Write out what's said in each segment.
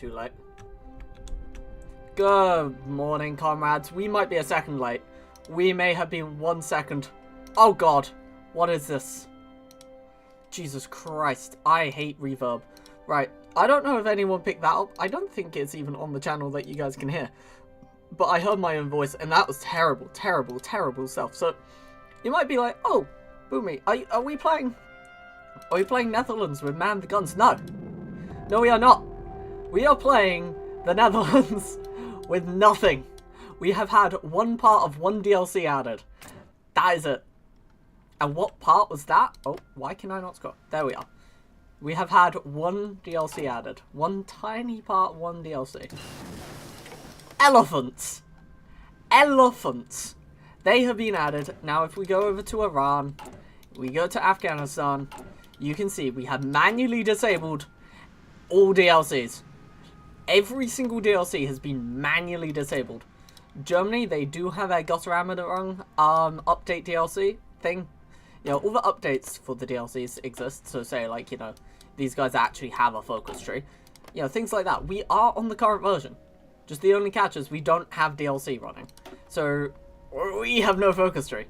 Too late. Good morning, comrades. We might be a second late. We may have been 1 second. Oh god, what is this? Jesus Christ, I hate reverb. Right, I don't know if anyone picked that up. I don't think it's even on the channel that you guys can hear. But I heard my own voice, and that was terrible, terrible, terrible stuff. So, you might be like, oh, Boomy, are we playing Netherlands with Man the Guns? No. No, we are not. We are playing the Netherlands with nothing. We have had one part of one DLC added. That is it. And what part was that? Oh, why can I not scroll? There we are. We have had one DLC added. One tiny part, one DLC. Elephants. Elephants. They have been added. Now, if we go over to Iran, we go to Afghanistan, you can see we have manually disabled all DLCs. Every single DLC has been manually disabled. Germany, they do have a Gotterammerung update DLC thing. You know, all the updates for the DLCs exist. So say, like, you know, these guys actually have a focus tree. You know, things like that. We are on the current version. Just the only catch is we don't have DLC running. So, we have no focus tree.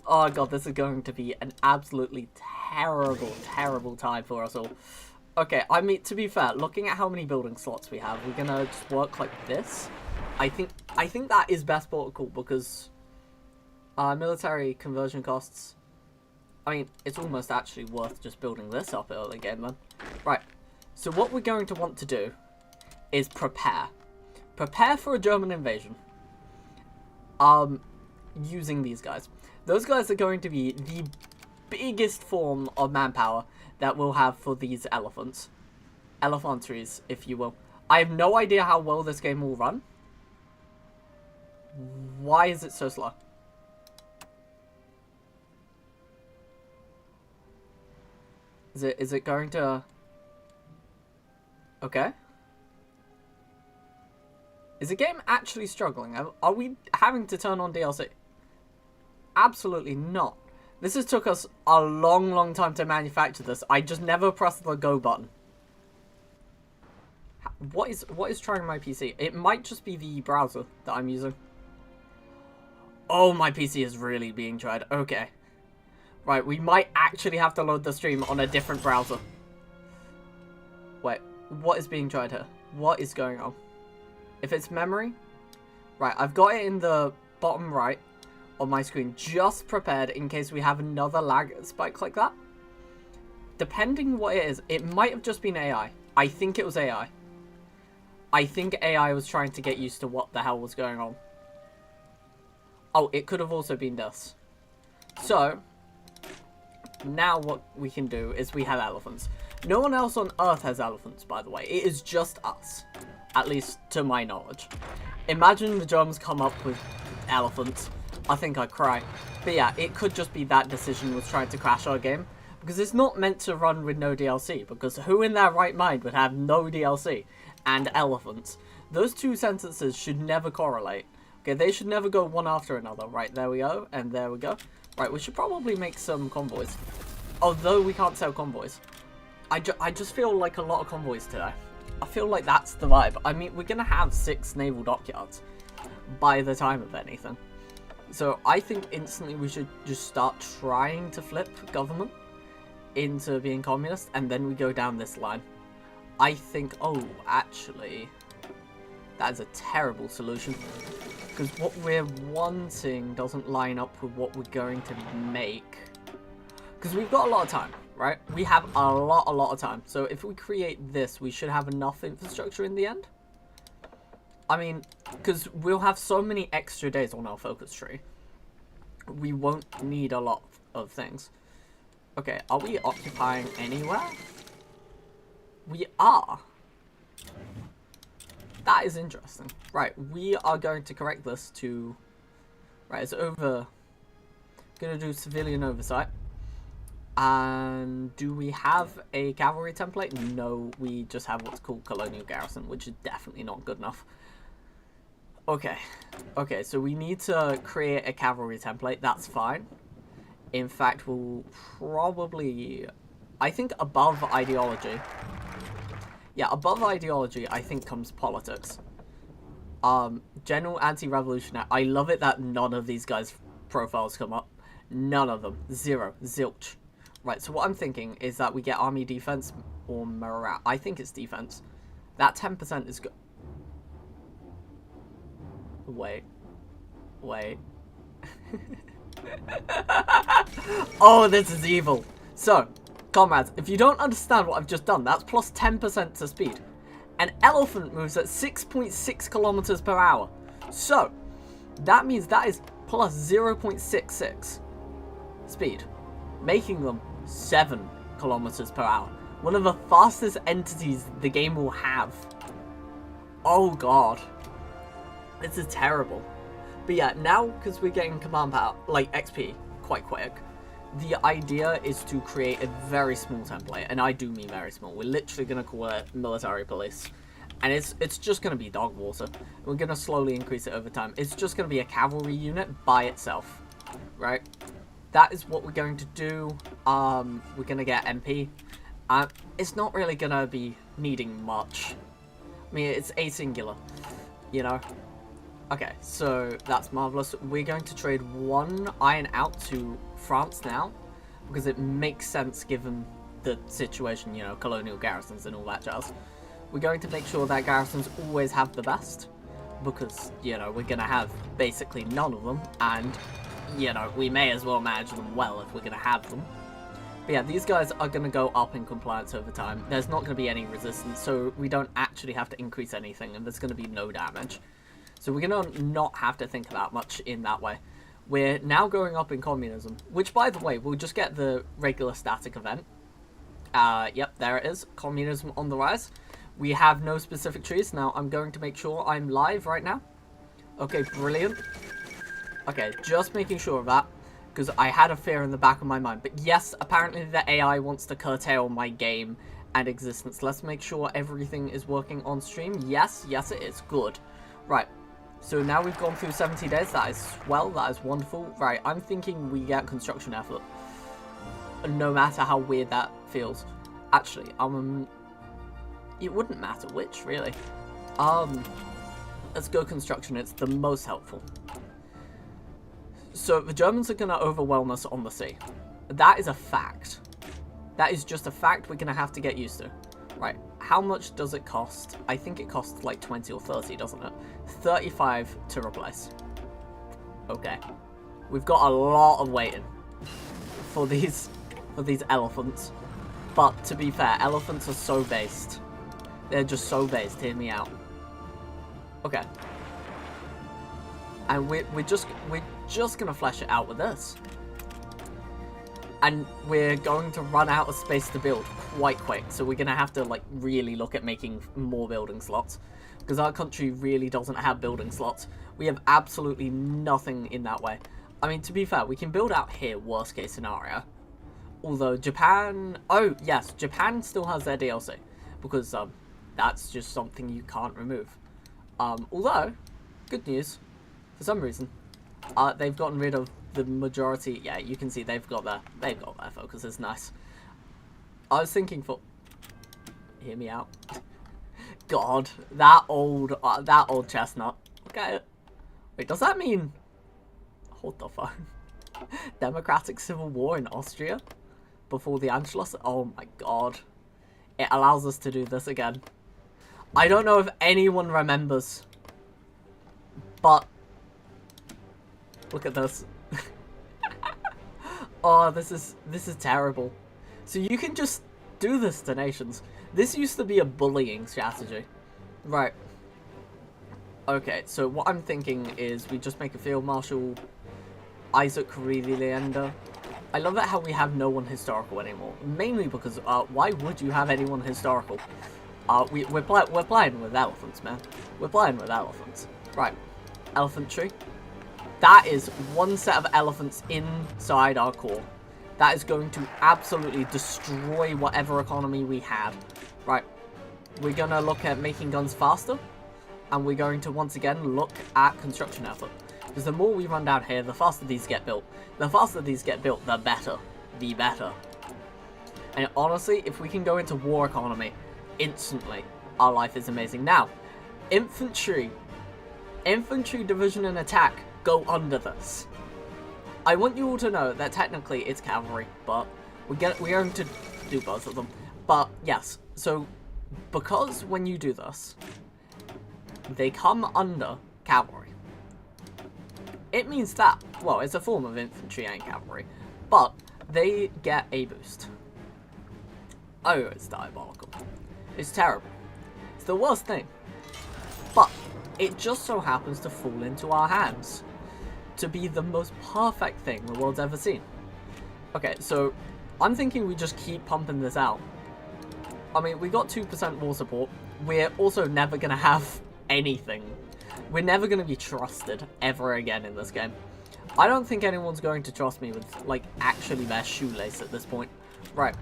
Oh god, this is going to be an absolutely terrible, terrible time for us all. Okay, I mean, to be fair, looking at how many building slots we have, we're gonna just work like this. I think that is best protocol because military conversion costs. I mean, it's almost actually worth just building this up early game then. Right. So what we're going to want to do is prepare. Prepare for a German invasion. Using these guys. Those guys are going to be the biggest form of manpower that we'll have for these elephants. Elephantries, if you will. I have no idea how well this game will run. Why is it so slow? Is it going to... Okay. Is the game actually struggling? Are we having to turn on DLC? Absolutely not. This has took us a long, long time to manufacture this. I just never pressed the go button. What is trying my PC? It might just be the browser that I'm using. Oh, my PC is really being tried. Okay. Right, we might actually have to load the stream on a different browser. Wait, what is being tried here? What is going on? If it's memory... Right, I've got it in the bottom right on my screen, just prepared in case we have another lag spike like that. Depending what it is, it might have just been AI. I think it was AI. I think AI was trying to get used to what the hell was going on. Oh, it could have also been this. So, now what we can do is we have elephants. No one else on Earth has elephants, by the way. It is just us. At least to my knowledge. Imagine the Germans come up with elephants. I think I'd cry. But yeah, it could just be that decision was trying to crash our game. Because it's not meant to run with no DLC. Because who in their right mind would have no DLC and elephants? Those two sentences should never correlate. Okay, they should never go one after another. Right, there we go. And there we go. Right, we should probably make some convoys. Although we can't sell convoys. I just feel like a lot of convoys today. I feel like that's the vibe. I mean, we're going to have 6 naval dockyards by the time of anything. So I think instantly we should just start trying to flip government into being communist, and then we go down this line. I think, oh, actually, that is a terrible solution. Because what we're wanting doesn't line up with what we're going to make. Because we've got a lot of time, right? We have a lot of time. So if we create this, we should have enough infrastructure in the end. I mean, because we'll have so many extra days on our focus tree. We won't need a lot of things. Okay, are we occupying anywhere? We are. That is interesting. Right, we are going to correct this to... Right, it's over... Gonna do civilian oversight. And do we have a cavalry template? No, we just have what's called colonial garrison, which is definitely not good enough. Okay. Okay, so we need to create a cavalry template. That's fine. In fact, we'll probably... I think above ideology, Yeah, above ideology, I think, comes politics. General anti-revolutionary. I love it that none of these guys' profiles come up. None of them. Zero. Zilch. Right, so what I'm thinking is that we get army defense or morale. I think it's defense. That 10% is good. Wait. Oh, this is evil. So, comrades, if you don't understand what I've just done, that's plus 10% to speed. An elephant moves at 6.6 kilometers per hour. So, that means that is plus 0.66 speed, making them 7 kilometers per hour. One of the fastest entities the game will have. Oh god. This is terrible. But yeah, now, because we're getting command power, like XP, quite quick, the idea is to create a very small template, and I do mean very small. We're literally going to call it military police. And it's just going to be dog water. We're going to slowly increase it over time. It's just going to be a cavalry unit by itself, right? That is what we're going to do. We're going to get MP. It's not really going to be needing much. I mean, it's a singular, you know? Okay, so that's marvelous. We're going to trade 1 iron out to France now, because it makes sense given the situation, you know, colonial garrisons and all that jazz. We're going to make sure that garrisons always have the best, because, you know, we're going to have basically none of them, and, you know, we may as well manage them well if we're going to have them. But yeah, these guys are going to go up in compliance over time. There's not going to be any resistance, so we don't actually have to increase anything, and there's going to be no damage. So we're going to not have to think about much in that way. We're now going up in communism, which, by the way, we'll just get the regular static event. Yep, there it is. Communism on the rise. We have no specific trees. Now, I'm going to make sure I'm live right now. Okay, brilliant. Okay, just making sure of that, because I had a fear in the back of my mind. But yes, apparently the AI wants to curtail my game and existence. Let's make sure everything is working on stream. Yes, yes it is. Good. Right. So now we've gone through 70 days. That is swell. That is wonderful. Right, I'm thinking we get construction effort. No matter how weird that feels. Actually, it wouldn't matter which, really. Let's go construction. It's the most helpful. So the Germans are going to overwhelm us on the sea. That is a fact. That is just a fact we're going to have to get used to. Right, how much does it cost? I think it costs like 20 or 30, doesn't it? 35 to replace. Okay. We've got a lot of waiting for these elephants. But to be fair, elephants are so based. They're just so based, hear me out. Okay. And we're just gonna flesh it out with this. And we're going to run out of space to build quite quick, so we're gonna have to like really look at making more building slots, because our country really doesn't have building slots. We have absolutely nothing in that way. I mean, to be fair, we can build out here, worst case scenario. Although Japan, oh yes, Japan still has their DLC, because that's just something you can't remove. Although, good news, for some reason, they've gotten rid of the majority. Yeah, you can see they've got their focus. It's nice. I was thinking for, hear me out. God, that old chestnut. Look at it. Wait, does that mean? Hold the phone. Democratic Civil War in Austria before the Anschluss. Oh my god, it allows us to do this again. I don't know if anyone remembers, but look at this. Oh, this is terrible. So you can just do this to nations. This used to be a bullying strategy. Right. Okay, so what I'm thinking is we just make a field marshal, Isaac Riedelander. I love it how we have no one historical anymore. Mainly because, why would you have anyone historical? We're playing with elephants, man. We're playing with elephants. Right. Elephantry. That is one set of elephants inside our core. That is going to absolutely destroy whatever economy we had. Right. We're going to look at making guns faster. And we're going to once again look at construction effort. Because the more we run down here, the faster these get built. The faster these get built, the better. The better. And honestly, if we can go into war economy, instantly, our life is amazing. Now, infantry division and attack go under this. I want you all to know that technically it's cavalry, but we're going to do both of them. But yes, so because when you do this, they come under cavalry. It means that, well, it's a form of infantry and cavalry, but they get a boost. Oh, it's diabolical. It's terrible. It's the worst thing. But it just so happens to fall into our hands to be the most perfect thing the world's ever seen. Okay, so I'm thinking we just keep pumping this out. I mean, we got 2% war support. We're also never going to have anything. We're never going to be trusted ever again in this game. I don't think anyone's going to trust me with, like, actually their shoelace at this point. Right.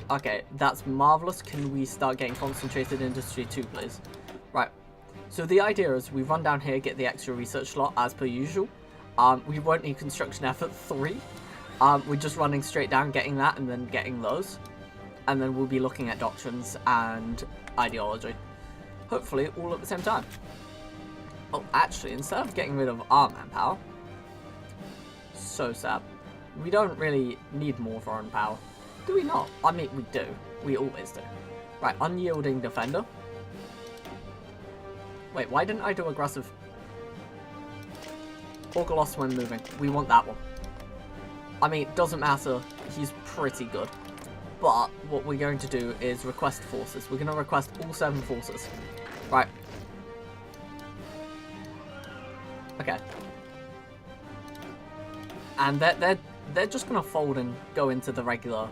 Okay, that's marvelous. Can we start getting concentrated industry 2, please? Right. So the idea is we run down here, get the extra research slot as per usual. We won't need construction effort 3. We're just running straight down, getting that, and then getting those. And then we'll be looking at doctrines and ideology. Hopefully all at the same time. Oh, actually, instead of getting rid of our manpower, so sad. We don't really need more foreign power. Do we not? I mean, we do. We always do. Right, unyielding defender. Wait, why didn't I do aggressive? Orgalos when moving. We want that one. I mean, it doesn't matter. He's pretty good. But what we're going to do is request forces. We're going to request all 7 forces. Right. Okay. And they're just going to fold and go into the regular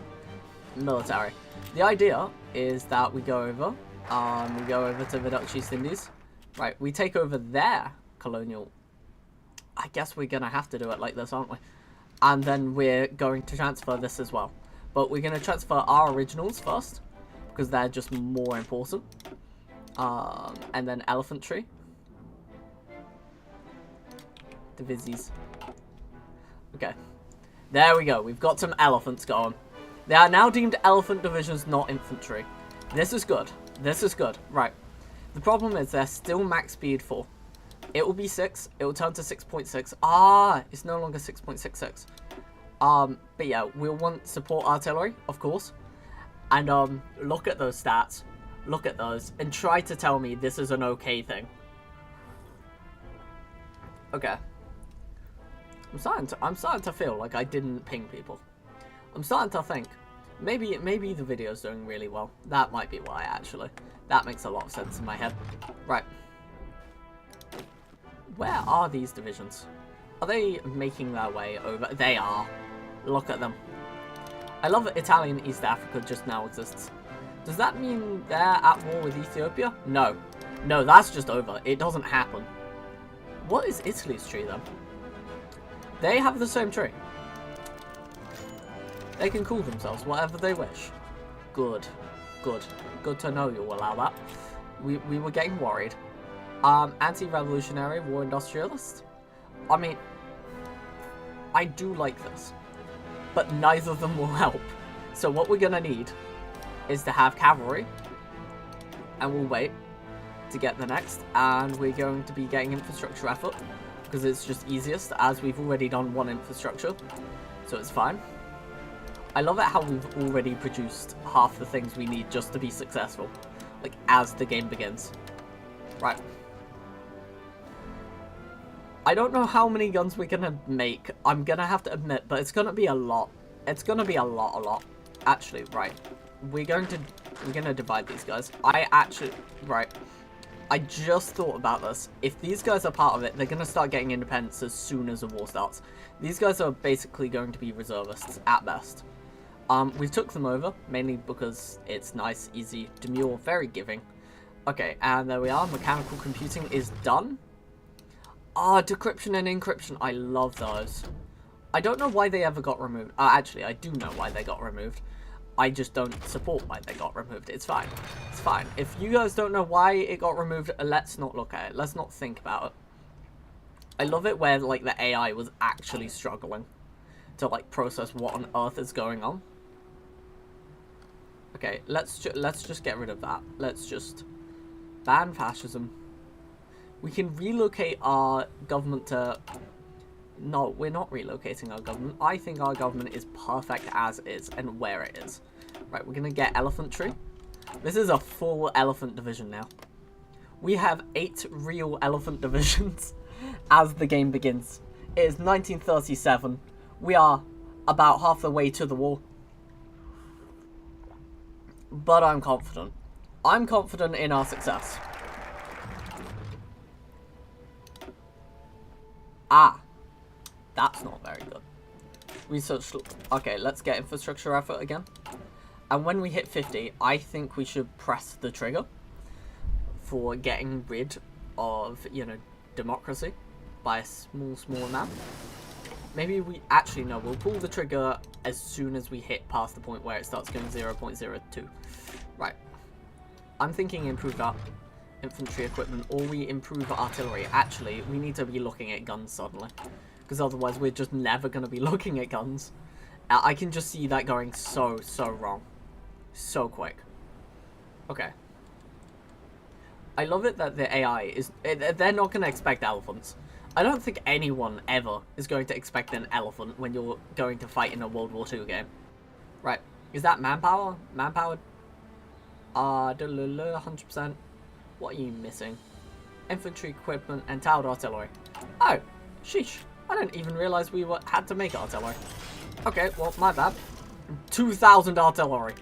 military. The idea is that we go over to the Dutch East Indies. Right, we take over their colonial. I guess we're going to have to do it like this, aren't we? And then we're going to transfer this as well. But we're going to transfer our originals first, because they're just more important. And then elephantry. Divisies. Okay. There we go. We've got some elephants going. They are now deemed elephant divisions, not infantry. This is good. This is good. Right. The problem is they're still max speed 4. It will be 6. It will turn to 6.6. Ah, it's no longer 6.66. But yeah, we'll want support artillery, of course. And look at those stats. Look at those. And try to tell me this is an okay thing. Okay. I'm starting to feel like I didn't ping people. I'm starting to think maybe the video's doing really well. That might be why, actually. That makes a lot of sense in my head. Right. Where are these divisions? Are they making their way over? They are. Look at them. I love that Italian East Africa just now exists. Does that mean they're at war with Ethiopia? No. No, that's just over. It doesn't happen. What is Italy's tree, then? They have the same tree. They can call themselves whatever they wish. Good. Good. Good to know you'll allow that. We were getting worried. Anti-revolutionary war industrialist. I mean, I do like this. But neither of them will help. So what we're gonna need is to have cavalry. And we'll wait to get the next. And we're going to be getting infrastructure effort. Because it's just easiest, as we've already done 1 infrastructure. So it's fine. I love it how we've already produced half the things we need just to be successful. Like, as the game begins. Right. I don't know how many guns we're gonna make. I'm gonna have to admit, but it's gonna be a lot. It's gonna be a lot. Actually, right. We're gonna divide these guys. Right. I just thought about this. If these guys are part of it, they're going to start getting independence as soon as the war starts. These guys are basically going to be reservists, at best. We took them over, mainly because it's nice, easy, demure, very giving. Okay, and there we are. Mechanical computing is done. Ah, decryption and encryption. I love those. I don't know why they ever got removed. Actually, I do know why they got removed. I just don't support why they got removed. It's fine. It's fine. If you guys don't know why it got removed, let's not look at it. Let's not think about it. I love it where, like, the AI was actually struggling to, like, process what on earth is going on. Okay, let's just get rid of that. Let's just ban fascism. We can relocate our government to... No, we're not relocating our government. I think our government is perfect as is and where it is. Right, we're going to get elephantry. This is a full elephant division now. We have 8 real elephant divisions as the game begins. It is 1937. We are about half the way to the war. But I'm confident. I'm confident in our success. Ah. That's not very good. Research... Okay, let's get infrastructure effort again. And when we hit 50, I think we should press the trigger for getting rid of, you know, democracy by a small amount. Maybe we... Actually, no, we'll pull the trigger as soon as we hit past the point where it starts going 0.02. Right. I'm thinking improve our infantry equipment, or we improve artillery. Actually, we need to be looking at guns suddenly. Because otherwise we're just never going to be looking at guns. I can just see that going so wrong. So quick. Okay. I love it that the AI is... They're not going to expect elephants. I don't think anyone ever is going to expect an elephant when you're going to fight in a World War II game. Right. Is that manpower? Manpower? 100%. What are you missing? Infantry equipment and towered artillery. Oh, sheesh. I didn't even realize we had to make artillery. Okay, well, my bad. 2,000 artillery.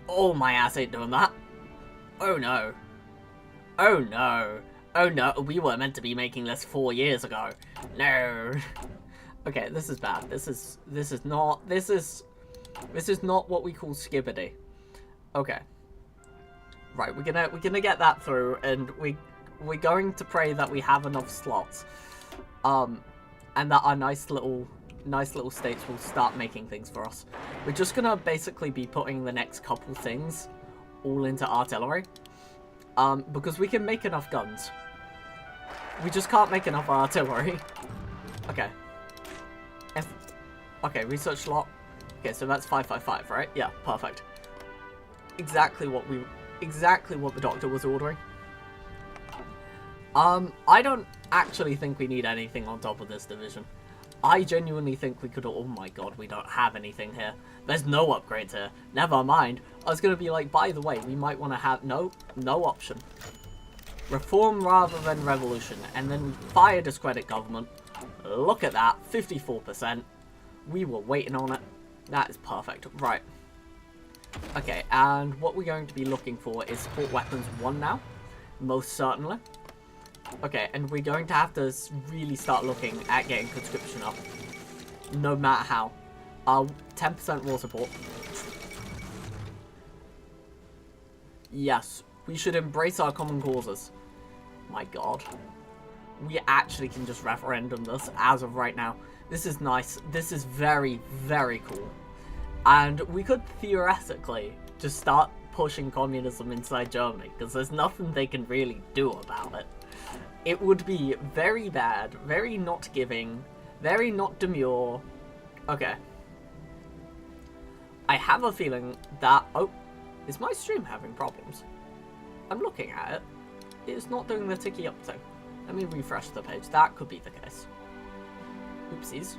Oh, my ass ain't doing that. Oh, no. Oh, no. Oh, no. We were meant to be making this 4 years ago. No. Okay, this is bad. This is not what we call skibbity. Okay. Right, we're gonna get that through, and we're going to pray that we have enough slots. And that our nice little states will start making things for us. We're just gonna basically be putting the next couple things all into artillery. Because we can make enough guns. We just can't make enough artillery. Okay. Okay, research slot. Okay, so that's 555, right? Yeah, perfect. Exactly what the doctor was ordering. I don't actually think we need anything on top of this division. I genuinely think we could... Oh my god, we don't have anything here. There's no upgrades here. Never mind. I was going to be like, by the way, we might want to have... No option. Reform rather than revolution. And then fire discredit government. Look at that. 54%. We were waiting on it. That is perfect. Right. Okay, and what we're going to be looking for is support weapons 1 now. Most certainly. Okay, and we're going to have to really start looking at getting conscription up. No matter how. 10% war support. Yes, we should embrace our common causes. My god. We actually can just referendum this as of right now. This is nice. This is very, very cool. And we could theoretically just start pushing communism inside Germany, because there's nothing they can really do about it. It would be very bad, very not giving, very not demure. Okay. I have a feeling that... Oh, is my stream having problems? I'm looking at it. It's not doing the ticky up thing. Let me refresh the page. That could be the case. Oopsies.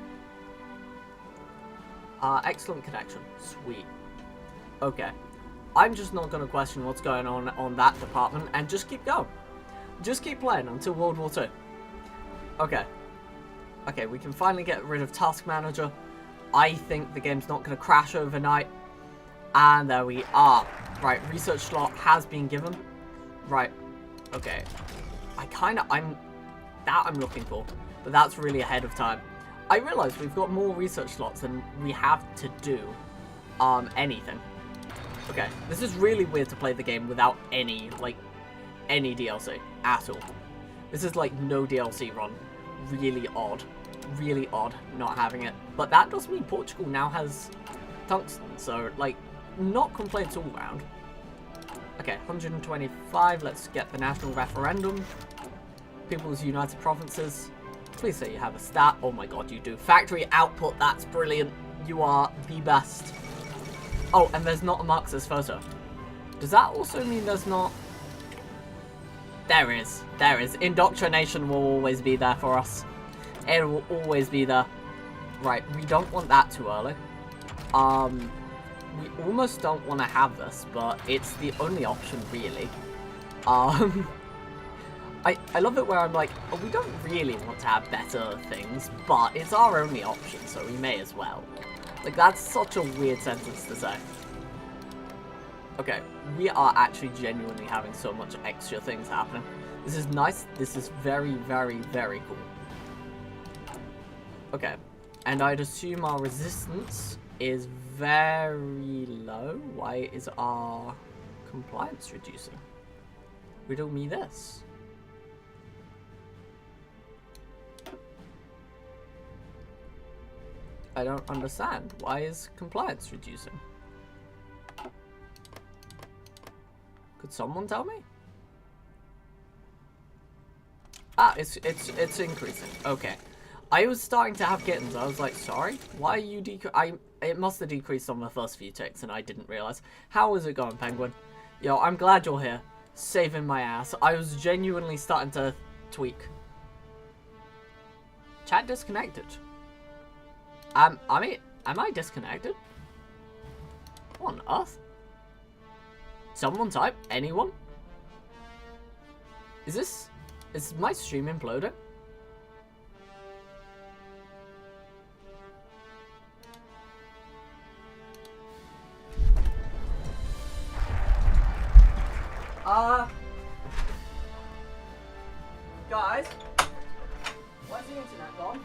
Excellent connection. Sweet. Okay. I'm just not going to question what's going on that department and just keep going. Just keep playing until World War II. Okay. Okay, we can finally get rid of Task Manager. I think the game's not going to crash overnight. And there we are. Right, research slot has been given. Right. Okay. I'm looking for. But that's really ahead of time. I realise we've got more research slots than we have to do anything. Okay, this is really weird to play the game without any DLC at all. This is like no DLC run. Really odd not having it. But that does mean Portugal now has tungsten, so like not complaints all round. Okay, 125, let's get the national referendum. People's United Provinces. Please say you have a stat. Oh my god, you do. Factory output, that's brilliant. You are the best. Oh, and there's not a Marxist photo. Does that also mean there's not... There is. There is. Indoctrination will always be there for us. It will always be there. Right, we don't want that too early. We almost don't want to have this, but it's the only option, really. I love it where I'm like, oh, we don't really want to have better things, but it's our only option, so we may as well. Like, that's such a weird sentence to say. Okay, we are actually genuinely having so much extra things happening. This is nice. This is very, very, very cool. Okay, and I'd assume our resistance is very low. Why is our compliance reducing? Riddle me this. I don't understand. Why is compliance reducing? Could someone tell me? Ah, it's increasing. Okay. I was starting to have kittens. I was like, sorry? Why are you it must have decreased on the first few ticks and I didn't realize. How is it going, Penguin? Yo, I'm glad you're here. Saving my ass. I was genuinely starting to tweak. Chat disconnected. I mean, am I disconnected? What on earth? Someone type? Anyone? Is my stream imploding? Guys, why's the internet gone?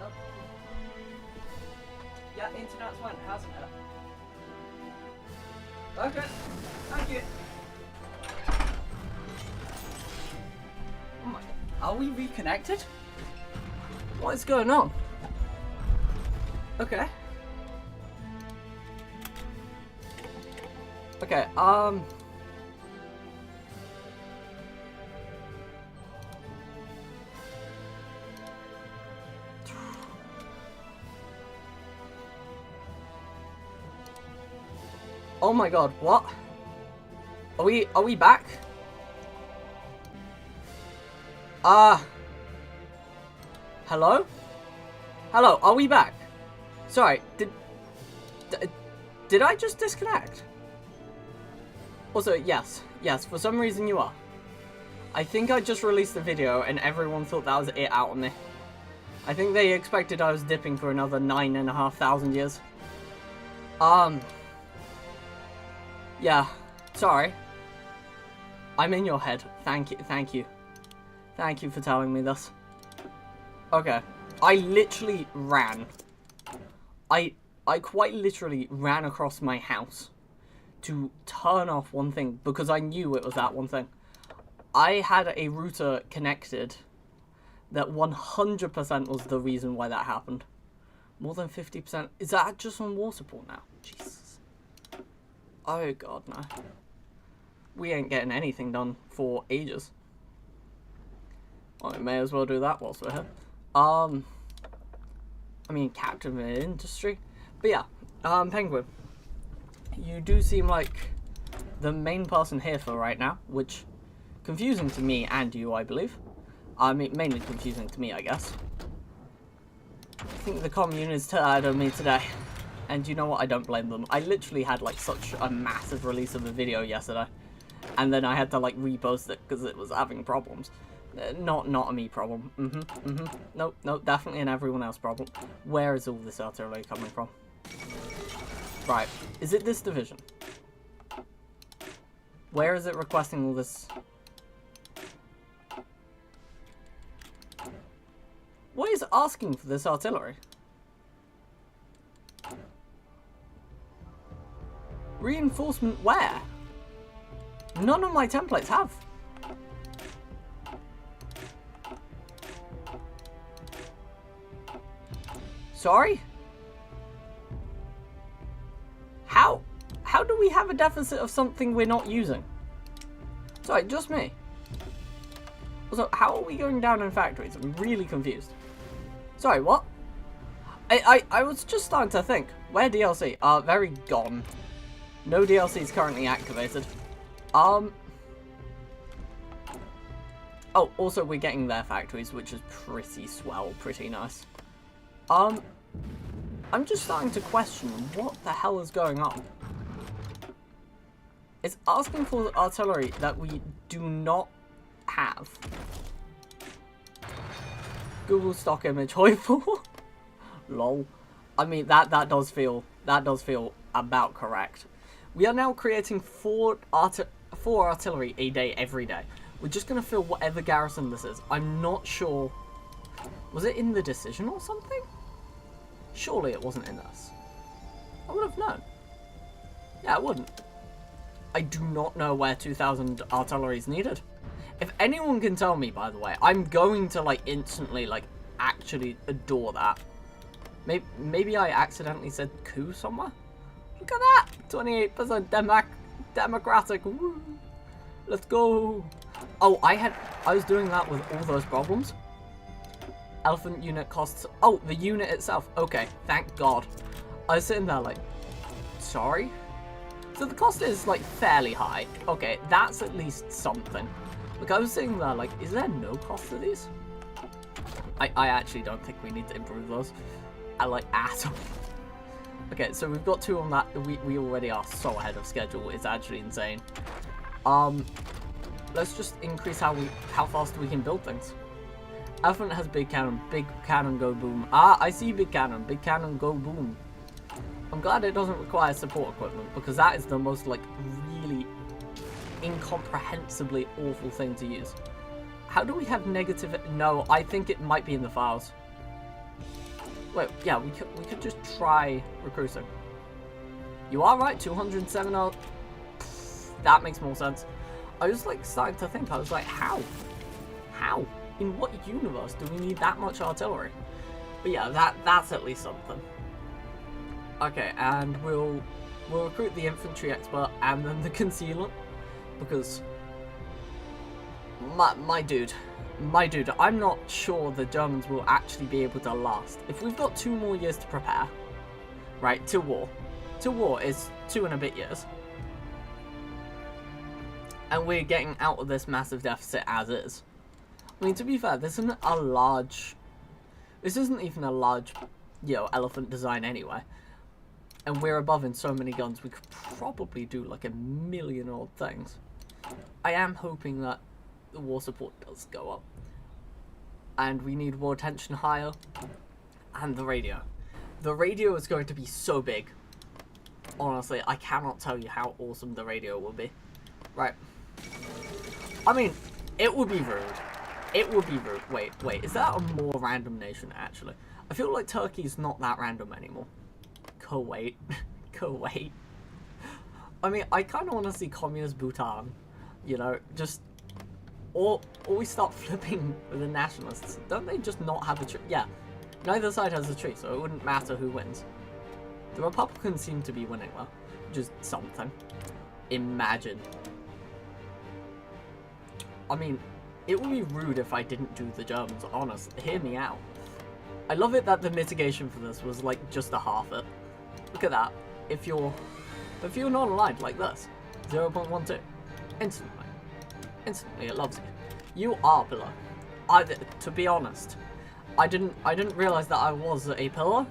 Nope. Yeah, internet's went, hasn't it? Okay, thank you. Oh my, are we reconnected? What is going on? Okay. Okay, oh my god, what? Are we back? Hello? Hello, are we back? Sorry, did I just disconnect? Also, yes, for some reason you are. I think I just released the video and everyone thought that was it out on me. I think they expected I was dipping for another 9,500 years. Yeah, sorry. I'm in your head. Thank you. Thank you for telling me this. Okay. I literally ran. I quite literally ran across my house to turn off one thing because I knew it was that one thing. I had a router connected that 100% was the reason why that happened. More than 50%. Is that just on war support now? Jesus. Oh god, no. We ain't getting anything done for ages. Well, we may as well do that whilst we're here. I mean, captain of the industry. But yeah, Penguin. You do seem like the main person here for right now, which confusing to me and you, I believe. I mean, mainly confusing to me, I guess. I think the commune is tired of me today. And you know what? I don't blame them. I literally had like such a massive release of a video yesterday. And then I had to like repost it because it was having problems. Not a me problem. Nope, definitely an everyone else problem. Where is all this artillery coming from? Right. Is it this division? Where is it requesting all this? What is asking for this artillery? Reinforcement where? None of my templates have. Sorry? How do we have a deficit of something we're not using? Sorry, just me. Also, how are we going down in factories? I'm really confused. Sorry, what? I was just starting to think. Where DLC? Very gone. No DLC is currently activated. Oh, also we're getting their factories, which is pretty swell, pretty nice. I'm just starting to question what the hell is going on. It's asking for artillery that we do not have. Google stock image Hoiful. Lol. I mean that does feel about correct. We are now creating four artillery a day every day. We're just gonna fill whatever garrison this is. I'm not sure. Was it in the decision or something? Surely it wasn't in this. I would have known. Yeah, I wouldn't. I do not know where 2,000 artillery is needed. If anyone can tell me, by the way, I'm going to, like, instantly, like, actually adore that. Maybe I accidentally said coup somewhere? Look at that! 28% democratic. Woo. Let's go! Oh, I was doing that with all those problems. Elephant unit costs... Oh, the unit itself. Okay, thank God. I was sitting there like... Sorry? So the cost is, like, fairly high. Okay, that's at least something. Like, I was sitting there like, is there no cost to these? I actually don't think we need to improve those. At all. Okay, so we've got 2 on that. We already are so ahead of schedule. It's actually insane. Let's just increase how fast we can build things. Elephant has big cannon go boom. Ah, I see big cannon go boom. I'm glad it doesn't require support equipment, because that is the most, like, really incomprehensibly awful thing to use. How do we have negative... No, I think it might be in the files. Wait, yeah, we could just try recruiting. You are right, 207 are... That makes more sense. I was, like, starting to think, I was like, how? How? In what universe do we need that much artillery? But yeah, that's at least something. Okay, and we'll recruit the infantry expert and then the concealer, because my dude, I'm not sure the Germans will actually be able to last. If we've got 2 more years to prepare, right, to war is 2 and a bit years, and we're getting out of this massive deficit as is. I mean, to be fair, this isn't even a large, you know, elephant design anyway. And we're above in so many guns, we could probably do like a million odd things. I am hoping that the war support does go up. And we need war attention higher. And the radio. The radio is going to be so big. Honestly, I cannot tell you how awesome the radio will be. Right. I mean, it would be rude. It would be rude. Wait, is that a more random nation, actually? I feel like Turkey's not that random anymore. Kuwait. Kuwait. I mean, I kind of want to see communist Bhutan. You know, just... Or we start flipping with the nationalists. Don't they just not have a tree? Yeah. Neither side has a tree, so it wouldn't matter who wins. The Republicans seem to be winning, though. Just something. Imagine. I mean, it would be rude if I didn't do the Germans, honestly. Hear me out. I love it that the mitigation for this was, like, just a half it. Look at that. If you're not aligned like this, 0.12. Instantly it loves you. You are pillar. To be honest, I didn't realize that I was a pillar.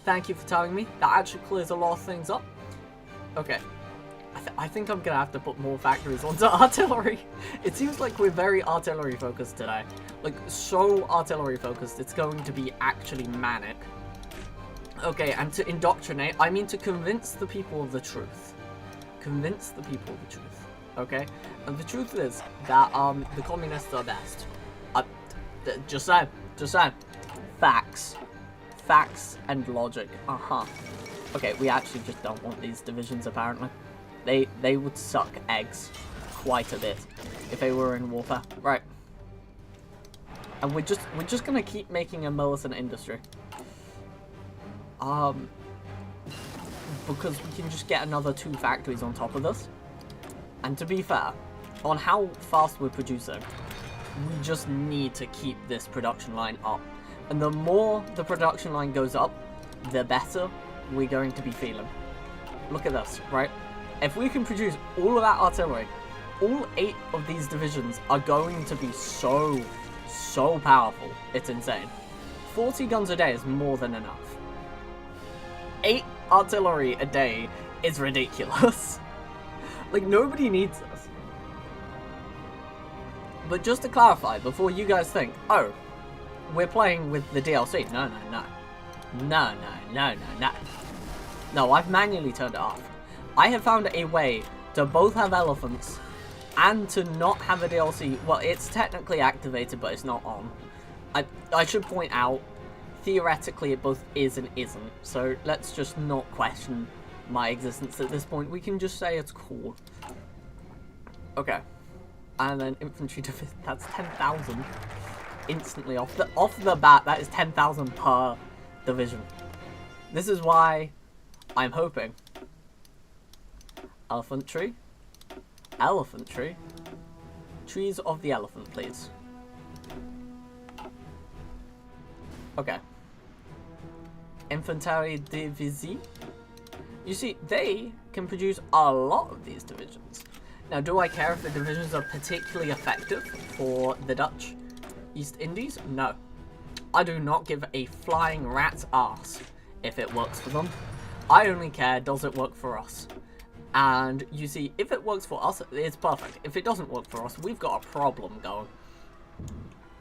Thank you for telling me. That actually clears a lot of things up. Okay. I think I'm gonna have to put more factories onto artillery. It seems like we're very artillery focused today. Like, so artillery focused, it's going to be actually manic. Okay, and to indoctrinate, I mean to convince the people of the truth. Convince the people of the truth. Okay? And the truth is that, the communists are best. Just saying. Facts. Facts and logic. Okay, we actually just don't want these divisions, apparently. They would suck eggs quite a bit if they were in warfare. Right. And we're just gonna keep making a militant industry. Because we can just get another 2 factories on top of this. And to be fair, on how fast we're producing, we just need to keep this production line up. And the more the production line goes up, the better we're going to be feeling. Look at this, right? If we can produce all of that artillery, all 8 of these divisions are going to be so powerful. It's insane. 40 guns a day is more than enough. 8 artillery a day is ridiculous. Like, nobody needs this. But just to clarify, before you guys think, oh, we're playing with the DLC. No. No, I've manually turned it off. I have found a way to both have elephants and to not have a DLC. Well, it's technically activated, but it's not on. I should point out, theoretically, it both is and isn't. So let's just not question my existence at this point. We can just say it's cool. Okay. And then infantry division, that's 10,000 instantly off the bat. That is 10,000 per division. This is why I'm hoping elephant tree, trees of the elephant, please. Okay. Infantry division. You see, they can produce a lot of these divisions. Now, do I care if the divisions are particularly effective for the Dutch East Indies? No. I do not give a flying rat's ass if it works for them. I only care, does it work for us? And you see, if it works for us, it's perfect. If it doesn't work for us, we've got a problem going.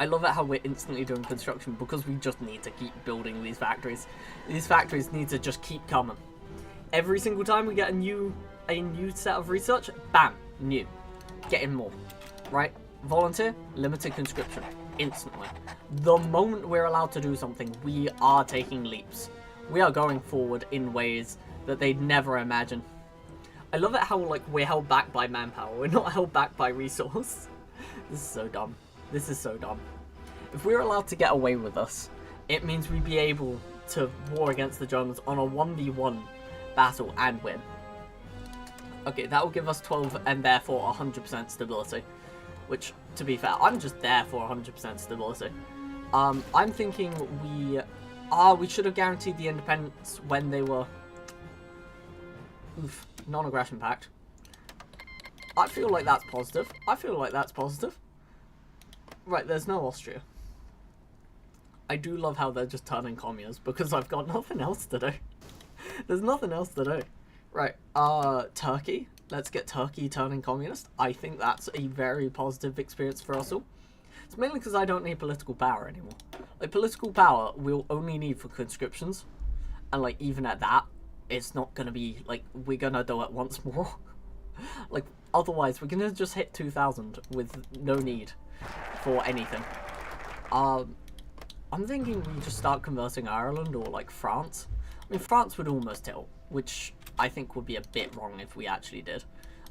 I love it how we're instantly doing construction because we just need to keep building these factories. These factories need to just keep coming. Every single time we get a new set of research, bam, new. Getting more, right? Volunteer, limited conscription, instantly. The moment we're allowed to do something, we are taking leaps. We are going forward in ways that they'd never imagine. I love it how, like, we're held back by manpower. We're not held back by resource. This is so dumb. This is so dumb. If we're allowed to get away with this, it means we'd be able to war against the Germans on a 1v1 battle and win. Okay, that will give us 12 and therefore 100% stability. Which, to be fair, I'm just there for 100% stability. I'm thinking we should have guaranteed the independence when they were... Oof, non-aggression pact. I feel like that's positive. Right, there's no Austria. I do love how they're just turning communes because I've got nothing else to do. There's nothing else to do. Right, Turkey. Let's get Turkey turning communist. I think that's a very positive experience for us all. It's mainly because I don't need political power anymore. Like, political power we'll only need for conscriptions. And, like, even at that, it's not gonna be, like, we're gonna do it once more. Like, otherwise, we're gonna just hit 2,000 with no need for anything. I'm thinking we just start converting Ireland or, like, France. I mean, France would almost tilt, which I think would be a bit wrong if we actually did,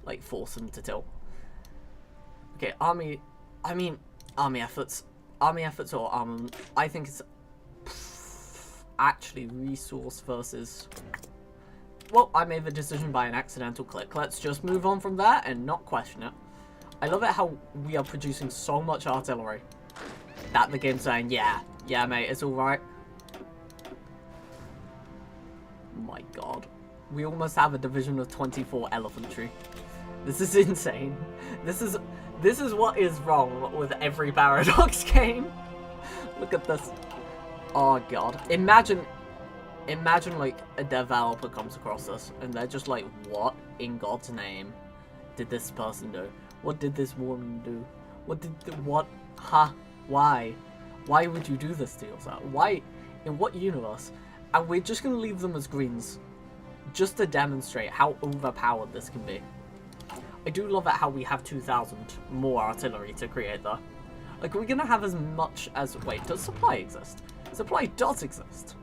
like, force them to tilt. Okay, army efforts or armament. I think it's actually resource versus... Well, I made the decision by an accidental click. Let's just move on from that and not question it. I love it how we are producing so much artillery that the game's saying, yeah, mate, it's alright. My god. We almost have a division of 24 elephantry. This is insane. This is what is wrong with every Paradox game. Look at this. Oh god. Imagine like a developer comes across this and they're just like, what in God's name did this person do? What did this woman do? Why? Why would you do this to yourself? Why? In what universe? And we're just gonna leave them as greens. Just to demonstrate how overpowered this can be. I do love it how we have 2,000 more artillery to create though. Like, we're gonna have as much as... Wait, does supply exist? Supply does exist.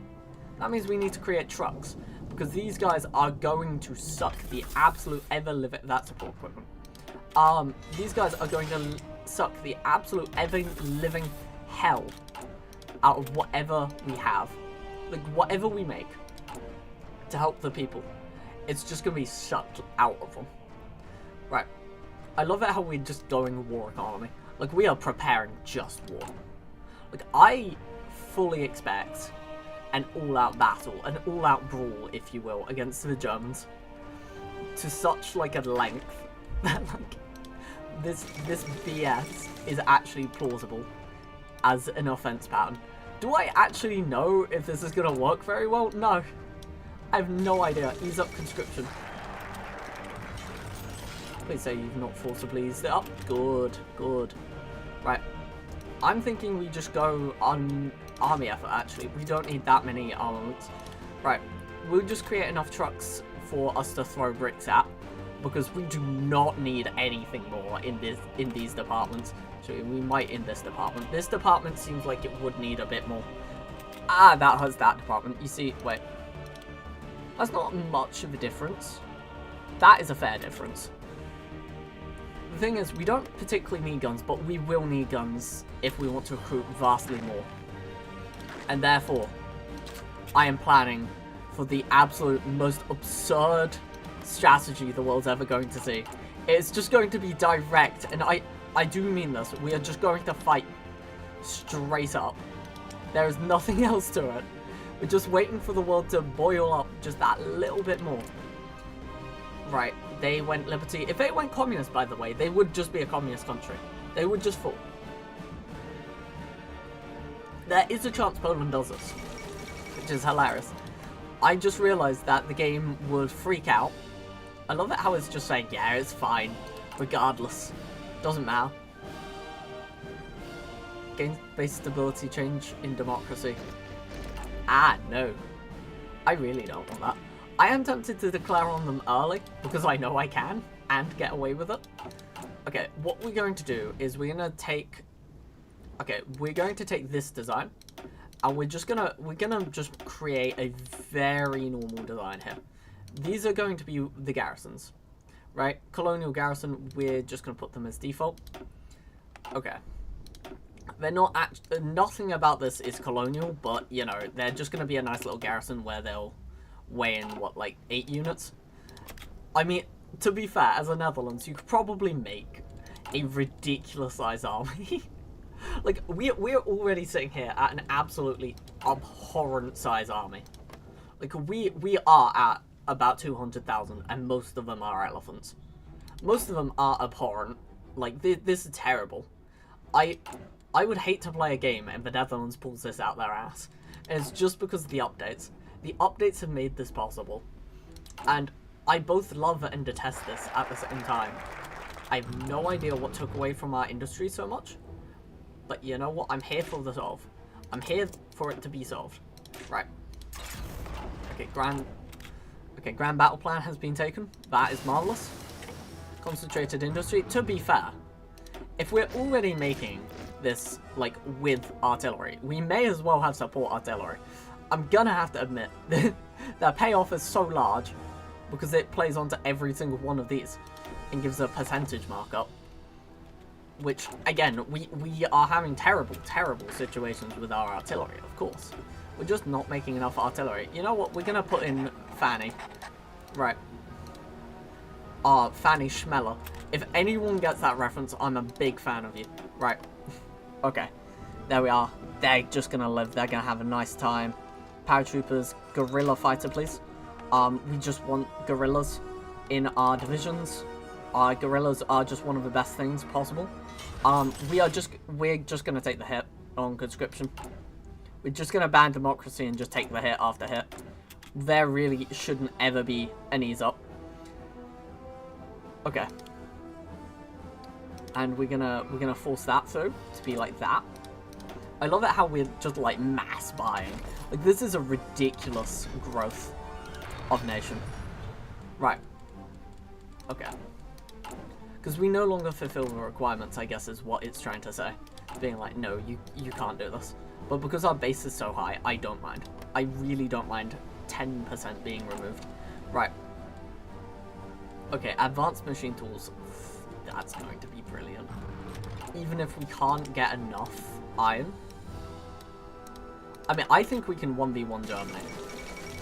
That means we need to create trucks. Because these guys are going to suck the absolute ever-living... That's support equipment. These guys are going to suck the absolute ever-living hell out of whatever we have. Like, whatever we make. to help the people. It's just going to be sucked out of them. Right. I love it how we're just going war economy. Like, we are preparing just war. Like, I fully expect an all-out battle, an all-out brawl, if you will, against the Germans. To such, like, a length that, like, this BS is actually plausible as an offense pattern. Do I actually know if this is going to work very well? No. I have no idea. Ease up conscription. Please say you've not forcibly eased it up. Good, good. Right. I'm thinking we just go on army effort, actually. We don't need that many armaments. Right. We'll just create enough trucks for us to throw bricks at, because we do not need anything more in these departments. So we might in this department. This department seems like it would need a bit more. Ah, that has that department. You see, wait. That's not much of a difference. That is a fair difference. The thing is, we don't particularly need guns, but we will need guns if we want to recruit vastly more. And therefore, I am planning for the absolute most absurd strategy the world's ever going to see. It's just going to be direct, and I do mean this. We are just going to fight straight up. There is nothing else to it. We're just waiting for the world to boil up just that little bit more. Right, they went liberty. If they went communist, by the way, they would just be a communist country. They would just fall. There is a chance Poland does this, which is hilarious. I just realized that the game would freak out. I love it how it's just saying, yeah, it's fine, regardless. Doesn't matter. Gain base stability change in democracy. Ah, no. I really don't want that. I am tempted to declare on them early, because I know I can, and get away with it. Okay, what we're going to do is we're going to take... Okay, we're going to take this design, and we're gonna just create a very normal design here. These are going to be the garrisons, right? Colonial garrison, we're just gonna put them as default. Okay. They're not nothing about this is colonial, but you know, they're just gonna be a nice little garrison where they'll weigh in what, like 8 units. I mean, to be fair, as a Netherlands, you could probably make a ridiculous sized army. Like, we're already sitting here at an absolutely abhorrent size army. Like, we are at about 200,000, and most of them are elephants. Most of them are abhorrent. Like, this is terrible. I would hate to play a game and the Netherlands pulls this out their ass. And it's just because of the updates. The updates have made this possible. And I both love and detest this at the same time. I have no idea what took away from our industry so much. But you know what? I'm here for the solve. I'm here for it to be solved. Right. Okay, grand battle plan has been taken. That is marvelous. Concentrated industry. To be fair, if we're already making this, like, with artillery, we may as well have support artillery. I'm gonna have to admit, that payoff is so large because it plays onto every single one of these and gives a percentage markup. Which, again, we are having terrible, terrible situations with our artillery, of course. We're just not making enough artillery. You know what? We're going to put in Fanny. Right. Fanny Schmeller. If anyone gets that reference, I'm a big fan of you. Right. Okay. There we are. They're just going to live. They're going to have a nice time. Paratroopers. Guerrilla fighter, please. We just want guerrillas in our divisions. Our guerrillas are just one of the best things possible. We're just gonna take the hit on conscription. We're just gonna ban democracy and just take the hit after hit. There really shouldn't ever be an ease up. Okay. And we're gonna force that through to be like that. I love it how we're just like mass buying. Like, this is a ridiculous growth of nation. Right. Okay. Because we no longer fulfill the requirements, I guess, is what it's trying to say. Being like, no, you can't do this. But because our base is so high, I don't mind. I really don't mind 10% being removed. Right. Okay, advanced machine tools. That's going to be brilliant. Even if we can't get enough iron. I mean, I think we can 1v1 Germany.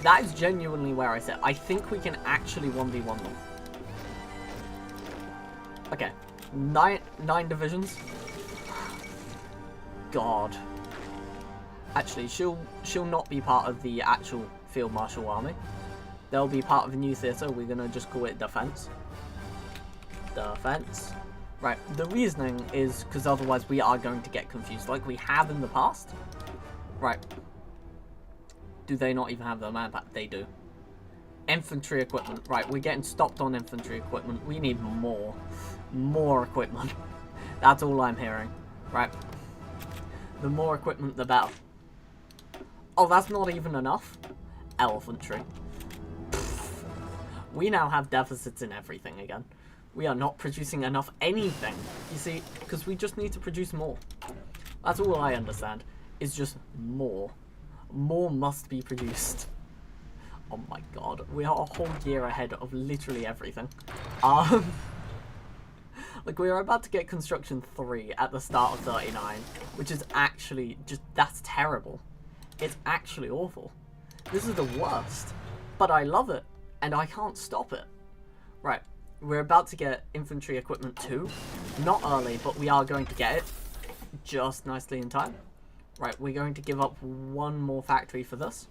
That is genuinely where I sit. I think we can actually 1v1 them. Okay. Nine divisions. God. Actually, she'll not be part of the actual Field Marshal Army. They'll be part of a new theatre. We're gonna just call it Defense. Defense. Right, the reasoning is because otherwise we are going to get confused, like we have in the past. Right. Do they not even have the manpower? They do. Infantry equipment. Right, we're getting stopped on infantry equipment. We need more. More equipment. That's all I'm hearing. Right. The more equipment, the better. Oh, that's not even enough? Elephantry. We now have deficits in everything again. We are not producing enough anything. You see, because we just need to produce more. That's all I understand. Is just more. More must be produced. Oh my god. We are a whole year ahead of literally everything. Like, we are about to get construction 3 at the start of 39. Which is actually just... That's terrible. It's actually awful. This is the worst. But I love it. And I can't stop it. Right. We're about to get infantry equipment 2. Not early, but we are going to get it. Just nicely in time. Right, we're going to give up one more factory for this.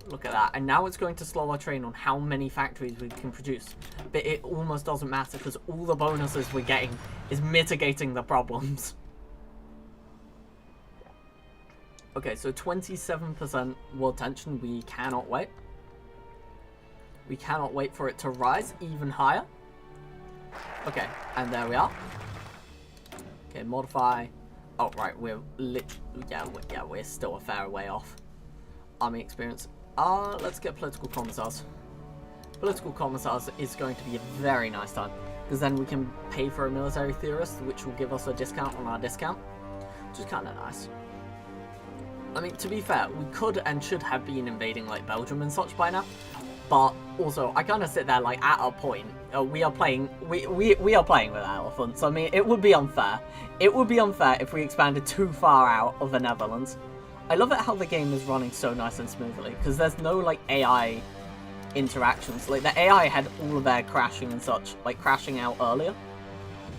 Look at that. And now it's going to slow our train on how many factories we can produce. But it almost doesn't matter because all the bonuses we're getting is mitigating the problems. Okay, so 27% world tension. We cannot wait. We cannot wait for it to rise even higher. Okay, and there we are. Okay, modify. Oh, right, we're we're still a fair way off. Army experience. Let's get political commissars. Political commissars is going to be a very nice time. Because then we can pay for a military theorist, which will give us a discount on our discount. Which is kind of nice. I mean, to be fair, we could and should have been invading, like, Belgium and such by now. But also, I kind of sit there, like, at a point, we are playing with elephants. I mean, it would be unfair. It would be unfair if we expanded too far out of the Netherlands. I love it how the game is running so nice and smoothly, because there's no, like, AI interactions. Like, the AI had all of their crashing and such, like, crashing out earlier.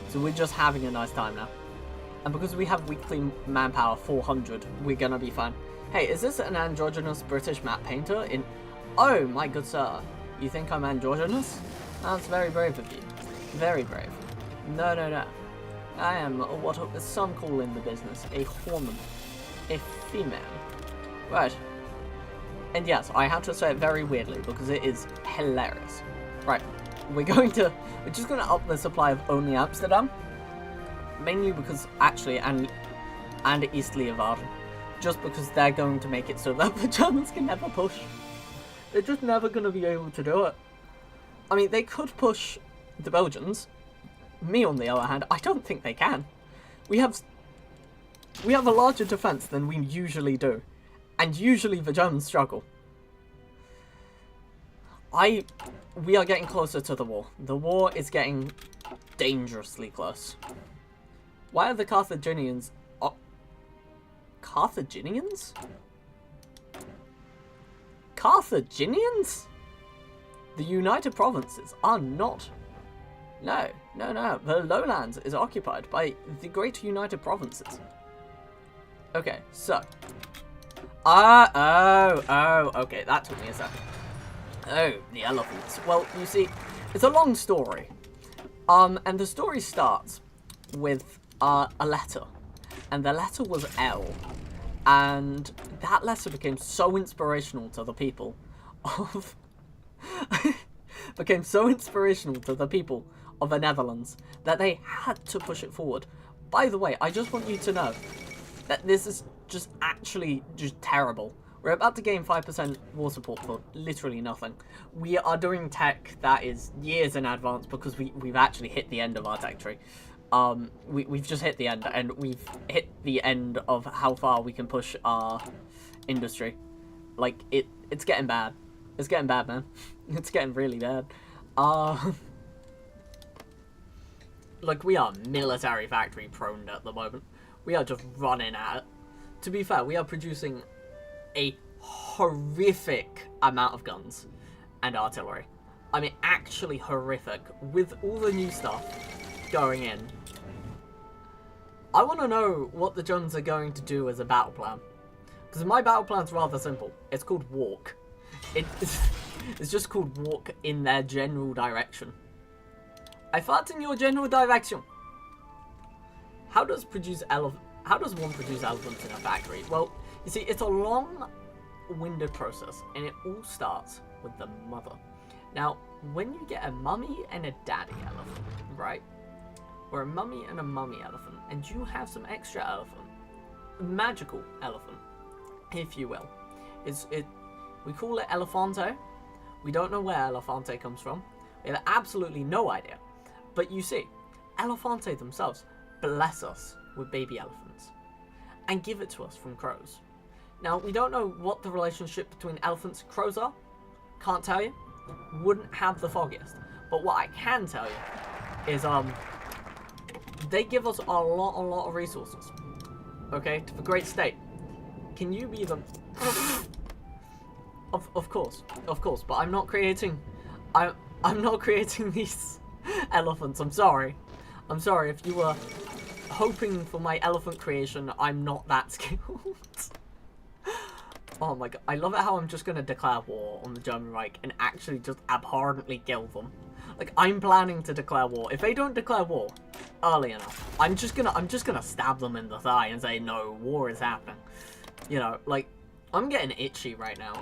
So we're just having a nice time now. And because we have weekly manpower 400, we're gonna be fine. Hey, is this an androgynous British map painter in... Oh, my good sir. You think I'm androgynous? That's very brave of you. Very brave. No, no, no. I am what some call in the business a woman. A female. Right. And yes, I have to say it very weirdly because it is hilarious. Right. We're just going to up the supply of only Amsterdam. Mainly because, actually, and East Leeuwarden. Just because they're going to make it so that the Germans can never push. They're just never going to be able to do it. I mean, they could push the Belgians. Me, on the other hand, I don't think they can. We have a larger defense than we usually do. And usually the Germans struggle. We are getting closer to the war. The war is getting dangerously close. Why are the Carthaginians... Carthaginians? Carthaginians? The United Provinces are not. No, no, no. The lowlands is occupied by the Great United Provinces. Okay, so. Okay, that took me a second. Oh, the elephants. Well, you see, it's a long story. And the story starts with a letter. And the letter was L. And that letter became so inspirational to the people of... became so inspirational to the people of the Netherlands that they had to push it forward. By the way, I just want you to know that this is just actually just terrible. We're about to gain 5% war support for literally nothing. We are doing tech that is years in advance because we've actually hit the end of our tech tree. We've just hit the end, and we've hit the end of how far we can push our industry. Like, it's getting bad. It's getting bad, man. It's getting really bad. Like, we are military factory prone at the moment. We are just running at it. To be fair, we are producing a horrific amount of guns and artillery. I mean, actually horrific. With all the new stuff going in, I want to know what the Germans are going to do as a battle plan. Because my battle plan's rather simple. It's called walk. It's just called walk in their general direction. I fought in your general direction. How does one produce elephants in a factory? Well, you see, it's a long-winded process, and it all starts with the mother. Now, when you get a mummy and a daddy elephant, right? Or a mummy and a mummy elephant, and you have some extra elephant, magical elephant, if you will. We call it Elefante. We don't know where Elefante comes from. We have absolutely no idea. But you see, Elefante themselves bless us with baby elephants and give it to us from crows. Now, we don't know what the relationship between elephants and crows are. Can't tell you. Wouldn't have the foggiest. But what I can tell you is, they give us a lot of resources. Okay, for great state. Can you be them? Of course, but I'm not creating these elephants. I'm sorry if you were hoping for my elephant creation. I'm not that skilled. Oh my god, I love it how I'm just gonna declare war on the German Reich and actually just abhorrently kill them. Like, I'm planning to declare war. If they don't declare war early enough, I'm just gonna stab them in the thigh and say, no, war is happening. You know, like, I'm getting itchy right now.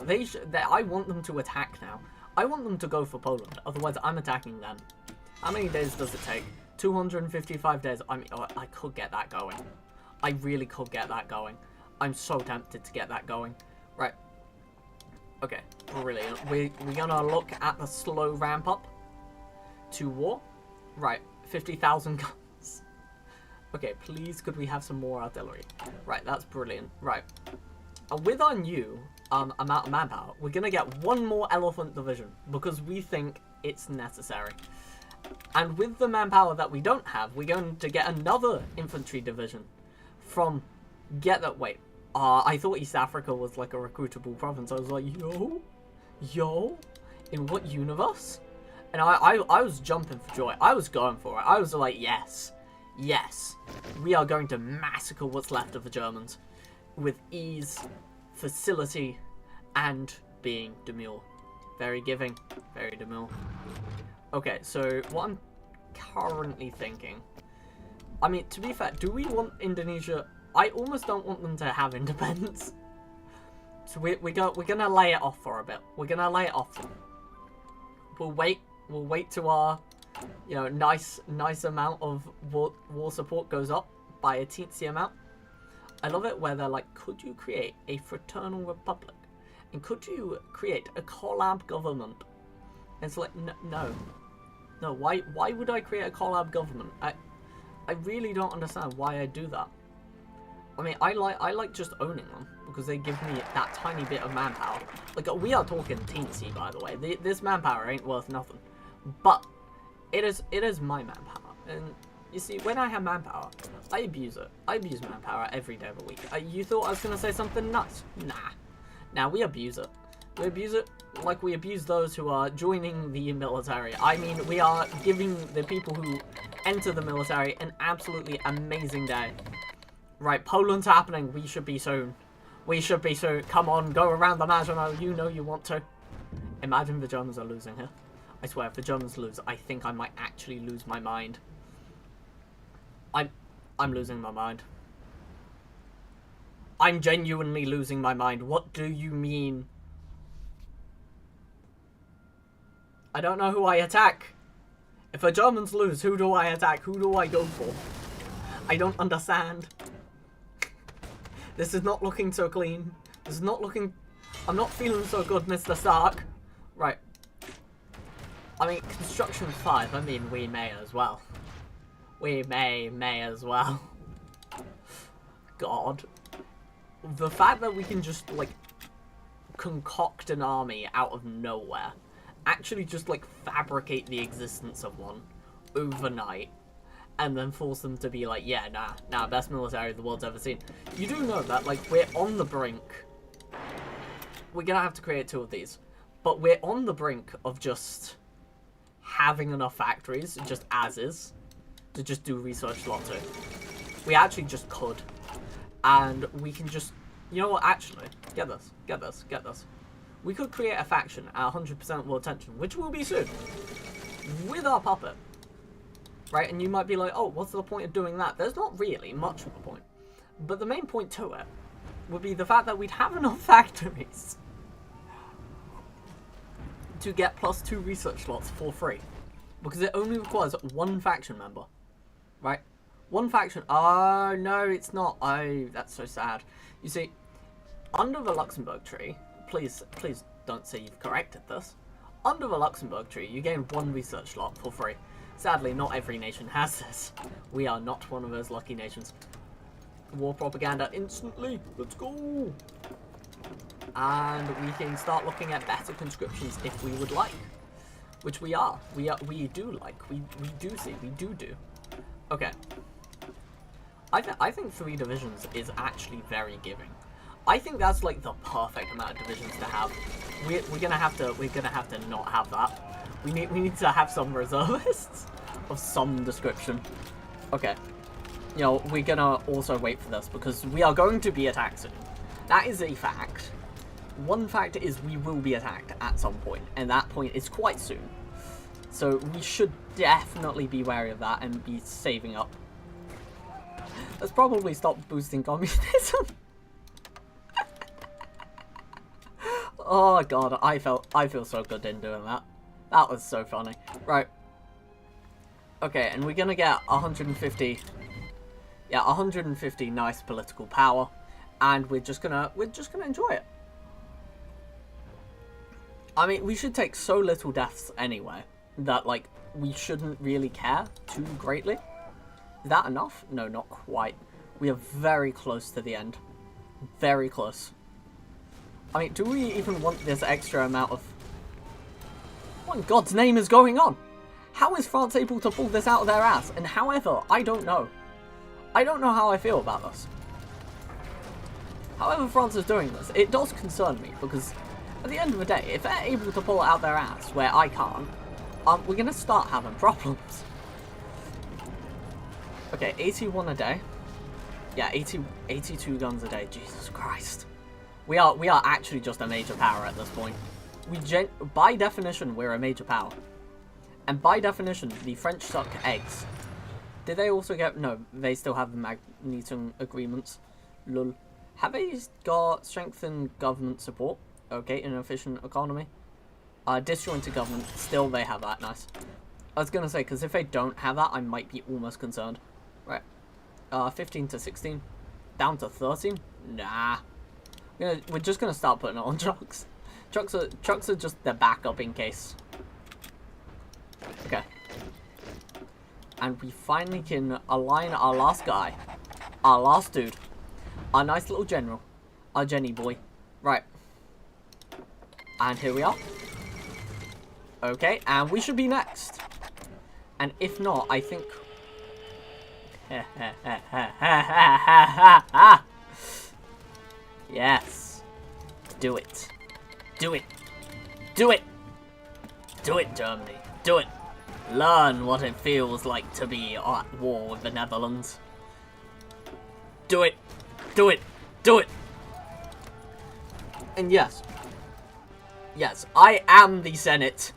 I want them to attack now. I want them to go for Poland. Otherwise, I'm attacking them. How many days does it take? 255 days. I mean, I could get that going. I really could get that going. I'm so tempted to get that going. Right. Okay, brilliant. We're gonna look at the slow ramp up to war. Right, 50,000 guns. Okay, please could we have some more artillery? Right, that's brilliant. Right. With our new amount of manpower, we're gonna get one more elephant division because we think it's necessary. And with the manpower that we don't have, we're going to get another infantry division from, get that, wait, I thought East Africa was like a recruitable province. I was like, yo, in what universe? And I was jumping for joy. I was going for it. I was like, yes, we are going to massacre what's left of the Germans with ease, facility, and being demure. Very giving, very demure. Okay, so what I'm currently thinking, I mean, to be fair, do we want Indonesia? I almost don't want them to have independence. So we're gonna lay it off for a bit. We're gonna lay it off. We'll wait till our, you know, nice amount of war support goes up by a teensy amount. I love it where they're like, could you create a fraternal republic? And could you create a collab government? And it's like, no, why would I create a collab government? I really don't understand why I do that. I mean, I like just owning them because they give me that tiny bit of manpower. Like, we are talking teensy, by the way. This manpower ain't worth nothing, but it is my manpower. And you see, when I have manpower, I abuse it. I abuse manpower every day of the week. You thought I was gonna say something nuts? Nah. Now we abuse it. We abuse it like we abuse those who are joining the military. I mean, we are giving the people who enter the military an absolutely amazing day. Right, Poland's happening. We should be soon. We should be soon. Come on, go around the Maginot. You know you want to. Imagine the Germans are losing here. I swear, if the Germans lose, I think I might actually lose my mind. I'm losing my mind. I'm genuinely losing my mind. What do you mean? I don't know who I attack. If the Germans lose, who do I attack? Who do I go for? I don't understand. This is not looking so clean. This is not looking... I'm not feeling so good, Mr. Stark. Right. I mean, construction 5, I mean, we may as well. We may as well. God. The fact that we can just, like, concoct an army out of nowhere. Actually just, like, fabricate the existence of one overnight. And then force them to be like, yeah, nah, best military the world's ever seen. You do know that, like, we're on the brink we're gonna have to create 2 of these. But we're on the brink of just having enough factories, just as is, to just do research lot 2. We actually just could. And we can just, you know what, actually, get this. We could create a faction at 100% world tension, which will be soon, with our puppet. Right, and you might be like, oh, what's the point of doing that? There's not really much of a point. But the main point to it would be the fact that we'd have enough factories to get +2 research slots for free. Because it only requires 1 faction member. Right? 1 faction. Oh, no, it's not. Oh, that's so sad. You see, under the Luxembourg tree, please don't say you've corrected this. Under the Luxembourg tree, you gain 1 research slot for free. Sadly, not every nation has this. We are not one of those lucky nations. War propaganda instantly. Let's go. And we can start looking at better conscriptions if we would like. Which we are. We do like. We do see. We do. Okay. I think 3 divisions is actually very giving. I think that's like the perfect amount of divisions to have. We're gonna have to not have that. We need to have some reservists of some description. Okay. You know, we're gonna also wait for this because we are going to be attacked soon. That is a fact. One fact is we will be attacked at some point, and that point is quite soon. So we should definitely be wary of that and be saving up. Let's probably stop boosting communism. Oh god, I feel so good in doing that. That was so funny. Right. Okay, and we're gonna get 150. Yeah, 150 nice political power, and we're just gonna enjoy it. I mean, we should take so little deaths anyway that like we shouldn't really care too greatly. Is that enough? No, not quite. We are very close to the end. Very close. I mean, do we even want this extra amount of... What in God's name is going on? How is France able to pull this out of their ass? And however, I don't know. I don't know how I feel about this. However France is doing this, it does concern me, because at the end of the day, if they're able to pull it out their ass where I can't, we're going to start having problems. Okay, 81 a day. Yeah, 82 guns a day. Jesus Christ. We are actually just a major power at this point. By definition, we're a major power. And by definition, the French suck eggs. Did they also get... No, they still have the Magneton agreements. Lol. Have they got strengthened government support? Okay, an efficient economy. Disjointed government. Still, they have that. Nice. I was going to say, because if they don't have that, I might be almost concerned. Right. 15 to 16. Down to 13? Nah. We're just going to start putting it on trucks. Trucks are just the backup in case. Okay. And we finally can align our last guy. Our last dude. Our nice little general. Our Jenny boy. Right. And here we are. Okay, and we should be next. And if not, I think... Yes. Do it. Do it. Do it. Do it, Germany. Do it. Learn what it feels like to be at war with the Netherlands. Do it. Do it. Do it. And yes. Yes, I am the Senate.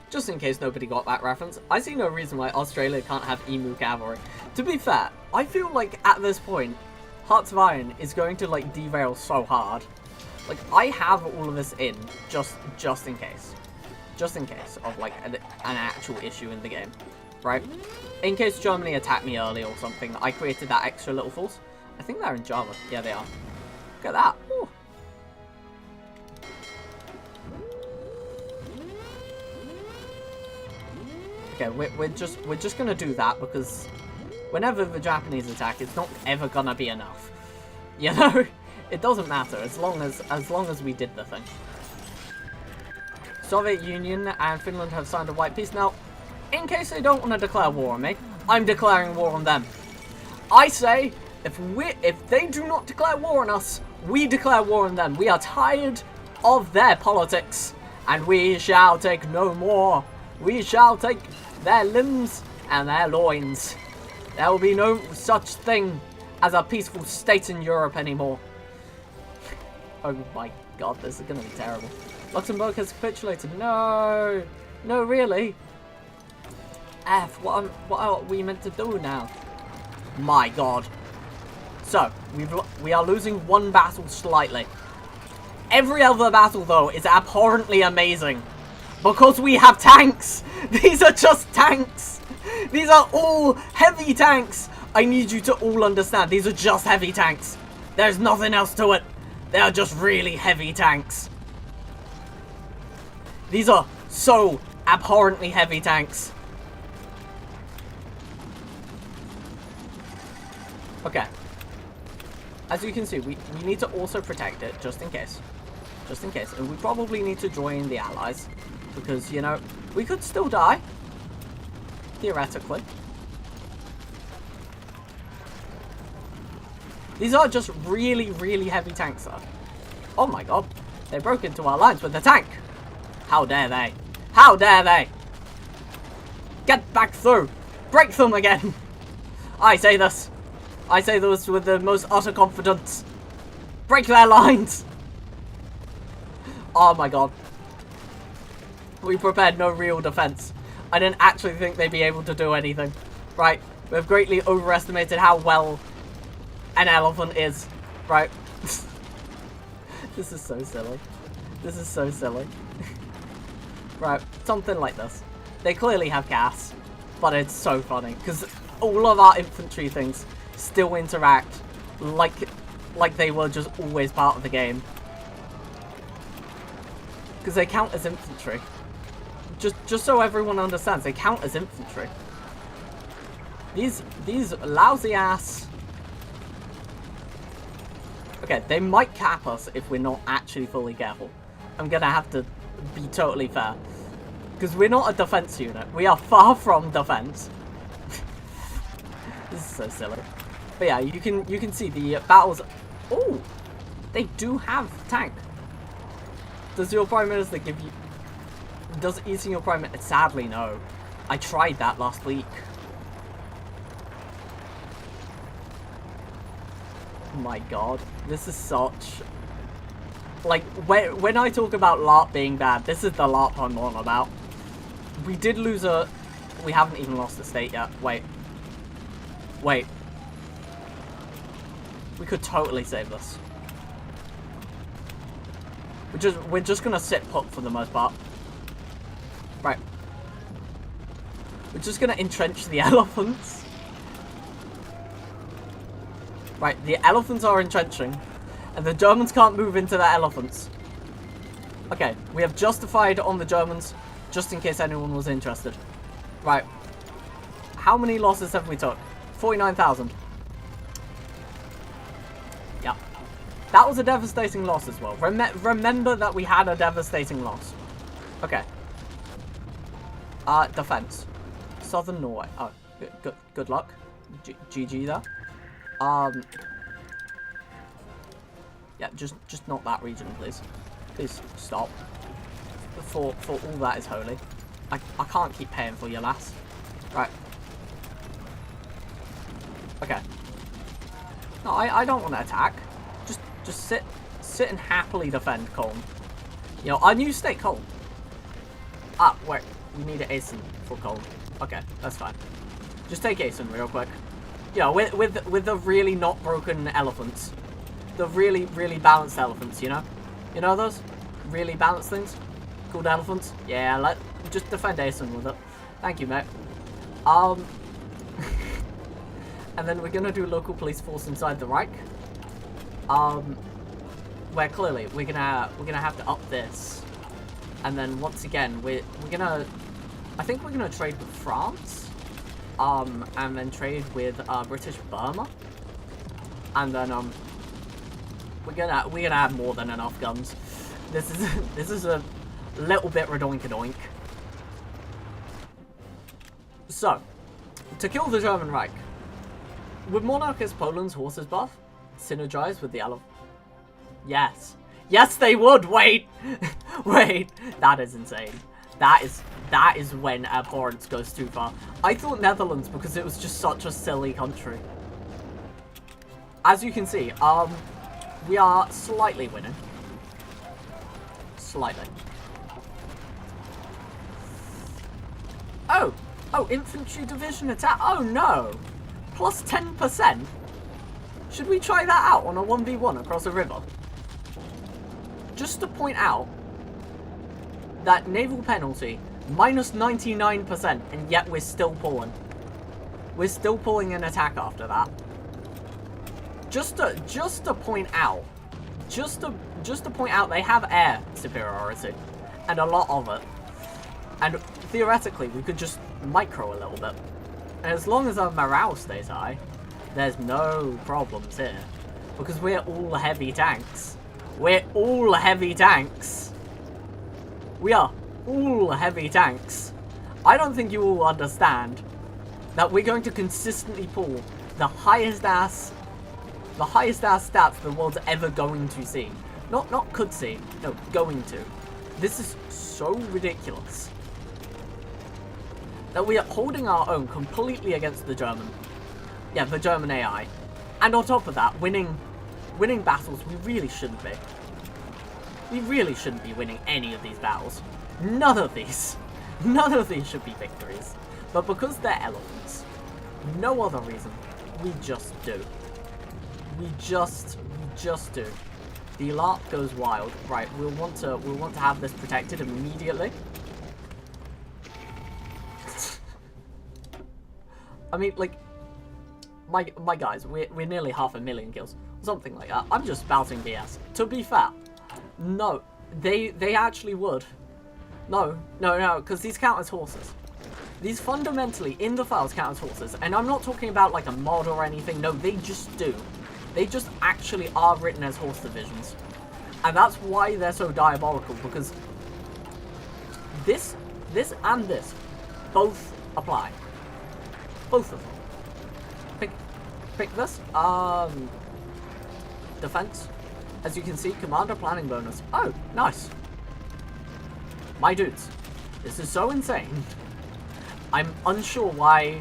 Just in case nobody got that reference, I see no reason why Australia can't have emu cavalry. To be fair, I feel like at this point, Hearts of Iron is going to like derail so hard. Like, I have all of this in just in case. Just in case of like an actual issue in the game, right? In case Germany attacked me early or something, I created that extra little force. I think they're in Java. Yeah, they are. Look at that. Ooh. Okay, we're just gonna do that because whenever the Japanese attack, it's not ever gonna be enough. You know, it doesn't matter as long as we did the thing. Soviet Union and Finland have signed a white peace. Now, in case they don't want to declare war on me, I'm declaring war on them. I say If they do not declare war on us, we declare war on them. We are tired of their politics, and we shall take no more. We shall take their limbs and their loins. There will be no such thing as a peaceful state in Europe anymore. Oh my god, this is gonna be terrible. Luxembourg has capitulated. No! No, really? What are we meant to do now? My god. So, we are losing one battle slightly. Every other battle, though, is abhorrently amazing. Because we have tanks! These are just tanks! These are all heavy tanks! I need you to all understand, these are just heavy tanks. There's nothing else to it. They are just really heavy tanks. These are so abhorrently heavy tanks. Okay. As you can see, we need to also protect it, just in case. Just in case. And we probably need to join the Allies. Because, you know, we could still die. Theoretically. These are just really, really heavy tanks, though. Oh my god. They broke into our lines with the tank. How dare they? How dare they? Get back through. Break them again. I say this. I say this with the most utter confidence. Break their lines. Oh my god. We prepared no real defense. I didn't actually think they'd be able to do anything. Right. We've greatly overestimated how well an elephant is. Right. This is so silly. This is so silly. Right. Something like this. They clearly have gas. But it's so funny. Because all of our infantry things still interact like they were just always part of the game. Because they count as infantry. Just so everyone understands, they count as infantry. These lousy ass. Okay, they might cap us if we're not actually fully careful. I'm gonna have to be totally fair. Because we're not a defense unit. We are far from defense. This is so silly. But yeah, you can see the battles. Oh, they do have tank. Does your Prime Minister give you... Does eating your Prime Minister... Sadly, no. I tried that last week. My god. This is such... Like, when I talk about LARP being bad, this is the LARP I'm on about. We did lose a... We haven't even lost the state yet. Wait. Wait. We could totally save this. We're just gonna sit put for the most part. Right. We're just gonna entrench the elephants. Right, the elephants are entrenching. And the Germans can't move into the elephants. Okay, we have justified on the Germans, just in case anyone was interested. Right. How many losses have we took? 49,000. Yeah. That was a devastating loss as well. Remember that we had a devastating loss. Okay. Defense. Southern Norway. Oh, good luck. GG there. Yeah, just not that region, please. Please stop. For all that is holy. I can't keep paying for your lass. Right. Okay. No, I don't want to attack. Just sit and happily defend Colne. You know, our new state, Colne. Ah, wait. We need an Asen for Colne. Okay, that's fine. Just take Asen real quick. You know, with the really not broken elephants. The really, really balanced elephants, you know? You know those? Really balanced things? Called elephants? Yeah, just defend Asen with it. Thank you, mate. And then we're gonna do local police force inside the Reich. Where clearly we're gonna have to up this. And then once again we're gonna, I think we're gonna trade with France. And then trade with British Burma. And then we're gonna have more than enough guns. This is a little bit redoink-a-doink. So, to kill the German Reich, Would Monarchist Poland's horses buff synergize with the elephant? Yes. Yes, they would! Wait! Wait! That is insane. That is when abhorrence goes too far. I thought Netherlands because it was just such a silly country. As you can see, we are slightly winning. Slightly. Oh! Oh, infantry division attack. Oh no! Plus 10%? Should we try that out on a 1v1 across a river? Just to point out that naval penalty, minus 99%, and yet we're still pulling. We're still pulling an attack after that. Just to point out, just to point out they have air superiority, and a lot of it. And theoretically, we could just micro a little bit. And as long as our morale stays high, there's no problems here. Because we're all heavy tanks. We're all heavy tanks. We are all heavy tanks. I don't think you all understand that we're going to consistently pull the highest ass stats the world's ever going to see. Not could see, no, going to. This is so ridiculous. That we are holding our own completely against the German. Yeah, the German AI. And on top of that, winning battles we really shouldn't be. We really shouldn't be winning any of these battles. None of these. None of these should be victories. But because they're elephants, no other reason, we just do. We just do. The LARP goes wild. Right, we'll want to have this protected immediately. I mean, like, my guys, we're nearly 500,000 kills. Something like that. I'm just spouting BS. To be fair, no, they actually would. No, because these count as horses. These fundamentally, in the files, count as horses. And I'm not talking about, like, a mod or anything. No, they just do. They just actually are written as horse divisions. And that's why they're so diabolical, because this and this both apply. Both of them. Pick this. Defense. As you can see, commander planning bonus. Oh, nice. My dudes, this is so insane. I'm unsure why.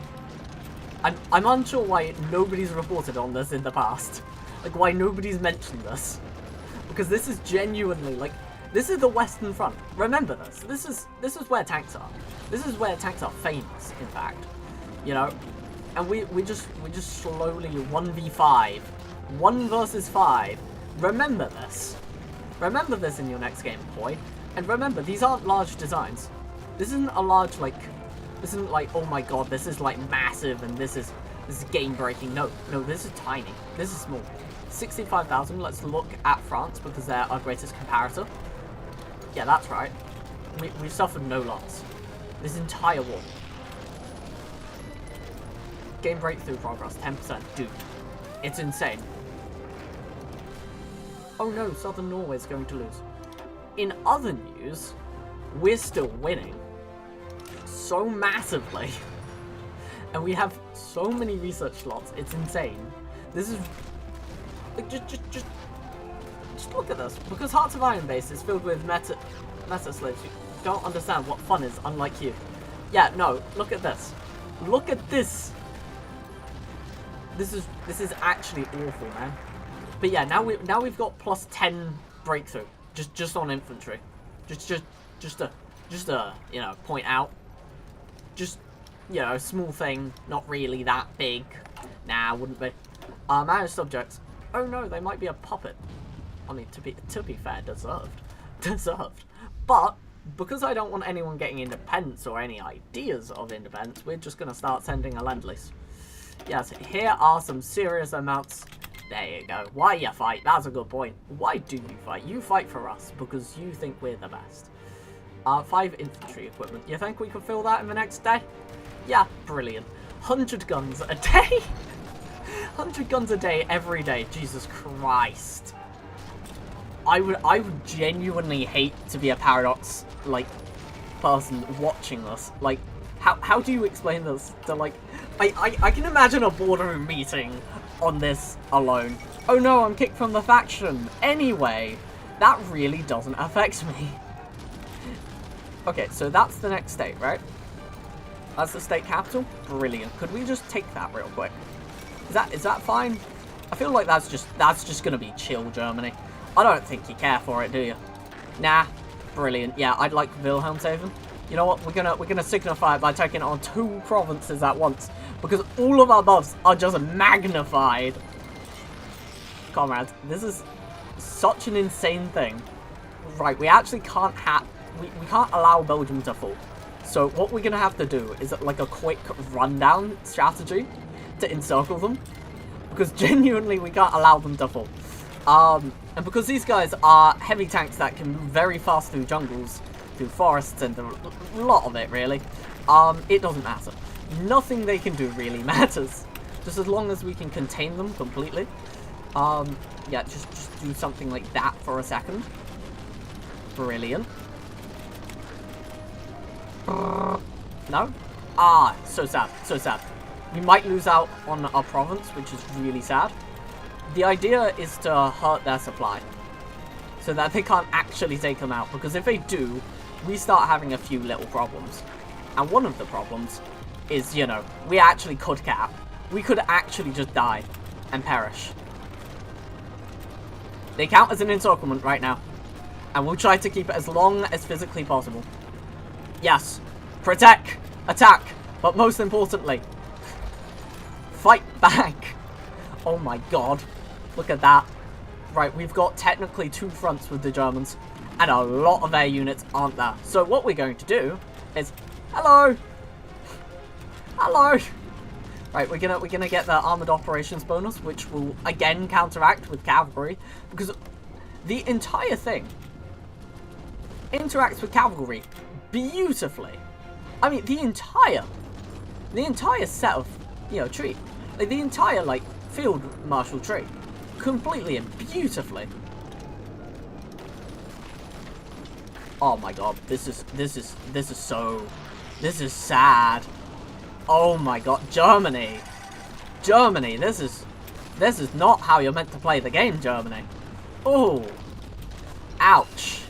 I'm unsure why nobody's reported on this in the past. Like, why nobody's mentioned this. Because this is genuinely, like, this is the Western Front. Remember this. This is where tanks are. This is where tanks are famous, in fact. You know? And we just slowly 1v5. 1 versus 5. Remember this. Remember this in your next game, boy. And remember, these aren't large designs. This isn't a large, like, this isn't like, oh my god, this is like massive and this is game breaking. No, this is tiny. This is small. 65,000. Let's look at France because they're our greatest comparator. Yeah, that's right. We suffered no loss this entire war. Game breakthrough progress 10%. Dude, it's insane. Oh no, Southern Norway's going to lose. In other news, we're still winning. So massively. And we have so many research slots, it's insane. This is like just look at this. Because Hearts of Iron Base is filled with meta slaves who don't understand what fun is, unlike you. Yeah, no, look at this. Look at this. This is actually awful, man. But yeah, now we've got plus 10 breakthrough just on infantry. Just to you know, point out. Just, you know, small thing, not really that big. Nah, wouldn't be. Managed subjects. Oh no, they might be a puppet. I mean, to be fair, deserved. But because I don't want anyone getting independence or any ideas of independence, we're just gonna start sending a lend-lease. Yes, here are some serious amounts. There you go. Why you fight? That's a good point. Why do you fight? You fight for us because you think we're the best. 5 infantry equipment. You think we could fill that in the next day? Yeah, brilliant. 100 guns a day? 100 guns a day every day. Jesus Christ. I would genuinely hate to be a Paradox, like, person watching this. Like, How do you explain this to, like... I can imagine a boardroom meeting on this alone. Oh no, I'm kicked from the faction. Anyway, that really doesn't affect me. Okay, so that's the next state, right? That's the state capital? Brilliant. Could we just take that real quick? Is that fine? I feel like that's just gonna be chill Germany. I don't think you care for it, do you? Nah. Brilliant. Yeah, I'd like Wilhelmshaven. You know what? We're gonna signify it by taking on 2 provinces at once, because all of our buffs are just magnified. Comrades, this is such an insane thing. Right, we actually can't we can't allow Belgium to fall. So what we're gonna have to do is like a quick rundown strategy to encircle them, because genuinely we can't allow them to fall. And because these guys are heavy tanks that can move very fast through jungles, through forests, and a lot of it really, it doesn't matter. Nothing they can do really matters, just as long as we can contain them completely. Yeah, just do something like that for a second. Brilliant. No? Ah, so sad, so sad. We might lose out on our province, which is really sad. The idea is to hurt their supply, so that they can't actually take them out, because if they do, we start having a few little problems. And one of the problems is, you know, we actually could cap. We could actually just die and perish. They count as an encirclement right now, and we'll try to keep it as long as physically possible. Yes, protect, attack, but most importantly, fight back. Oh my god, look at that. Right, we've got technically 2 fronts with the Germans, and a lot of their units aren't there. So what we're going to do is, hello, hello. Right, we're gonna get the armored operations bonus, which will again counteract with cavalry, because the entire thing interacts with cavalry beautifully. I mean, the entire set of, you know, tree, like the entire like field marshal tree, completely and beautifully. Oh my god, this is sad. Oh my god, Germany, this is not how you're meant to play the game, Germany. Oh, ouch.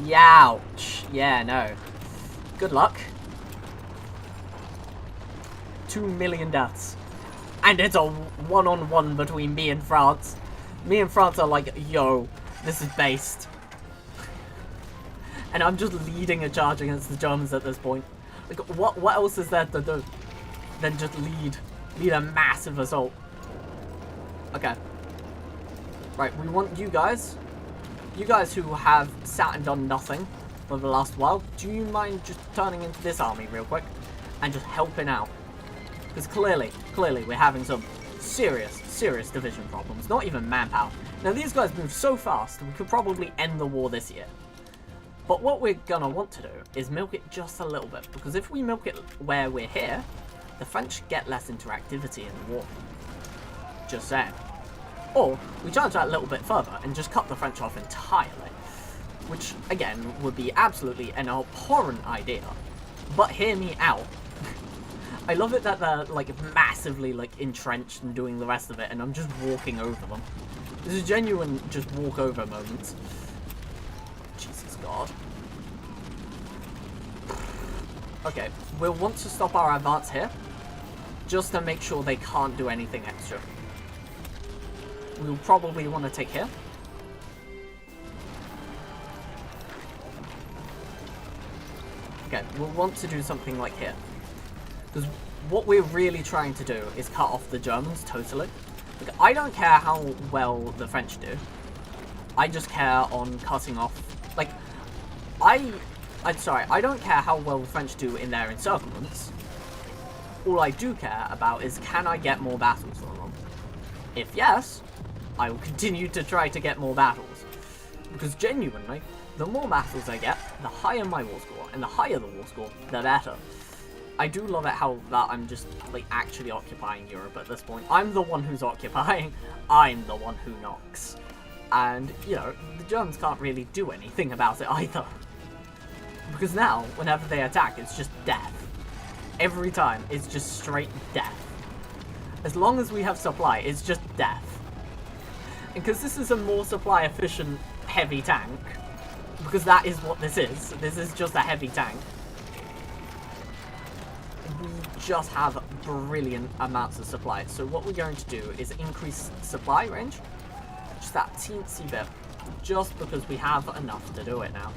Youch. Yeah, no. Good luck. 2 million deaths. And it's a one-on-one between me and France. Me and France are like, yo, this is based. And I'm just leading a charge against the Germans at this point. Like, what else is there to do than just lead a massive assault? Okay. Right, we want you guys who have sat and done nothing for the last while, do you mind just turning into this army real quick and just helping out? Because clearly we're having some serious division problems, not even manpower. Now these guys move so fast, we could probably end the war this year. But what we're gonna want to do is milk it just a little bit, because if we milk it where we're here, the French get less interactivity in the war. Just saying. Or we charge that a little bit further and just cut the French off entirely, which again would be absolutely an abhorrent idea. But hear me out. I love it that they're like massively like entrenched and doing the rest of it, and I'm just walking over them. This is genuine just walk over moments. Jesus God. Okay, we'll want to stop our advance here, just to make sure they can't do anything extra. We'll probably want to take here. Okay, we'll want to do something like here. Because what we're really trying to do is cut off the Germans totally. Like, I don't care how well the French do. I just care on cutting off... Like, I'm sorry, I don't care how well the French do in their encirclements. All I do care about is, can I get more battles from them? If yes, I will continue to try to get more battles. Because genuinely, the more battles I get, the higher my war score. And the higher the war score, the better. I do love it how that I'm just like actually occupying Europe at this point. I'm the one who's occupying. I'm the one who knocks. And, you know, the Germans can't really do anything about it either. Because now, whenever they attack, it's just death. Every time, it's just straight death. As long as we have supply, it's just death. And because this is a more supply efficient heavy tank, because that is what this is just a heavy tank, we just have brilliant amounts of supply. So what we're going to do is increase supply range, just that teensy bit, just because we have enough to do it now.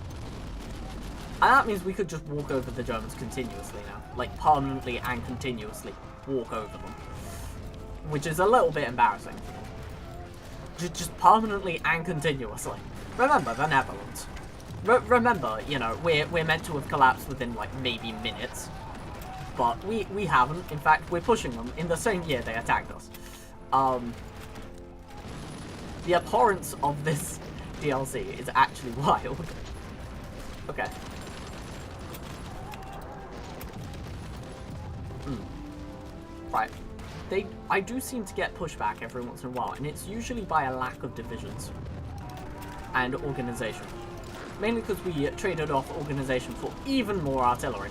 And that means we could just walk over the Germans continuously now, like permanently and continuously walk over them, which is a little bit embarrassing. Just permanently and continuously. Remember, the Netherlands. Remember, you know, we're meant to have collapsed within, like, maybe minutes. But we haven't. In fact, we're pushing them in the same year they attacked us. The abhorrence of this DLC is actually wild. Okay. Right. I do seem to get pushback every once in a while, and it's usually by a lack of divisions and organization. Mainly because we traded off organization for even more artillery.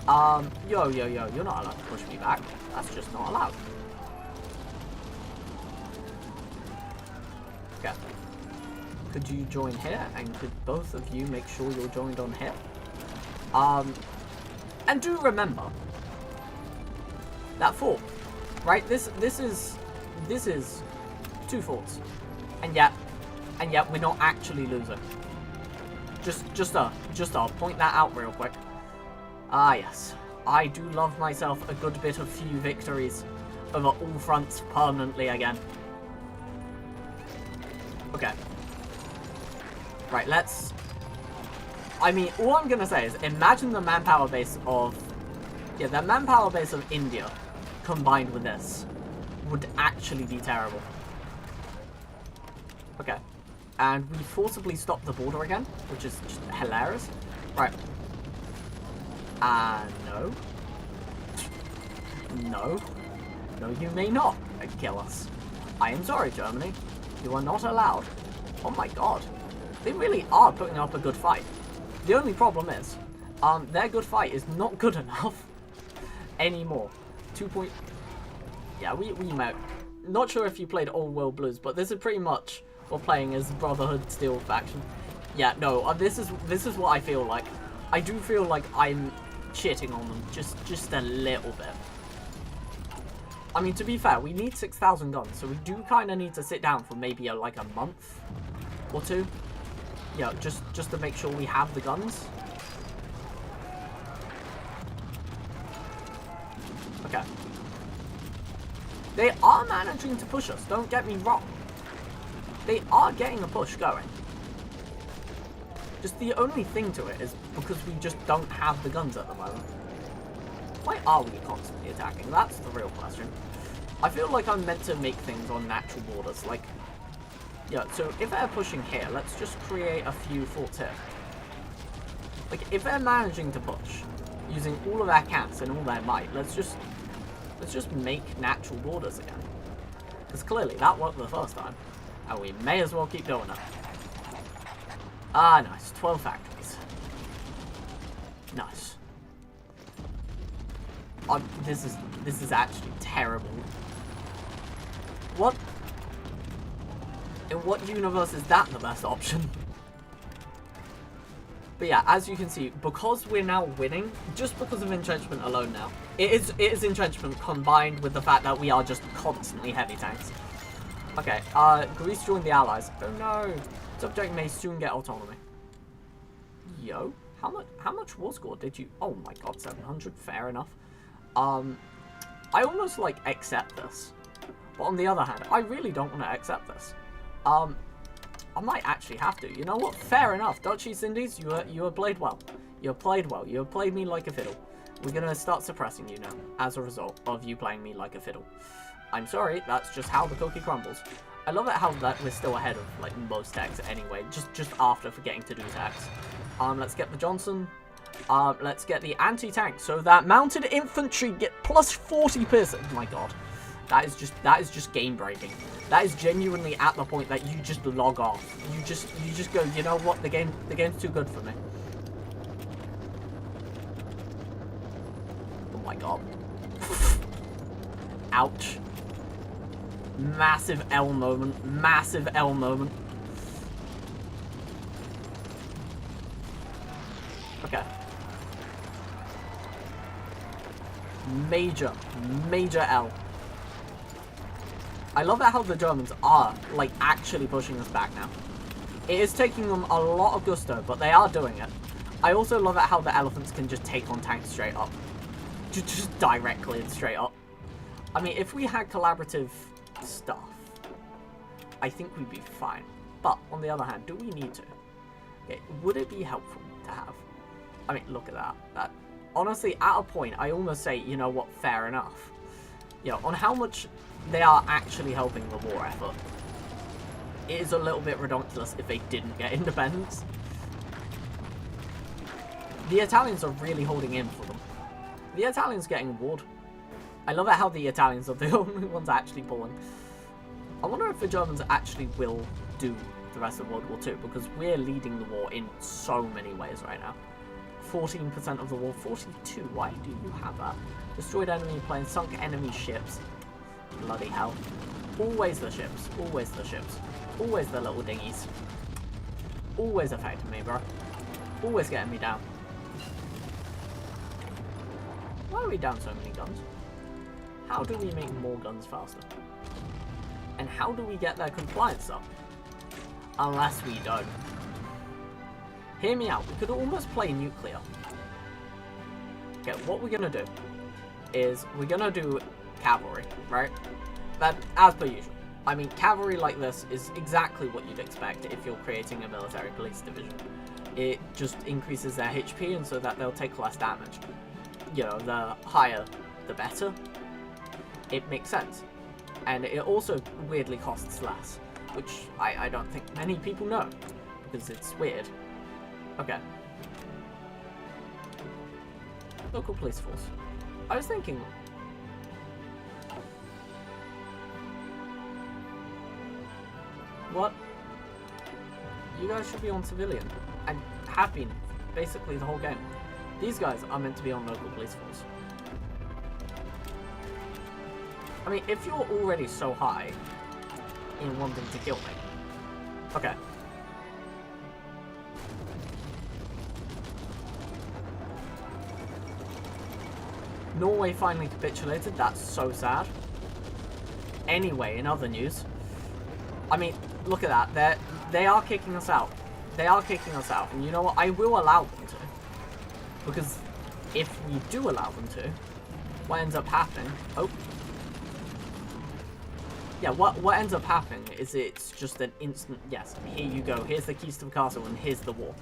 Yo, you're not allowed to push me back. That's just not allowed. Okay. Could you join here, and could both of you make sure you're joined on here? And do remember that fort, right? This is 2 forts, and yet we're not actually losing. Just point that out real quick. Ah, yes. I do love myself a good bit of few victories over all fronts permanently again. Okay. Right, let's... I mean, all I'm gonna say is, imagine the manpower base of... Yeah, the manpower base of India combined with this would actually be terrible. Okay. And we forcibly stopped the border again, which is just hilarious. Right. No. No. No, you may not kill us. I am sorry, Germany. You are not allowed. Oh my god. They really are putting up a good fight. The only problem is, their good fight is not good enough anymore. 2 point... Yeah, we might... Not sure if you played Old World Blues, but this is pretty much what playing as Brotherhood Steel faction. Yeah, no, this is what I feel like. I do feel like I'm shitting on them just a little bit. I mean, to be fair, we need 6,000 guns, so we do kind of need to sit down for maybe like a month or 2. Yeah, just to make sure we have the guns. Okay. They are managing to push us, don't get me wrong. They are getting a push going. Just the only thing to it is because we just don't have the guns at the moment. Why are we constantly attacking? That's the real question. I feel like I'm meant to make things on natural borders. Like, yeah, so if they're pushing here, let's just create a few forts here. Like, if they're managing to push, using all of their cats and all their might, let's just make natural borders again. Because clearly that worked the first time. And we may as well keep doing it. Ah, nice. 12 factories. Nice. This is actually terrible. What? In what universe is that the best option? But yeah, as you can see, because we're now winning, just because of entrenchment alone now, it is entrenchment combined with the fact that we are just constantly heavy tanks. Okay, Greece joined the Allies. Oh no! Subject may soon get autonomy. Yo, how much war score did you... Oh my god, 700, fair enough. I almost, like, accept this. But on the other hand, I really don't want to accept this. I might actually have to. You know what? Fair enough. Dutch East Indies, you have played well. You have played well. You have played me like a fiddle. We're going to start suppressing you now, as a result of you playing me like a fiddle. I'm sorry, that's just how the cookie crumbles. I love it how that we're still ahead of, like, most techs anyway, just after forgetting to do techs. Let's get the Johnson. Let's get the anti-tank, so that mounted infantry get plus 40 piercing. Oh my god. That is just game breaking. That is genuinely at the point that you just log off. You just go, you know what, the game's too good for me. my god. Ouch. Massive L moment. Massive L moment. Okay. Major L. I love how the Germans are, like, actually pushing us back now. It is taking them a lot of gusto, but they are doing it. I also love how the elephants can just take on tanks straight up. Just directly and straight up. I mean, if we had collaborative stuff, I think we'd be fine. But, on the other hand, do we need to? Okay, would it be helpful to have? I mean, look at that. Honestly, at a point, I almost say, you know what, fair enough. You know, on how much they are actually helping the war effort, it is a little bit ridiculous if they didn't get independence. The Italians are really holding in for them. The Italians getting warred. I love it how the Italians are the only ones actually pulling. I wonder if the Germans actually will do the rest of World War II, because we're leading the war in so many ways right now. 14% of the war, 42. Why do you have that? Destroyed enemy planes, sunk enemy ships. Bloody hell. Always the ships. Always the ships. Always the little dinghies. Always affecting me, bro. Always getting me down. Why are we down so many guns? How do we make more guns faster? And how do we get their compliance up? Unless we don't. Hear me out. We could almost play nuclear. Okay, what we're gonna do is we're gonna do cavalry, right? That, as per usual. I mean, cavalry like this is exactly what you'd expect if you're creating a military police division. It just increases their HP, and so that they'll take less damage. You know, the higher, the better. It makes sense. And it also weirdly costs less, which I don't think many people know, because it's weird. Okay. Local police force. I was thinking... What? You guys should be on civilian. And have been, basically the whole game. These guys are meant to be on local police force. I mean, if you're already so high in wanting to kill me... Okay. Norway finally capitulated. That's so sad. Anyway, in other news... I mean, look at that. They are kicking us out. They are kicking us out. And you know what? I will allow them to. Because if we do allow them to, what ends up happening... Oh. Yeah, what ends up happening is it's just an instant... Yes, here you go. Here's the keys to the castle and here's the war.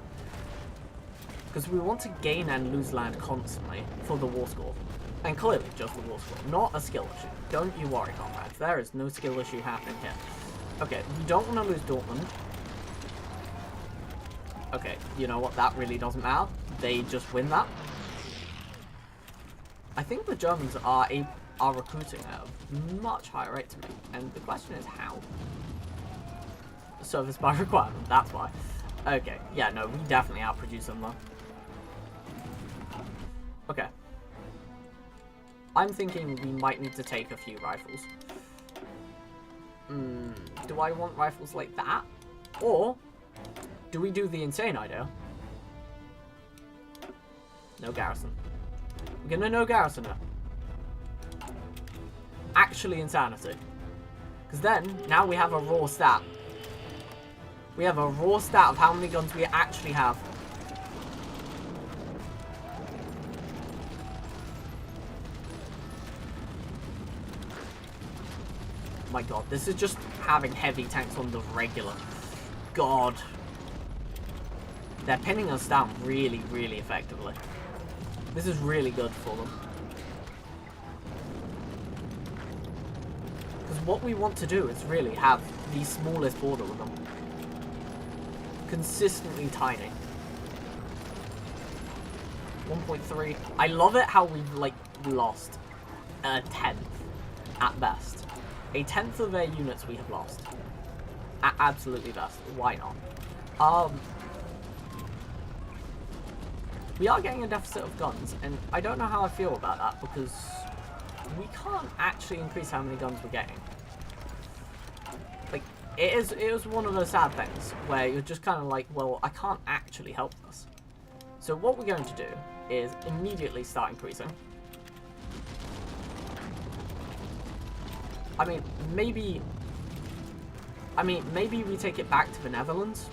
Because we want to gain and lose land constantly for the war score. And clearly just the war score. Not a skill issue. Don't you worry, comrades. There is no skill issue happening here. Okay, we don't want to lose Dortmund. Okay, you know what? That really doesn't matter. They just win that. I think the Germans are recruiting at a much higher rate to me. And the question is how? Service by requirement, that's why. Okay, yeah, no, we definitely outproduce them though. Okay. I'm thinking we might need to take a few rifles. Do I want rifles like that? Or do we do the insane idea? No garrison. We're gonna no garrison it. Actually insanity. Because then, now we have a raw stat. We have a raw stat of how many guns we actually have. My god, this is just having heavy tanks on the regular. God. They're pinning us down really, really effectively. This is really good for them. Because what we want to do is really have the smallest border with them. Consistently tiny. 1.3. I love it how we've, like, lost a 10th at best. A 10th of their units we have lost. At absolutely best. Why not? We are getting a deficit of guns, and I don't know how I feel about that, because we can't actually increase how many guns we're getting. Like, it is one of those sad things, where you're just kind of like, well, I can't actually help this. So what we're going to do is immediately start increasing. I mean, maybe we take it back to the Netherlands.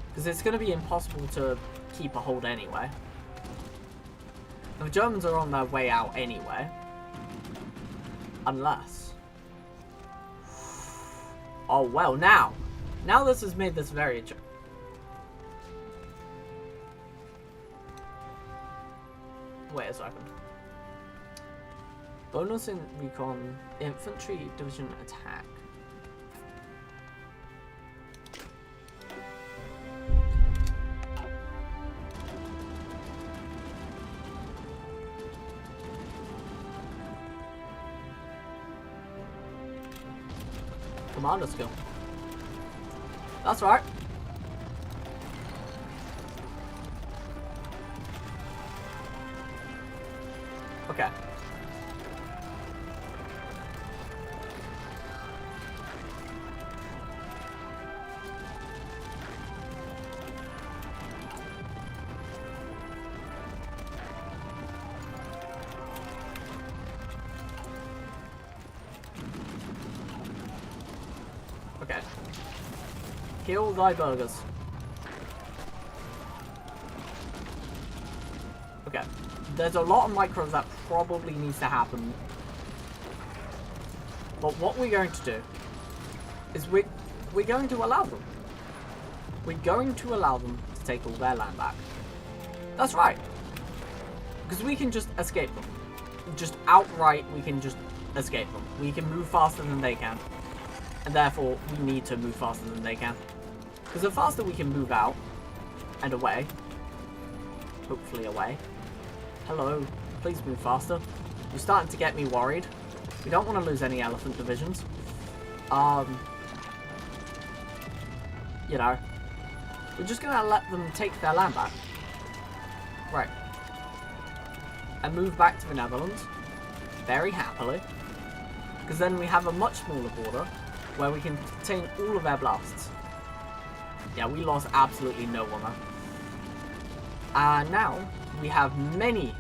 Because it's going to be impossible to keep a hold anyway. And the Germans are on their way out anyway. Unless... Oh, well, now this has made this very interesting. Wait a second. Bonus in recon infantry division attack. Commander skill. That's right. Okay. Okay. Kill thy burgers. Okay. There's a lot of micros that probably needs to happen. But what we're going to do is we're going to allow them. We're going to allow them to take all their land back. That's right. Because we can just escape them. Just outright, we can just escape them. We can move faster than they can. And therefore, we need to move faster than they can. Because the faster we can move out and away, hopefully away. Hello, please move faster. You're starting to get me worried. We don't want to lose any elephant divisions. You know, we're just going to let them take their land back. Right. And move back to the Netherlands. Very happily. Because then we have a much smaller border where we can contain all of their blasts. Yeah, we lost absolutely no one there. And now we have many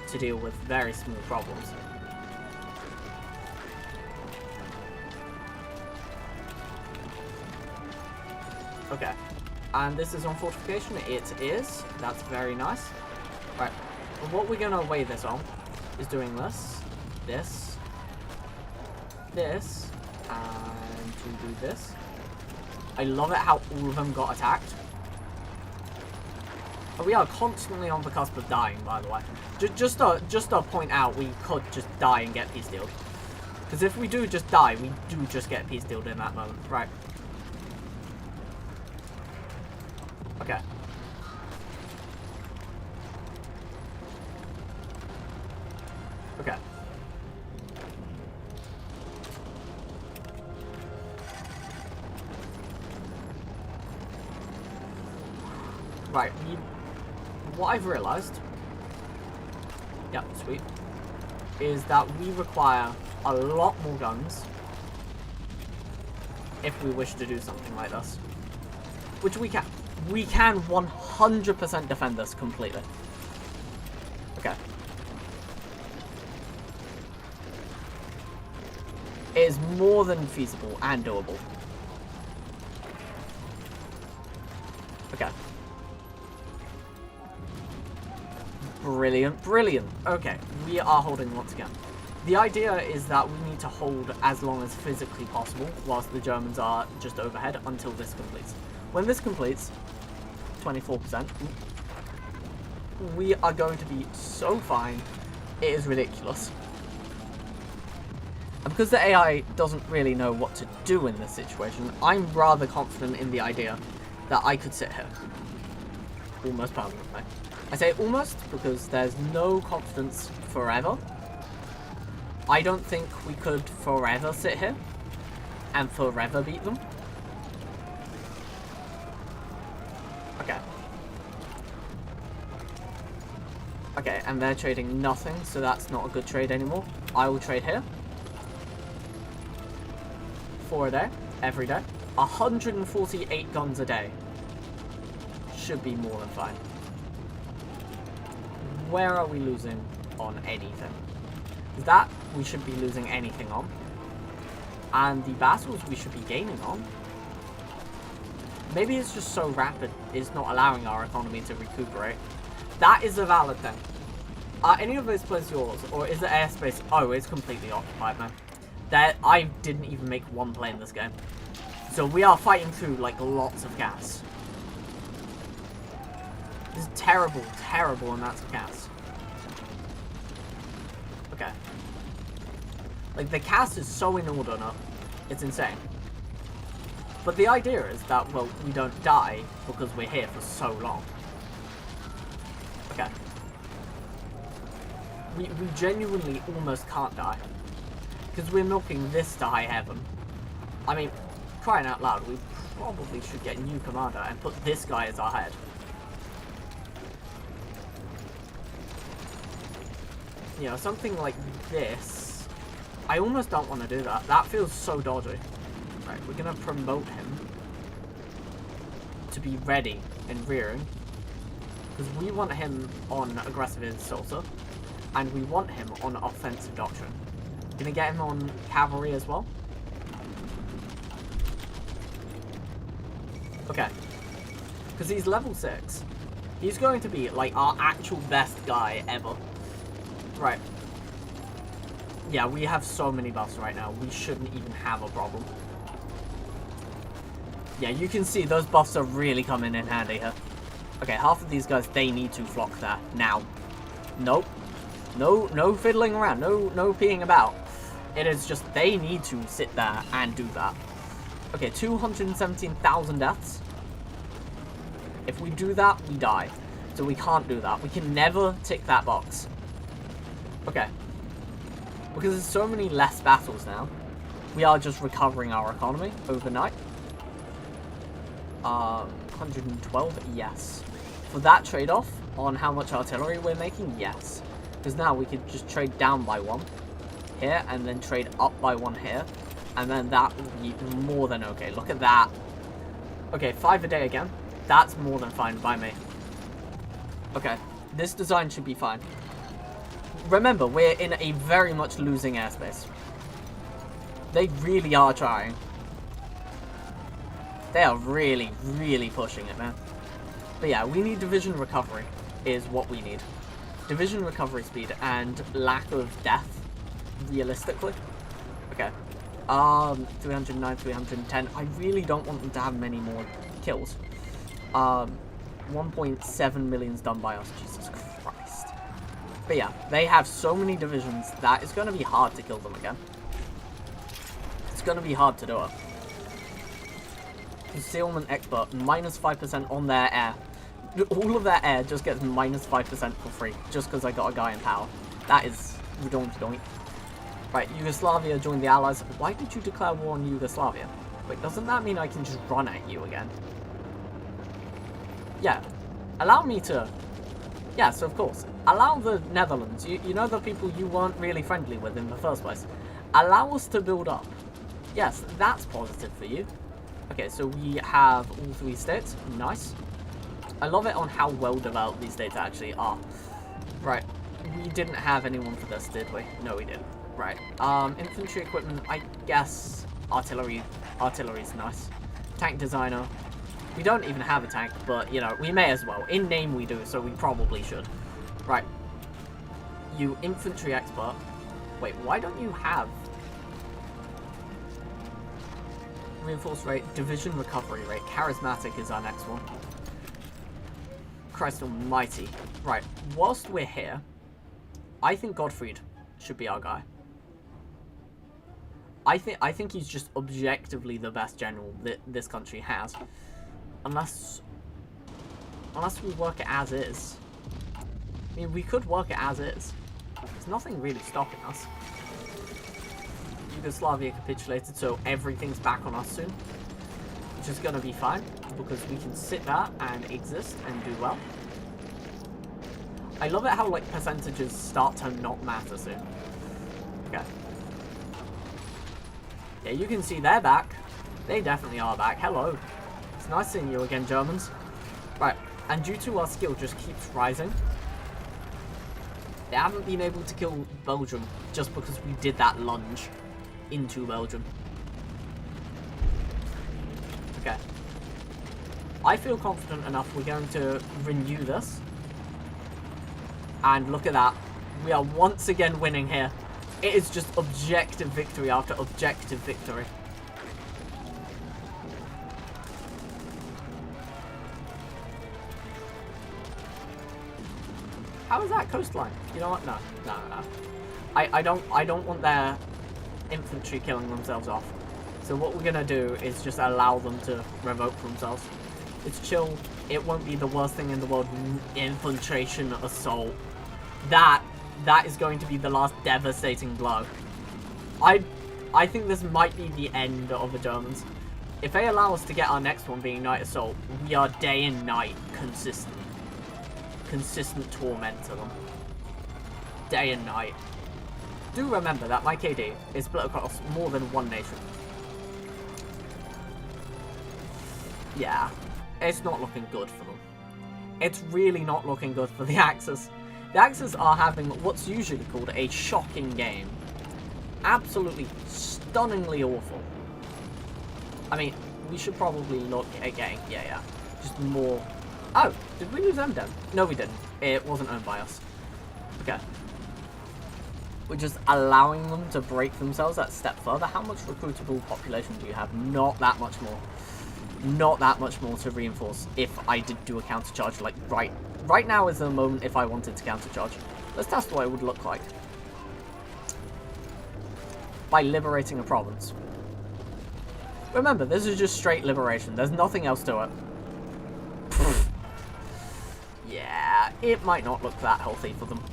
to deal with very small problems. Okay, and this is on fortification. It is. That's very nice. Right, but what we're gonna weigh this on is doing this, and to do this. I love it how all of them got attacked. And we are constantly on the cusp of dying, by the way. Just to point out, we could just die and get peacedealed. Because if we do just die, we do just get peacedealed in that moment. Right. Okay. Okay. Right, what I've realised, yeah, sweet, is that we require a lot more guns if we wish to do something like this. Which we can. We can 100% defend this completely. Okay. It is more than feasible and doable. Okay. Brilliant, brilliant. Okay, we are holding once again. The idea is that we need to hold as long as physically possible whilst the Germans are just overhead until this completes. When this completes, 24%, we are going to be so fine, it is ridiculous. And because the AI doesn't really know what to do in this situation, I'm rather confident in the idea that I could sit here. Almost permanently. I say almost because there's no confidence forever. I don't think we could forever sit here and forever beat them. Okay. Okay, and they're trading nothing, so that's not a good trade anymore. I will trade here. 4 a day, every day. 148 guns a day. Should be more than fine. Where are we losing on anything? That we should be losing anything on. And the battles we should be gaining on. Maybe it's just so rapid, it's not allowing our economy to recuperate. That is a valid thing. Are any of those places yours? Or is the airspace... Oh, it's completely occupied, man. I didn't even make one plane this game. So we are fighting through, like, lots of gas. This is terrible, terrible amounts of gas. Okay. Like, the cast is so in order now. It's insane. But the idea is that, well, we don't die because we're here for so long. Okay. We genuinely almost can't die. Because we're milking this to high heaven. I mean, crying out loud, we probably should get a new commander and put this guy as our head. You know, something like this. I almost don't want to do that. That feels so dodgy. Right, we're going to promote him to be ready and rearing. Because we want him on aggressive assaulter. And we want him on offensive doctrine. Gonna get him on cavalry as well. Okay. Because he's level 6. He's going to be, like, our actual best guy ever. Right. Yeah, we have so many buffs right now. We shouldn't even have a problem. Yeah, you can see those buffs are really coming in handy here. Okay, half of these guys, they need to flock there. Now. Nope. No fiddling around. No peeing about. It is just they need to sit there and do that. Okay, 217,000 deaths. If we do that, we die. So we can't do that. We can never tick that box. Okay. Because there's so many less battles now, we are just recovering our economy overnight. 112, yes. For that trade-off on how much artillery we're making, yes. Because now we could just trade down by 1 here and then trade up by 1 here. And then that will be more than okay. Look at that. Okay, 5 a day again. That's more than fine by me. Okay, this design should be fine. Remember, we're in a very much losing airspace. They really are trying. They are really, really pushing it, man. But yeah, we need division recovery is what we need. Division recovery speed and lack of death, realistically. Okay. 309, 310. I really don't want them to have many more kills. 1.7 million's done by us. Jesus Christ. But yeah, they have so many divisions that it's going to be hard to kill them again. It's going to be hard to do it. Concealment expert, minus 5% on their air. All of their air just gets minus 5% for free, just because I got a guy in power. That is redonk. Right, Yugoslavia joined the Allies. Why did you declare war on Yugoslavia? Wait, doesn't that mean I can just run at you again? Yeah, allow me to... Yeah, so of course, allow the Netherlands, you know the people you weren't really friendly with in the first place, allow us to build up. Yes, that's positive for you. Okay, so we have all 3 states. Nice. I love it on how well developed these states actually are. Right, we didn't have anyone for this, did we? No, we didn't. Right, infantry equipment, I guess artillery's nice. Tank designer. We don't even have a tank, but, you know, we may as well. In name we do, so we probably should. Right. You infantry expert. Wait, why don't you have... Reinforced rate, division recovery rate. Charismatic is our next one. Christ almighty. Right, whilst we're here, I think Gottfried should be our guy. I think he's just objectively the best general that this country has. Unless we work it as is. I mean, we could work it as is. There's nothing really stopping us. Yugoslavia capitulated, so everything's back on us soon. Which is going to be fine, because we can sit there and exist and do well. I love it how, like, percentages start to not matter soon. Okay. Yeah, you can see they're back. They definitely are back. Hello. It's nice seeing you again, Germans. Right, and due to our skill just keeps rising, they haven't been able to kill Belgium just because we did that lunge into Belgium. Okay. I feel confident enough we're going to renew this. And look at that. We are once again winning here. It is just objective victory after objective victory. How is that coastline? You know what? No. I don't want their infantry killing themselves off. So what we're gonna do is just allow them to revoke themselves. It's chill. It won't be the worst thing in the world. Infiltration assault. That is going to be the last devastating blow. I think this might be the end of the Germans. If they allow us to get our next one being night assault, we are day and night consistent torment to them. Day and night. Do remember that my KD is split across more than one nation. Yeah, it's not looking good for them. It's really not looking good for the Axis. The Axis are having what's usually called a shocking game. Absolutely stunningly awful. I mean, we should probably look at getting, yeah, just more. Oh, did we lose MDEM? No, we didn't. It wasn't owned by us. Okay. We're just allowing them to break themselves that step further. How much recruitable population do you have? Not that much more. Not that much more to reinforce if I did do a countercharge. Like, right now is the moment if I wanted to countercharge. Let's test what it would look like. By liberating a province. Remember, this is just straight liberation. There's nothing else to it. Yeah, it might not look that healthy for them.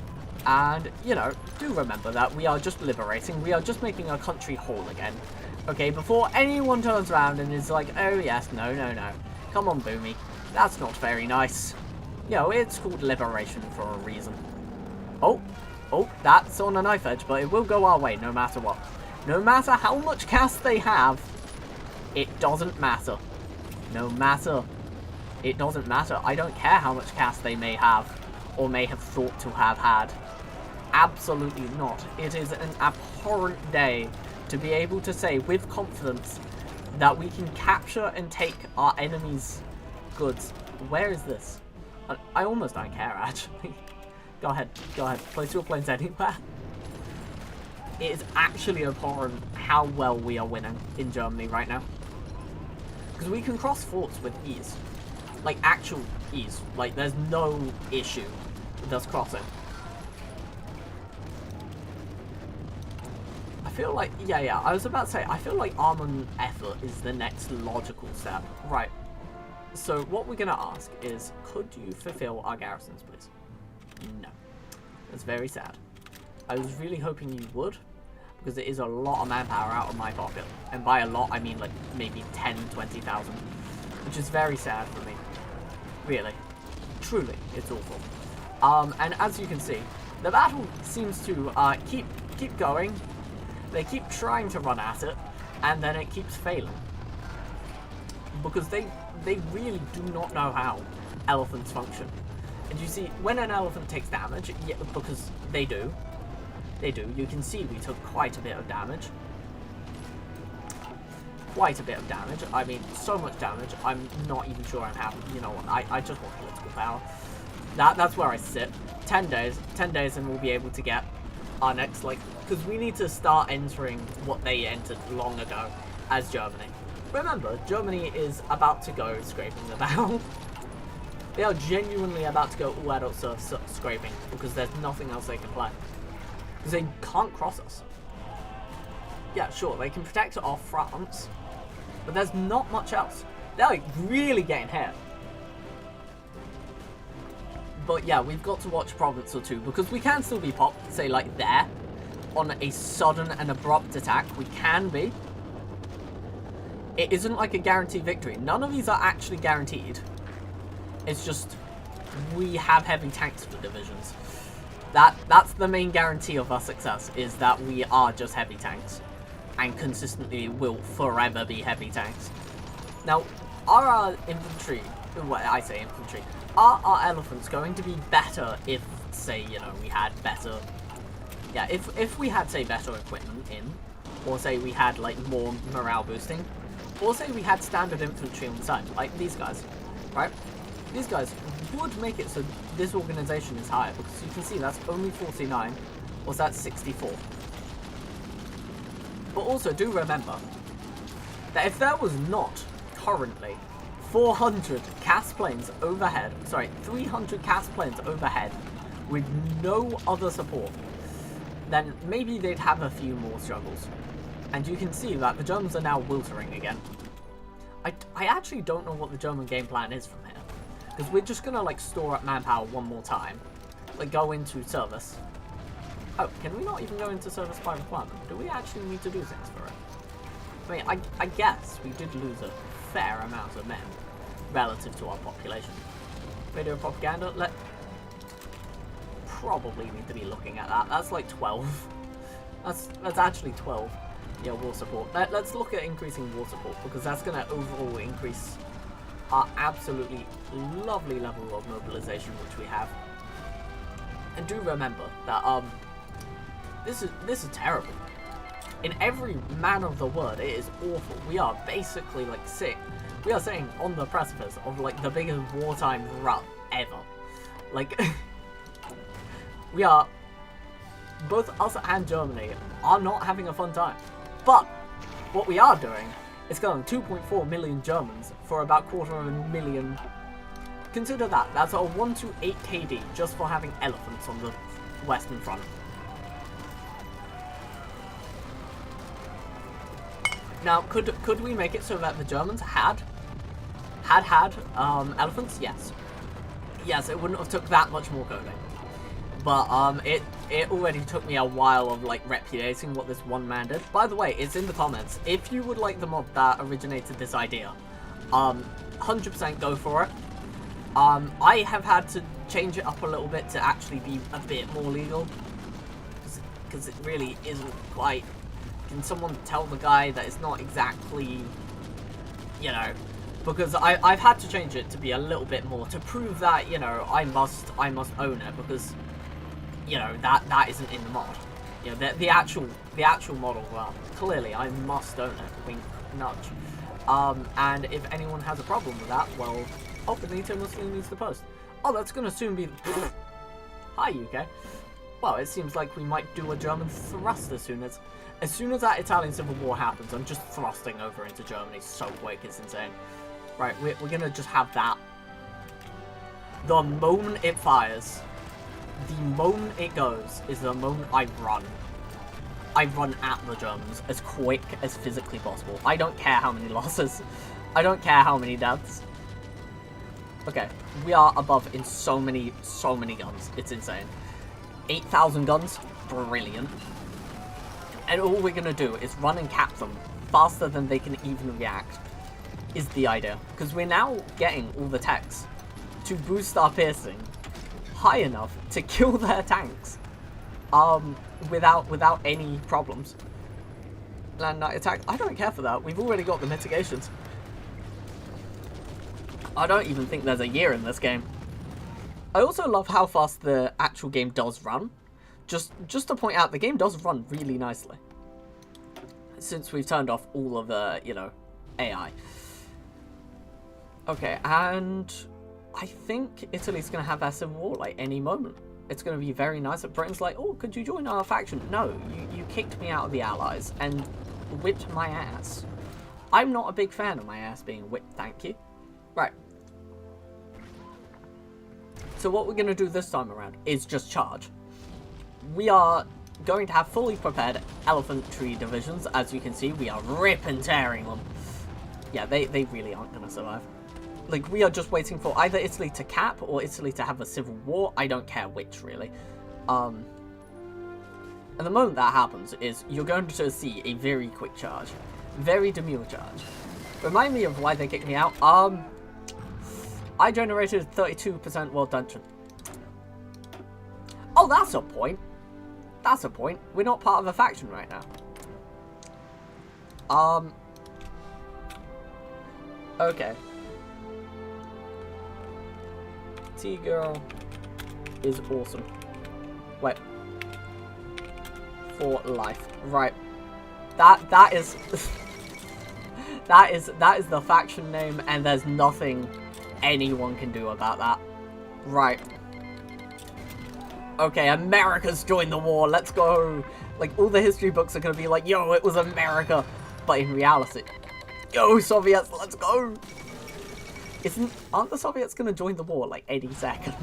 And, you know, do remember that we are just liberating. We are just making our country whole again. Okay, before anyone turns around and is like, oh yes, no. Come on, Boomy. That's not very nice. You know, it's called liberation for a reason. Oh, that's on a knife edge, but it will go our way no matter what. No matter how much cast they have, it doesn't matter. No matter. It doesn't matter. I don't care how much cast they may have, or may have thought to have had. Absolutely not. It is an abhorrent day to be able to say with confidence that we can capture and take our enemy's goods. Where is this? I almost don't care, actually. Go ahead. Place your planes anywhere. It is actually abhorrent how well we are winning in Germany right now. Because we can cross forts with ease. Like, actual ease. Like, there's no issue with us crossing. I feel like, yeah, I was about to say, I feel like armament effort is the next logical step. Right. So, what we're going to ask is, could you fulfill our garrisons, please? No. That's very sad. I was really hoping you would, because it is a lot of manpower out of my pocket. And by a lot, I mean like maybe 10, 20,000. Which is very sad for me. Really. Truly, it's awful. And as you can see, the battle seems to keep going. They keep trying to run at it, and then it keeps failing. Because they really do not know how elephants function. And you see, when an elephant takes damage, yeah, because they do, you can see we took quite a bit of damage. I mean, so much damage, I'm not even sure I'm happy. You know what, I just want political power. That's where I sit. 10 days, and we'll be able to get our next, like, because we need to start entering what they entered long ago as Germany. Remember, Germany is about to go scraping the bow. They are genuinely about to go all adult surf scraping because there's nothing else they can play. Because they can't cross us. Yeah, sure, they can protect off France, but there's not much else. They're like really getting hit. But yeah, we've got to watch a province or two because we can still be popped, say like there, on a sudden and abrupt attack. We can be. It isn't like a guaranteed victory. None of these are actually guaranteed. It's just we have heavy tanks for divisions. That's the main guarantee of our success, is that we are just heavy tanks. And consistently will forever be heavy tanks. Now, are our infantry, well, I say infantry, are our elephants going to be better if, say, you know, we had better, yeah, if we had, say, better equipment in, or say we had, like, more morale boosting, or say we had standard infantry on the side, like these guys, right? These guys would make it so this organization is higher, because you can see that's only 49, or that's 64. But also do remember that if there was not currently 400 CAS planes overhead, sorry, 300 CAS planes overhead with no other support, then maybe they'd have a few more struggles. And you can see that the Germans are now wiltering again. I actually don't know what the German game plan is from here. Because we're just going to, like, store up manpower one more time. Like, go into service. Oh, can we not even go into service by requirement? Do we actually need to do things for it? I mean, I guess we did lose a fair amount of men relative to our population. Radio propaganda, probably need to be looking at that. That's like 12. That's actually 12. Yeah, war support. Let's look at increasing war support, because that's going to overall increase our absolutely lovely level of mobilization which we have. And do remember that this is terrible. In every manner of the word, it is awful. We are basically like sick. We are sitting on the precipice of like the biggest wartime rut ever. Like we are, both us and Germany are not having a fun time. But what we are doing is killing 2.4 million Germans for about 250,000. Consider that. That's a 1 to 8 KD just for having elephants on the western front. Now, could we make it so that the Germans had elephants? Yes. Yes, it wouldn't have took that much more coding. But it already took me a while of like repudiating what this one man did. By the way, it's in the comments. If you would like the mod that originated this idea, 100% go for it. I have had to change it up a little bit to actually be a bit more legal, because it really isn't quite. Can someone tell the guy that it's not exactly, you know, because I've had to change it to be a little bit more to prove that, you know, I must own it, because, you know, that isn't in the mod. You know, the actual model, well, clearly I must own it, wink, nudge. And if anyone has a problem with that, well, oh, Benito Mussolini needs to post. Oh, that's gonna soon be Hi, UK. Well, it seems like we might do a German thrust as soon as that Italian Civil War happens. I'm just thrusting over into Germany so quick, it's insane. Right, we're gonna just have that. The moment it fires, the moment it goes, is the moment I run. I run at the Germans as quick as physically possible. I don't care how many losses. I don't care how many deaths. Okay, we are above in so many guns. It's insane. 8,000 guns, brilliant. And all we're gonna do is run and cap them faster than they can even react, is the idea. Because we're now getting all the techs to boost our piercing high enough to kill their tanks, without any problems. Land night attack, I don't care for that. We've already got the mitigations. I don't even think there's a year in this game. I also love how fast the actual game does run. Just to point out, the game does run really nicely, since we've turned off all of the, you know, AI. Okay, and I think Italy's going to have their civil war, like, any moment. It's going to be very nice that Britain's like, oh, could you join our faction? No, you kicked me out of the Allies and whipped my ass. I'm not a big fan of my ass being whipped, thank you. Right. So what we're going to do this time around is just charge. We are going to have fully prepared elephantry divisions. As you can see, we are rip and tearing them. Yeah, they really aren't going to survive. Like, we are just waiting for either Italy to cap or Italy to have a civil war. I don't care which, really. And the moment that happens is you're going to see a very quick charge. Very demure charge. Remind me of why they kicked me out. I generated 32% world tension. Oh, that's a point. That's a point. We're not part of a faction right now. Okay. T-girl is awesome. Wait. For life. Right. That is that is the faction name, and there's nothing anyone can do about that. Right. Okay, America's joined the war, let's go! Like, all the history books are gonna be like, yo, it was America! But in reality, yo, Soviets, let's go! Aren't the Soviets gonna join the war, like, any second?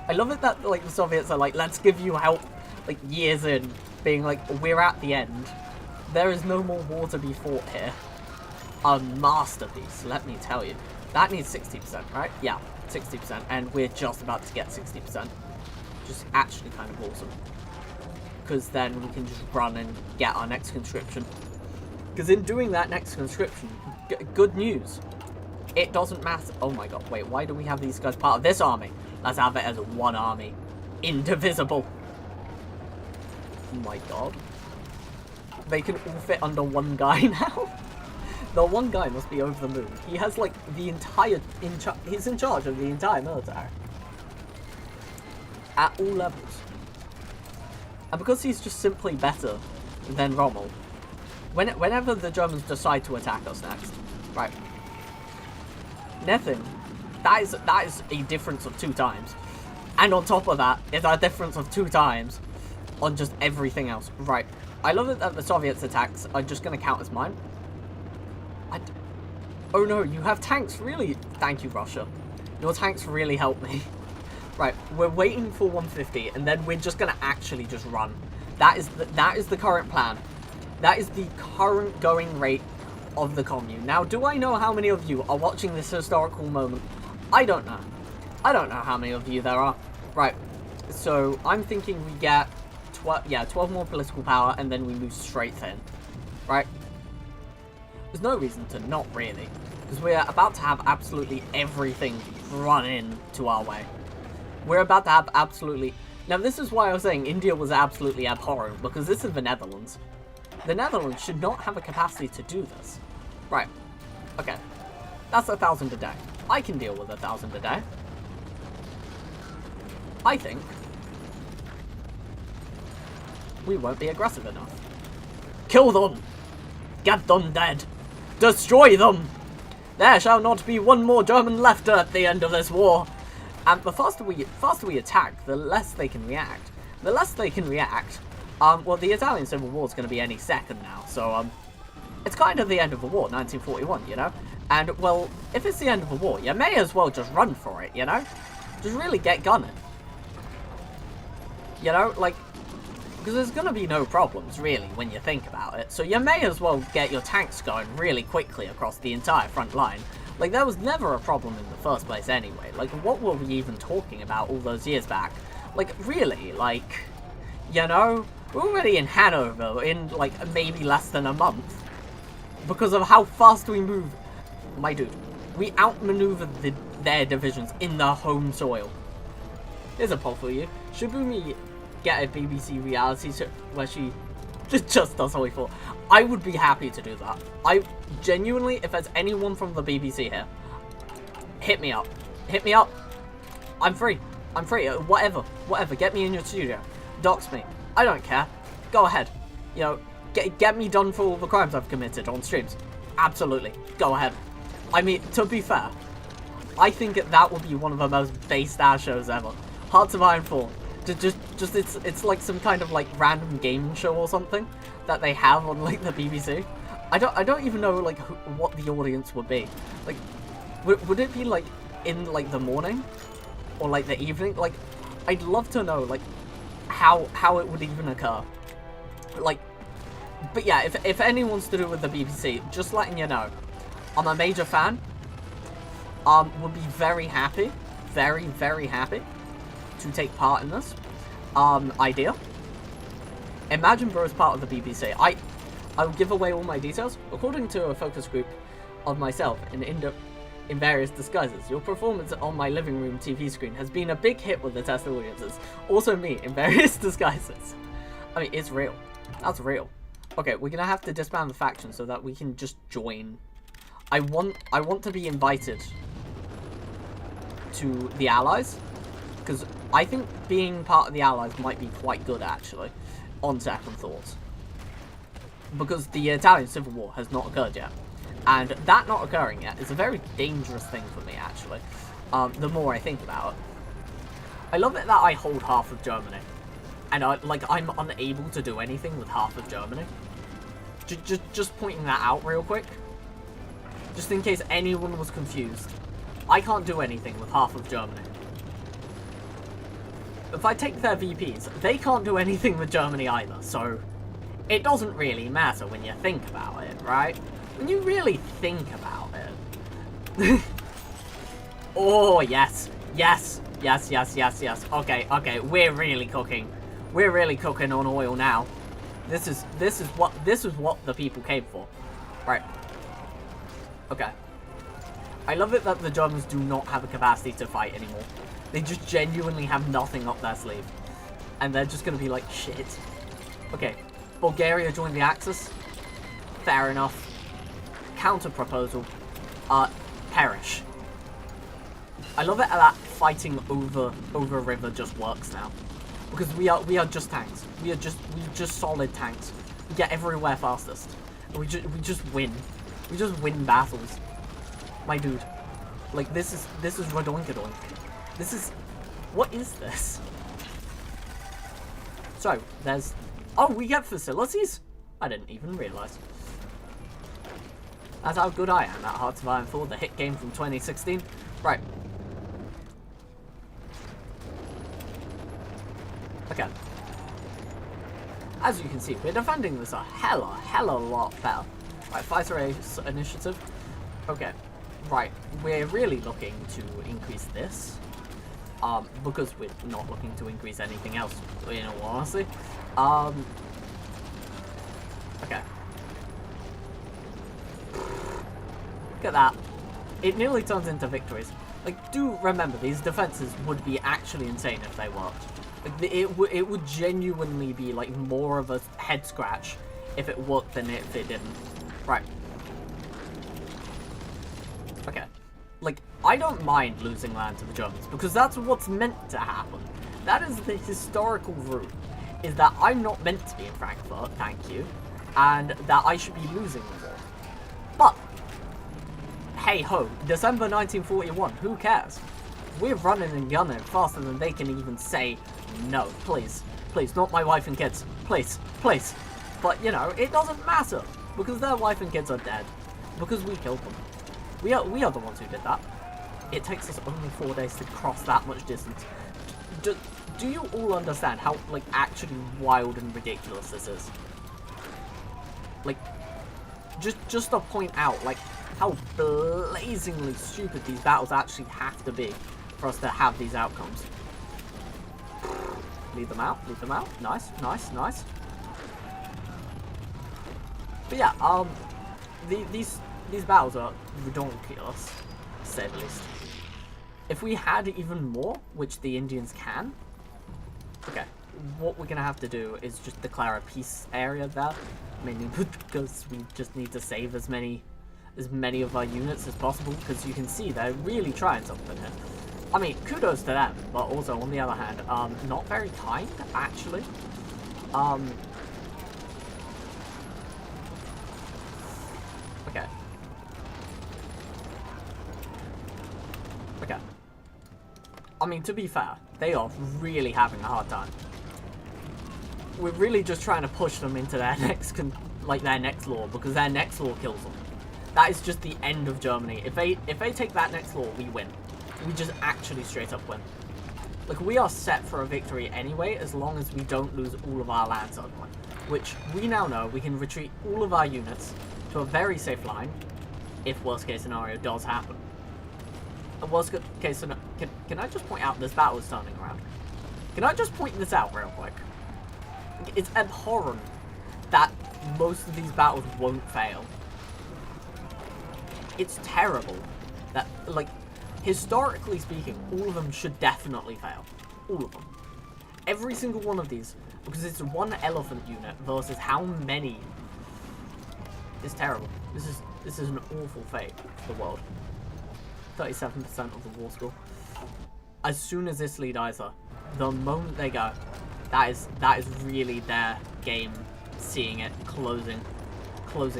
I love it that, like, the Soviets are like, let's give you help, like, years in, being like, we're at the end. There is no more war to be fought here. A masterpiece, let me tell you. That needs 60%, right? Yeah, 60%, and we're just about to get 60%. Just actually kind of awesome. Because then we can just run and get our next conscription. Because in doing that next conscription, good news. It doesn't matter. Oh my god, wait, why do we have these guys part of this army? Let's have it as one army. Indivisible. Oh my god. They can all fit under one guy now. The one guy must be over the moon. He has like the entire, he's in charge of the entire military. At all levels. And because he's just simply better than Rommel, whenever the Germans decide to attack us next, right, nothing, that is a difference of 2 times. And on top of that, is a difference of 2 times on just everything else. Right, I love it that the Soviets' attacks are just going to count as mine. Oh no, you have tanks, really? Thank you, Russia. Your tanks really help me. Right, we're waiting for 150, and then we're just gonna actually just run. That is the current plan. That is the current going rate of the commune. Now, do I know how many of you are watching this historical moment? I don't know. I don't know how many of you there are. Right, so I'm thinking we get 12 more political power, and then we move straight in. Right? There's no reason to not really, because we're about to have absolutely everything run into our way. We're about to have absolutely... Now, this is why I was saying India was absolutely abhorrent, because this is the Netherlands. The Netherlands should not have a capacity to do this. Right. Okay. That's 1,000 a day. I can deal with 1,000 a day. I think we won't be aggressive enough. Kill them! Get them dead! Destroy them! There shall not be one more German left at the end of this war! And the faster we attack, the less they can react. The less they can react, well, the Italian Civil War is going to be any second now, so, it's kind of the end of the war, 1941, you know? And, well, if it's the end of the war, you may as well just run for it, you know? Just really get gunning. You know, like, because there's going to be no problems, really, when you think about it. So you may as well get your tanks going really quickly across the entire front line. Like, there was never a problem in the first place anyway. Like, what were we even talking about all those years back? Like, really, like, you know, we're already in Hanover in, like, maybe less than a month. Because of how fast we move. My dude, we outmaneuvered their divisions in the home soil. Here's a poll for you. Should Boomy get a BBC reality show where she just does Holy Thought? I would be happy to do that. I genuinely, if there's anyone from the BBC here, hit me up. Hit me up. I'm free. I'm free. Whatever. Get me in your studio. Dox me. I don't care. Go ahead. You know, get me done for all the crimes I've committed on streams. Absolutely. Go ahead. I mean, to be fair, I think that would be one of the most based ass shows ever. Hearts of Iron 4. Just it's like some kind of like random gaming show or something that they have on like the BBC. I don't even know like what the audience would be. Like, would it be like in like the morning or like the evening? Like, I'd love to know like how it would even occur. Like, but yeah, if anyone's to do with the BBC, just letting you know, I'm a major fan. Would be very happy, very happy to take part in this idea. Imagine Bro is part of the BBC. I will give away all my details. According to a focus group of myself in in various disguises. Your performance on my living room TV screen has been a big hit with the test audiences. Also me in various disguises. I mean, it's real. That's real. Okay, we're gonna have to disband the faction so that we can just join. I want to be invited to the Allies, because I think being part of the Allies might be quite good, actually, on second thoughts. Because the Italian Civil War has not occurred yet. And that not occurring yet is a very dangerous thing for me, actually, the more I think about it. I love it that I hold half of Germany. And I'm unable to do anything with half of Germany. Just pointing that out real quick. Just in case anyone was confused. I can't do anything with half of Germany. If I take their VPs, they can't do anything with Germany either, so it doesn't really matter when you think about it, right? When you really think about it. Oh, yes. Yes. Yes, yes, yes, yes. Okay, okay, we're really cooking. We're really cooking on oil now. This is what the people came for. Right. Okay. I love it that the Germans do not have a capacity to fight anymore. They just genuinely have nothing up their sleeve. And they're just gonna be like, shit. Okay. Bulgaria joined the Axis. Fair enough. Counter proposal. Perish. I love it that fighting over river just works now. Because we are just tanks. We're just solid tanks. We get everywhere fastest. And we just win. We just win battles. My dude. Like, this is Radoinkadoink. This is... What is this? So, there's... Oh, we get facilities? I didn't even realise. That's how good I am at Hearts of Iron 4, the hit game from 2016. Right. Okay. As you can see, we're defending this a hella lot better. Right, fighter ace initiative. Okay. Right, we're really looking to increase this. Because we're not looking to increase anything else, in all honesty. Okay. Look at that. It nearly turns into victories. Like, do remember, these defenses would be actually insane if they worked. Like, it would genuinely be, like, more of a head scratch if it worked than if it didn't. Right. Okay. Like, I don't mind losing land to the Germans, because that's what's meant to happen. That is the historical route, is that I'm not meant to be in Frankfurt, thank you, and that I should be losing the war. But, hey-ho, December 1941, who cares? We're running and gunning faster than they can even say, no, please, please, not my wife and kids, please, please. But, you know, it doesn't matter, because their wife and kids are dead, because we killed them. We are the ones who did that. It takes us only 4 days to cross that much distance. Do you all understand how, like, actually wild and ridiculous this is? Like, just to point out, like, how blazingly stupid these battles actually have to be for us to have these outcomes. Leave them out, leave them out. Nice, nice, nice. But yeah, these battles are ridiculous, to say the least. If we had even more, which the Indians can, okay, what we're gonna have to do is just declare a peace area there, mainly because we just need to save as many of our units as possible, because you can see they're really trying something here. I mean, kudos to them, but also on the other hand, not very kind, actually. Okay. Okay. I mean, to be fair, they are really having a hard time. We're really just trying to push them into their next, their next law, because their next law kills them. That is just the end of Germany. If they take that next law, we win. We just actually straight up win. Like, we are set for a victory anyway, as long as we don't lose all of our land suddenly. Which, we now know we can retreat all of our units to a very safe line, if worst case scenario does happen. A worst case scenario... Can I just point out this battle is turning around? Can I just point this out real quick? It's abhorrent that most of these battles won't fail. It's terrible. That, like, historically speaking, all of them should definitely fail. All of them. Every single one of these, because it's one elephant unit versus how many. It's terrible. This is an awful fate for the world. 37% of the war score. As soon as this lead dies, the moment they go, that is really their game seeing it, closing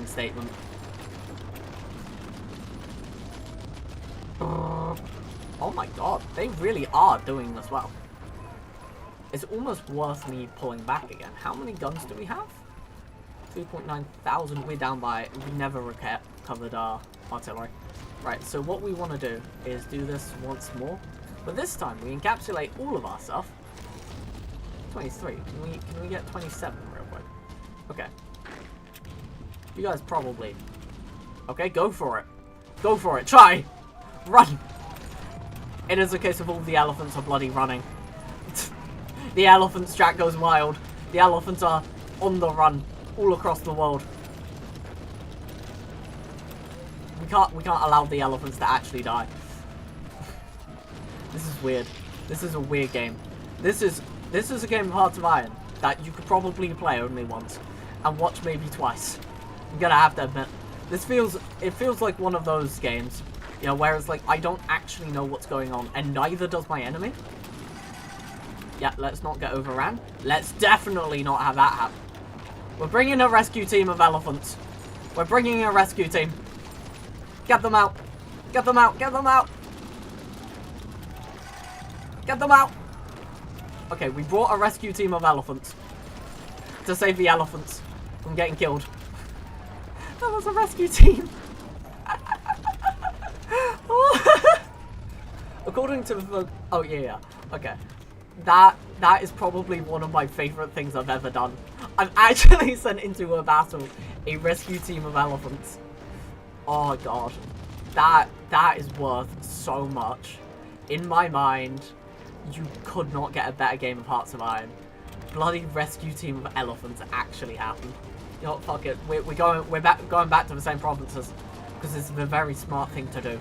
statement. Oh my god, they really are doing this well. It's almost worth me pulling back again. How many guns do we have? 3.9 thousand. We're down by. We never recovered our artillery. Right, so what we want to do is do this once more. But this time we encapsulate all of our stuff. 23. Can we get 27 real quick? Okay. You guys probably. Okay, go for it. Go for it. Try! Run! It is a case of all the elephants are bloody running. The elephant strat goes wild. The elephants are on the run all across the world. We can't allow the elephants to actually die. This is weird. This is a weird game. This is a game of Hearts of Iron that you could probably play only once and watch maybe twice. I'm gonna have to admit, it feels like one of those games, you know, where it's like I don't actually know what's going on, and neither does my enemy. Yeah, let's not get overran. Let's definitely not have that happen. We're bringing a rescue team of elephants. We're bringing a rescue team. Get them out. Get them out. Get them out. Get them out. Okay, we brought a rescue team of elephants to save the elephants from getting killed. That was a rescue team. According to the... Oh, yeah. Okay. That is probably one of my favorite things I've ever done. I've actually sent into a battle a rescue team of elephants. Oh god. That is worth so much. In my mind, you could not get a better game of Hearts of Iron. Bloody rescue team of elephants actually happened. You know what, fuck it. We're going back to the same provinces. Because it's a very smart thing to do.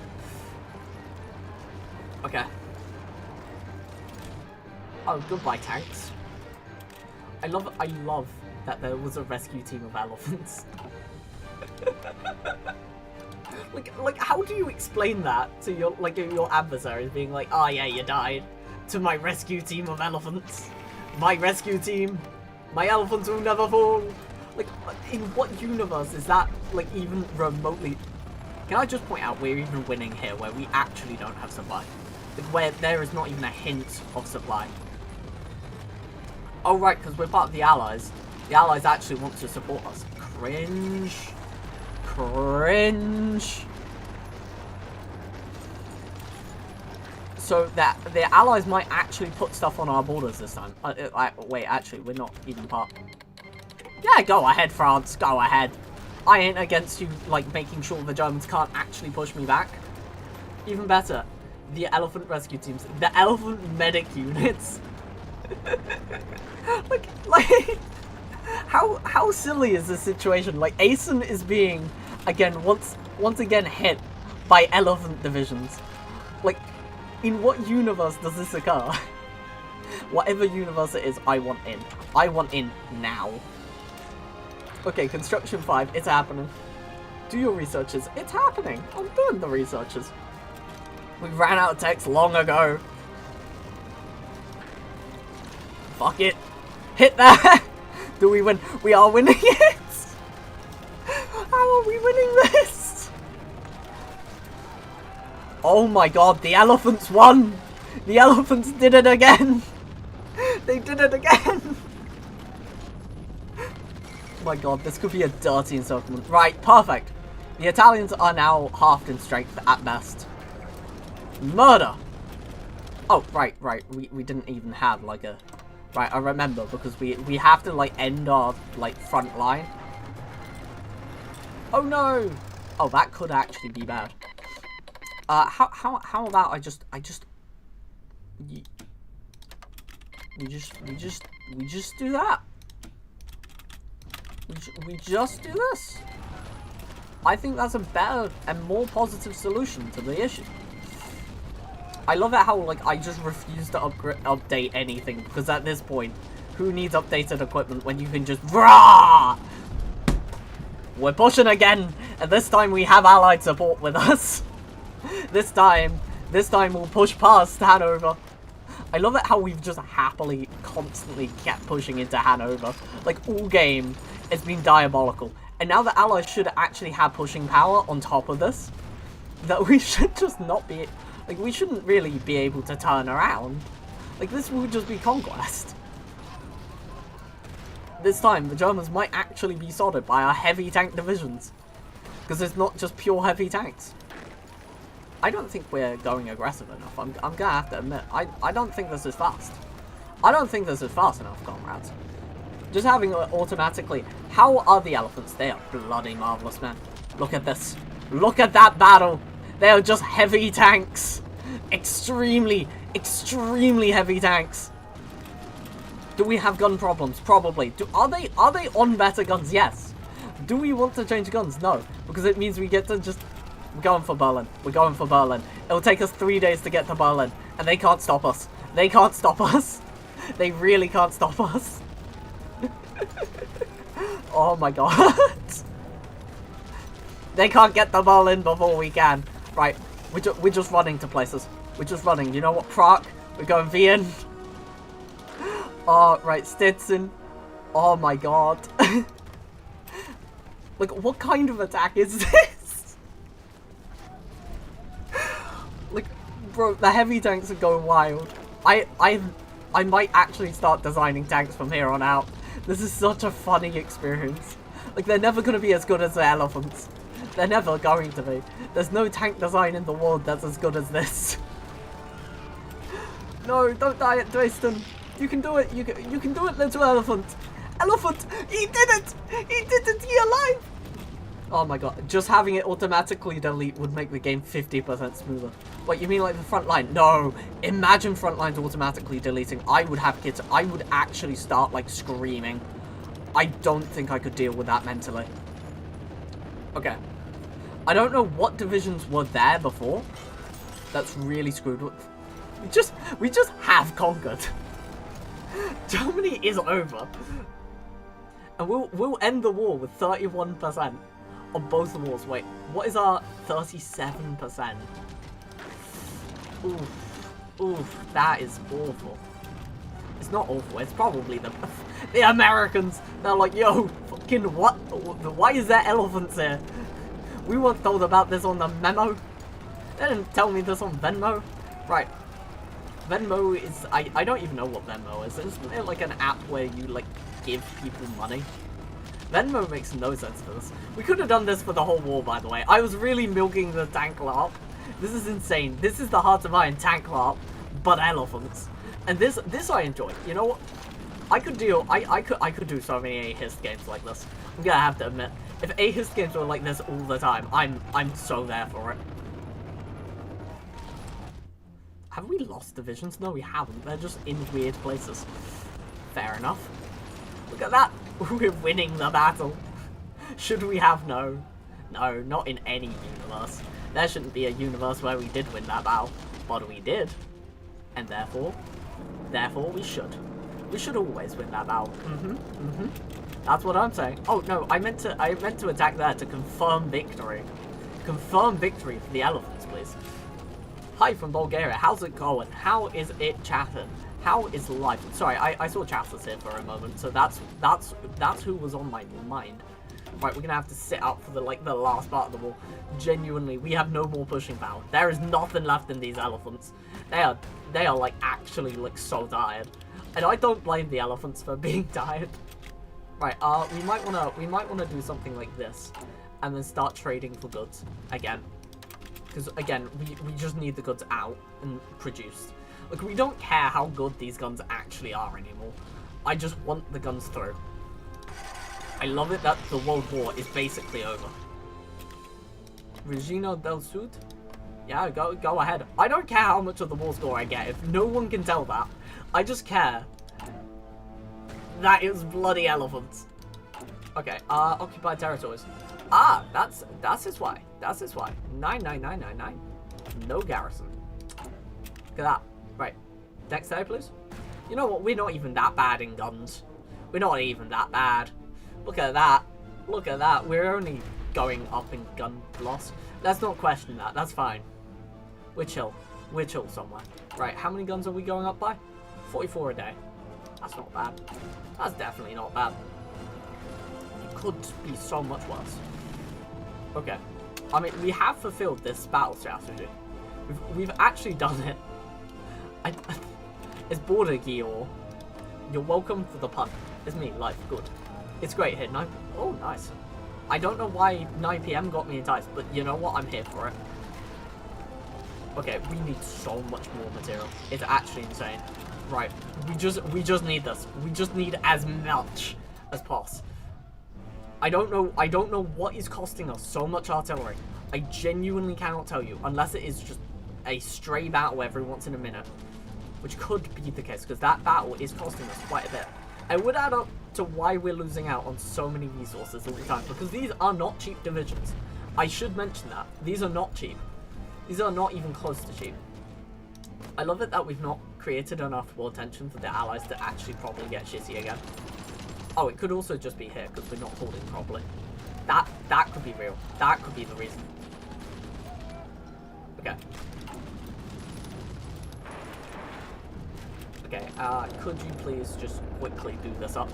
Okay. Oh, goodbye, tanks. I love that there was a rescue team of elephants. like, how do you explain that to your adversaries, being like, oh yeah, you died to my rescue team of elephants. My rescue team. My elephants will never fall. Like, in what universe is that, like, even remotely... Can I just point out we're even winning here, where we actually don't have supply? Like, where there is not even a hint of supply. Oh, right, because we're part of the Allies. The Allies actually want to support us. Cringe. Cringe. So that the Allies might actually put stuff on our borders this time. Wait, actually, we're not even part. Yeah, go ahead, France. Go ahead. I ain't against you, like, making sure the Germans can't actually push me back. Even better, the elephant rescue teams. The elephant medic units. like, how silly is this situation? Like, Asen is being, again, once again hit by elephant divisions. Like, in what universe does this occur? Whatever universe it is, I want in. I want in now. Okay, construction 5, it's happening. Do your researches. It's happening. I'm doing the researches. We ran out of text long ago. Fuck it. Hit that. Do we win? We are winning it. How are we winning this? Oh my god, the elephants won. The elephants did it again. They did it again. Oh my god, this could be a dirty encirclement. Right, perfect. The Italians are now halved in strength at best. Murder! Oh, right. We didn't even have, like, a... Right, I remember, because we have to, like, end our, like, front line. Oh, no! Oh, that could actually be bad. How about I just... We just do that. We just do this. I think that's a better and more positive solution to the issue. I love it how, like, I just refuse to update anything, because at this point, who needs updated equipment when you can just RAH! We're pushing again, and this time we have allied support with us. This time we'll push past Hanover. I love it how we've just happily, constantly kept pushing into Hanover. Like, all game, it's been diabolical. And now the allies should actually have pushing power on top of this. That we should just not be... Like, we shouldn't really be able to turn around. Like, this will just be conquest. This time, the Germans might actually be sorted by our heavy tank divisions. Because it's not just pure heavy tanks. I don't think we're going aggressive enough. I'm gonna have to admit, I don't think this is fast. I don't think this is fast enough, comrades. Just having it automatically... How are the elephants? They are bloody marvelous, man. Look at this. Look at that battle. They are just heavy tanks. Extremely, extremely heavy tanks. Do we have gun problems? Probably. Are they on better guns? Yes. Do we want to change guns? No. Because it means we get to just... We're going for Berlin. We're going for Berlin. It'll take us 3 days to get to Berlin. And they can't stop us. They can't stop us. They really can't stop us. Oh my god. They can't get to Berlin before we can. Right. We're just running to places. We're just running. You know what? Prague. We're going Vienna. Oh, right. Stetson. Oh my god. Like, what kind of attack is this? Like, bro, the heavy tanks are going wild. I might actually start designing tanks from here on out. This is such a funny experience. Like, they're never going to be as good as the elephants. They're never going to be. There's no tank design in the world that's as good as this. No, don't die at Dresden. You can do it. You can do it, little elephant. Elephant! He did it! He did it! He alive! Oh my god. Just having it automatically delete would make the game 50% smoother. What, you mean like the front line? No! Imagine front lines automatically deleting. I would have kids. I would actually start, like, screaming. I don't think I could deal with that mentally. Okay. I don't know what divisions were there before. That's really screwed with. We just have conquered. Germany is over. And we'll end the war with 31% on both wars. Wait, what is our 37%? Oof. Oof, that is awful. It's not awful, it's probably the Americans. They're like, yo, fucking what? Why is there elephants here? We weren't told about this on the memo. They didn't tell me this on Venmo. Right. Venmo is... I don't even know what Venmo is. Isn't it like an app where you, like, give people money? Venmo makes no sense for this. We could have done this for the whole war, by the way. I was really milking the tank LARP. This is insane. This is the Heart of Iron tank LARP, but elephants. And this I enjoy. You know what? I could do so many AHIS games like this. I'm gonna have to admit. If AHIS games were like this all the time, I'm so there for it. Have we lost divisions? No, we haven't. They're just in weird places. Fair enough. Look at that. We're winning the battle. Should we have? No. No, not in any universe. There shouldn't be a universe where we did win that battle. But we did. And therefore we should. We should always win that battle. That's what I'm saying. Oh no, I meant to attack there to confirm victory. Confirm victory for the elephants, please. Hi from Bulgaria. How's it going? How is it chatting? How is life? Sorry, I saw Chatters here for a moment, so that's who was on my mind. Right, we're gonna have to sit up for the last part of the war. Genuinely, we have no more pushing power. There is nothing left in these elephants. They are like actually like so tired. And I don't blame the elephants for being tired. Right, we might wanna do something like this, and then start trading for goods again. Because again, we just need the goods out and produced. Like, we don't care how good these guns actually are anymore. I just want the guns through. I love it that the World War is basically over. Regina del Sud? Yeah, go ahead. I don't care how much of the war score I get. If no one can tell that, I just care that it's bloody elephants. Okay, occupied territories. Ah, that's his why. That's his why. 99999. No garrison. Look at that. Right. Next day, please. You know what? We're not even that bad in guns. We're not even that bad. Look at that. Look at that. We're only going up in gun loss. Let's not question that. That's fine. We're chill. We're chill somewhere. Right, how many guns are we going up by? 44 a day. That's not bad. That's definitely not bad. It could be so much worse. Okay. I mean, we have fulfilled this battle strategy. We've actually done it. It's border Gior. You're welcome for the pun. It's me, life, good. It's great here. Oh, nice. I don't know why 9 PM got me enticed, but you know what? I'm here for it. Okay, we need so much more material. It's actually insane. Right, we just need this. We just need as much as possible. I don't know what is costing us so much artillery. I genuinely cannot tell you, unless it is just a stray battle every once in a minute, which could be the case, because that battle is costing us quite a bit. It would add up to why we're losing out on so many resources all the time, because these are not cheap divisions. I should mention that. These are not cheap. These are not even close to cheap. I love it that we've not created enough war tension for the allies to actually probably get shitty again. Oh, it could also just be here, because we're not holding properly. That could be real. That could be the reason. Okay. Okay, could you please just quickly do this up?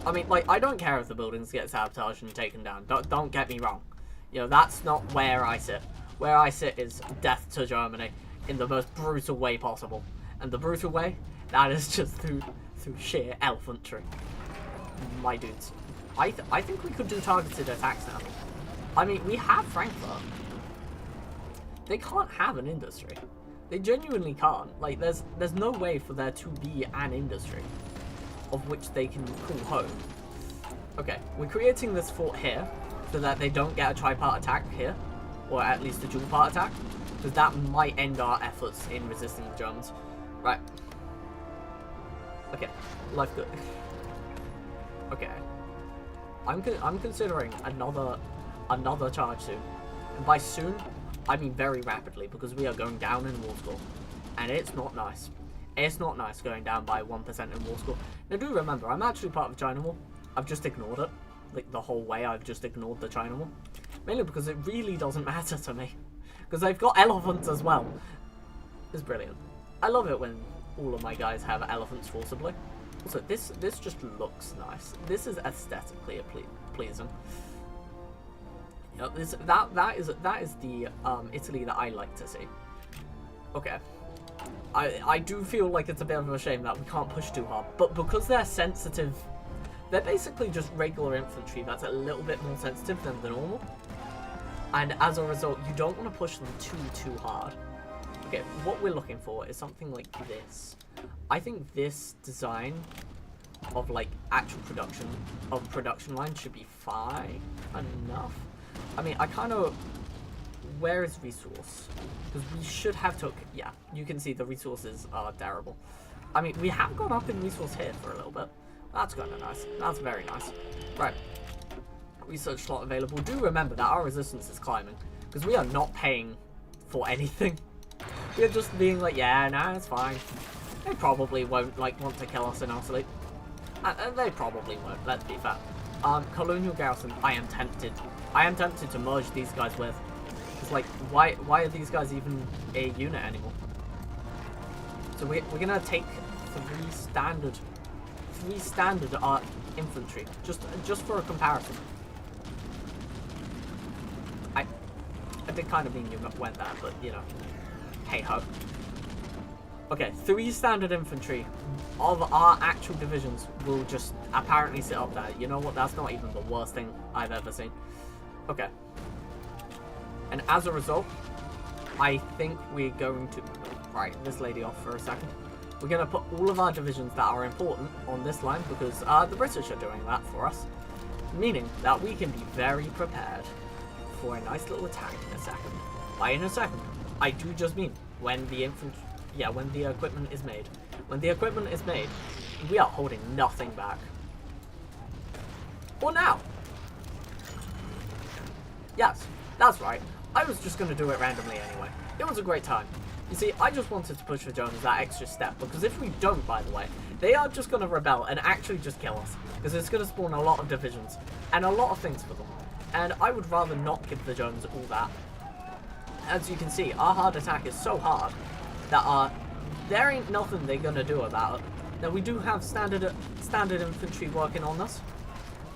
I mean, like, I don't care if the buildings get sabotaged and taken down. Don't get me wrong. You know, that's not where I sit. Where I sit is death to Germany in the most brutal way possible. And the brutal way, that is just through sheer elephantry. My dudes. I think we could do targeted attacks now. I mean, we have Frankfurt. They can't have an industry. They genuinely can't. Like, there's no way for there to be an industry of which they can call home. Okay, we're creating this fort here so that they don't get a tri-part attack here, or at least a dual-part attack, because that might end our efforts in resisting the Germans. Right. Okay, life good. Okay. I'm considering another charge soon, and by soon I mean very rapidly, because we are going down in war score, and it's not nice. It's not nice going down by 1% in war score. Now do remember, I'm actually part of the China War. I've just ignored it, like the whole way. I've just ignored the China War, mainly because it really doesn't matter to me, because they've got elephants as well. It's brilliant. I love it when all of my guys have elephants forcibly. Also, this just looks nice. This is aesthetically pleasing. You know, that is the Italy that I like to see. Okay. I do feel like it's a bit of a shame that we can't push too hard, but because they're sensitive, they're basically just regular infantry that's a little bit more sensitive than the normal, and as a result, you don't want to push them too hard. Okay, what we're looking for is something like this. I think this design of like actual production line should be fine enough. I mean, I kind of... Where is resource? Because we should have took... Yeah, you can see the resources are terrible. I mean, we have gone up in resource here for a little bit. That's kind of nice. That's very nice. Right. Research slot available. Do remember that our resistance is climbing, because we are not paying for anything. We're just being like, yeah, nah, it's fine. They probably won't, like, want to kill us in our sleep. They probably won't, let's be fair. Colonial Garrison, I am tempted. I am tempted to merge these guys with. It's like, why are these guys even a unit anymore? So we're gonna take three standard infantry, just for a comparison. I did kind of mean you went there, but you know, hey ho. Okay, 3 standard infantry of our actual divisions will just apparently sit up there. You know what? That's not even the worst thing I've ever seen. Okay. And as a result, I think we're going to... Right, this lady off for a second. We're going to put all of our divisions that are important on this line, because the British are doing that for us. Meaning that we can be very prepared for a nice little attack in a second. By in a second, I do just mean when the infantry... Yeah, when the equipment is made. When the equipment is made, we are holding nothing back. Or now. Yes, that's right. I was just going to do it randomly anyway. It was a great time. You see, I just wanted to push the Germans that extra step, because if we don't, by the way, they are just going to rebel and actually just kill us, because it's going to spawn a lot of divisions, and a lot of things for them. And I would rather not give the Germans all that. As you can see, our hard attack is so hard that there ain't nothing they're going to do about it. Now, we do have standard infantry working on us,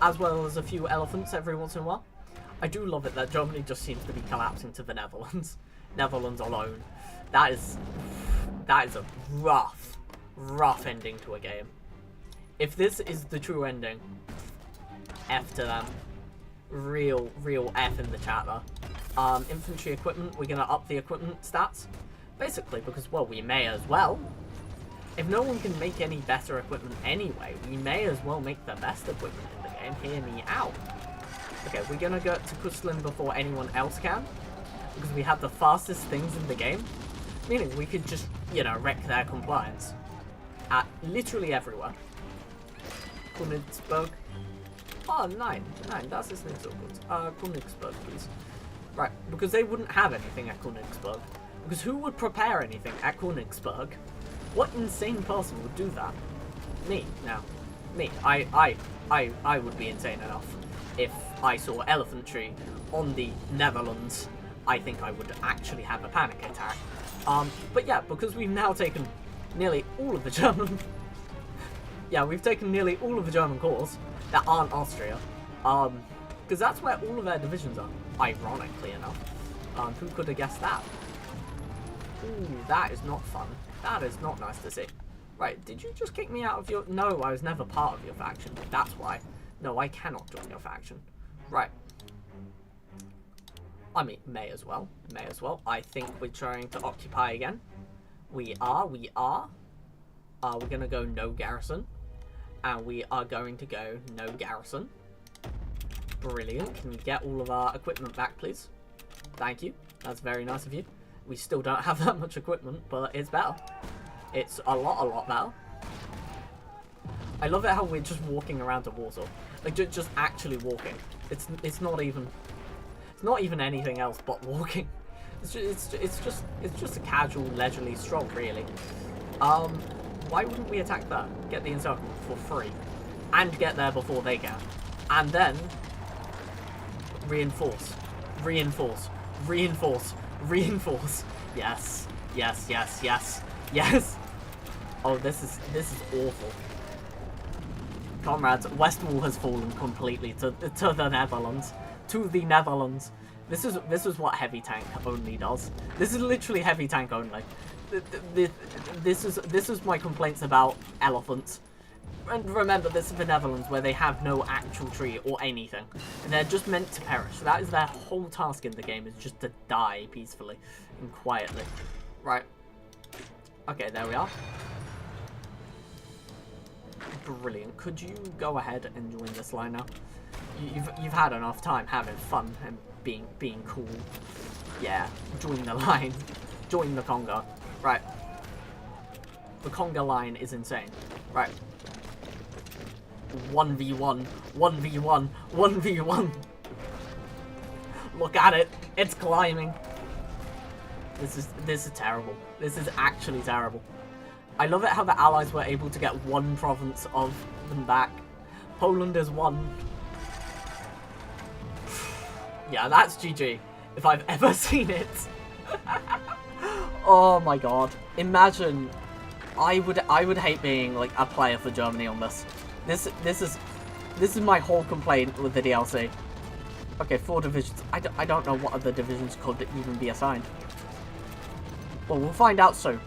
as well as a few elephants every once in a while. I do love it that Germany just seems to be collapsing to the Netherlands. Netherlands alone. That is a rough ending to a game. If this is the true ending, F to them. Real F in the chat there. Infantry equipment, we're gonna up the equipment stats. Basically, because, well, we may as well. If no one can make any better equipment anyway, we may as well make the best equipment in the game. Hear me out. Okay, we're gonna go to Kuslin before anyone else can, because we have the fastest things in the game. Meaning we could just, you know, wreck their compliance at literally everywhere. Königsberg. Oh, nine, das ist nicht so gut. Königsberg, please. Right, because they wouldn't have anything at Königsberg. Because who would prepare anything at Königsberg? What insane person would do that? Me, now. Me. I would be insane enough. If I saw elephantry on the Netherlands, I think I would actually have a panic attack. But yeah, because we've now taken nearly all of the German... yeah, we've taken nearly all of the German cores that aren't Austria. Because that's where all of their divisions are, ironically enough. Who could have guessed that? Ooh, that is not fun. That is not nice to see. Right, did you just kick me out of your... No, I was never part of your faction. That's why. No, I cannot join your faction. Right. I mean, may as well. May as well. I think we're trying to occupy again. We are. We're going to go no garrison. And we are going to go no garrison. Brilliant. Can we get all of our equipment back, please? Thank you. That's very nice of you. We still don't have that much equipment, but it's better. It's a lot better. I love it how we're just walking around to Warsaw. Like, just actually walking. It's not even anything else but walking. It's just a casual, leisurely stroll, really. Why wouldn't we attack that? Get the encirclement for free. And get there before they can. And then... reinforce. Reinforce. Reinforce. Reinforce. Yes. Yes, yes, yes. Yes! Oh, this is awful. Comrades, West Wall has fallen completely to the Netherlands. To the Netherlands. This is what heavy tank only does. This is literally heavy tank only. This is my complaints about elephants. And remember, this is the Netherlands, where they have no actual tree or anything. And they're just meant to perish. That is their whole task in the game, is just to die peacefully and quietly. Right. Okay, there we are. Brilliant. Could you go ahead and join this line now? You've had enough time having fun and being cool. Yeah, join the line. Join the conga. Right. The conga line is insane. Right. 1v1. 1v1. 1v1. Look at it. It's climbing. This is terrible. This is actually terrible. I love it how the Allies were able to get one province of them back. Poland is one. Yeah, that's GG. If I've ever seen it. Oh my god. Imagine. I would hate being like a player for Germany on this. This is my whole complaint with the DLC. Okay, 4 divisions. I don't know what other divisions could even be assigned. Well, we'll find out soon.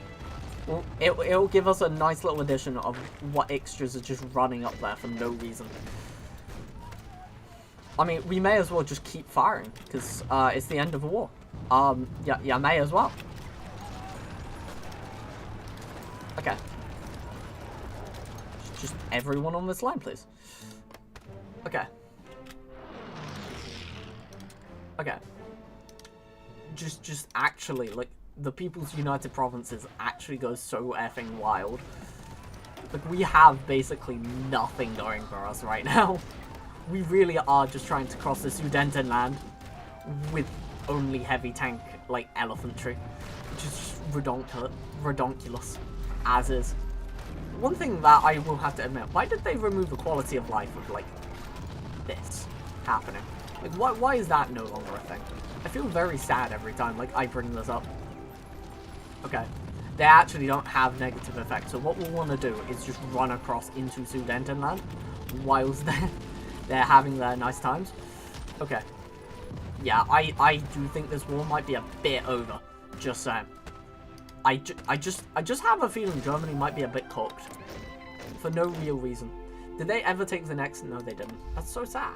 Well, it'll give us a nice little addition of what extras are just running up there for no reason. I mean, we may as well just keep firing, because it's the end of the war. Yeah, may as well. Okay. Just everyone on this line, please. Okay. Okay. Just actually, like, the People's United Provinces actually goes so effing wild. Like, we have basically nothing going for us right now. we really are just trying to cross the Sudeten land with only heavy tank, like, elephantry. Which is just redonkulous, as is. One thing that I will have to admit, why did they remove the quality of life of, like, this happening? Like, why is that no longer a thing? I feel very sad every time, like, I bring this up. Okay. They actually don't have negative effects, so what we'll want to do is just run across into Sudetenland whilst they're having their nice times. Okay. Yeah, I do think this war might be a bit over. Just saying. I just have a feeling Germany might be a bit cooked. For no real reason. Did they ever take the next? No, they didn't. That's so sad.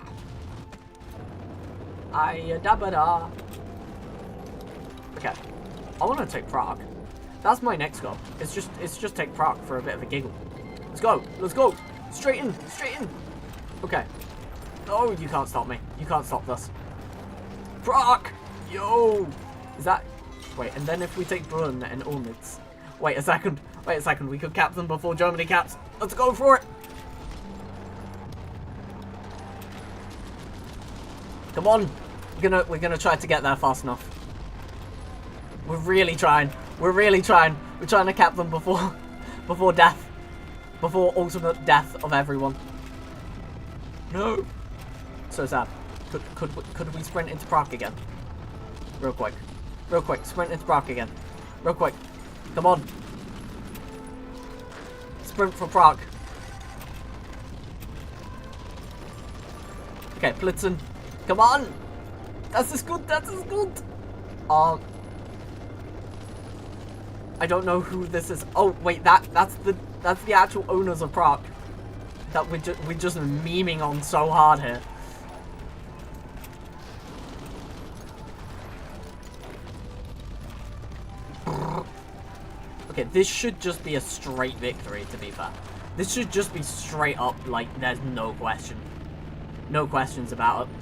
Da-ba-da. Okay. I want to take Prague. That's my next goal. It's just take Prague for a bit of a giggle. Let's go. Let's go. Straight in. Straight in. Okay. Oh, you can't stop me. You can't stop this. Prague! Yo! Is that... Wait, and then if we take Brunn and Olmütz... Wait a second. Wait a second. We could cap them before Germany caps. Let's go for it. Come on. We're gonna try to get there fast enough. We're really trying. We're really trying. We're trying to cap them before death. Before ultimate death of everyone. No. So sad. Could we sprint into Prague again? Real quick. Real quick. Sprint into Prague again. Real quick. Come on. Sprint for Prague. Okay, Blitzen. Come on. Das ist gut. Das ist gut. I don't know who this is. Oh wait, that's the actual owners of Prague that we're just memeing on so hard here. Okay, this should just be a straight victory, to be fair. This should just be straight up, like, there's no question. No questions about it.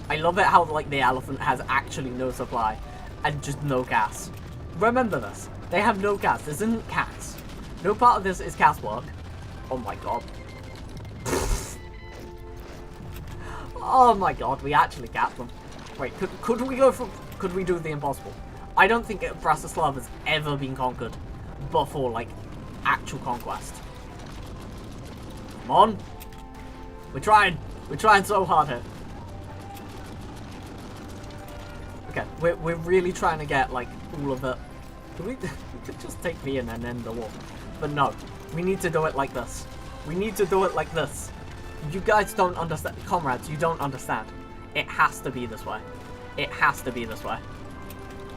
I love it how, like, the elephant has actually no supply and just no gas. Remember this. They have no gas. This isn't cats. No part of this is cast work. Oh my god. Oh my god, we actually capped them. Wait, could we go for... Could we do the impossible? I don't think Bratislava has ever been conquered before, like, actual conquest. Come on. We're trying. We're trying so hard here. Okay, we're really trying to get, like, all of it. We could just take Vienna and end the war. But no, we need to do it like this. We need to do it like this. You guys don't understand. Comrades, you don't understand. It has to be this way. It has to be this way.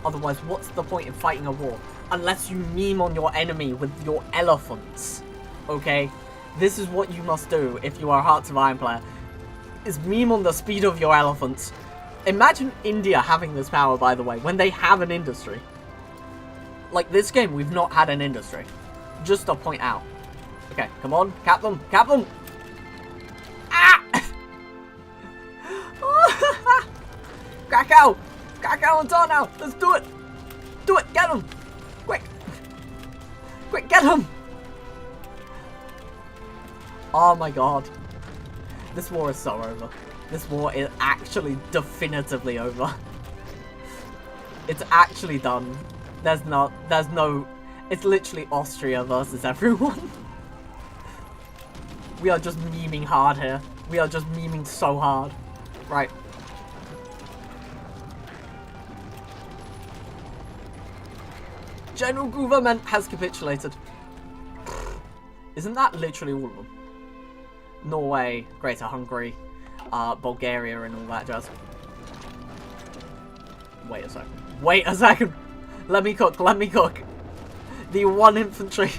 Otherwise, what's the point in fighting a war? Unless you meme on your enemy with your elephants. Okay? This is what you must do if you are a Hearts of Iron player. Is meme on the speed of your elephants. Imagine India having this power, by the way, when they have an industry. Like, this game, we've not had an industry. Just to point out. Okay, come on. Cap them. Cap them. Ah! Krakow! Krakow and Tarnow! Let's do it! Do it! Get him! Quick! Quick, get him! Oh my god. This war is so over. This war is actually definitively over. It's actually done. There's no... It's literally Austria versus everyone. We are just memeing hard here. We are just memeing so hard. Right. General government has capitulated. Isn't that literally all of them? Norway, Greater Hungary, Bulgaria and all that jazz. Wait a second. Wait a second. Let me cook. Let me cook. The 1 infantry.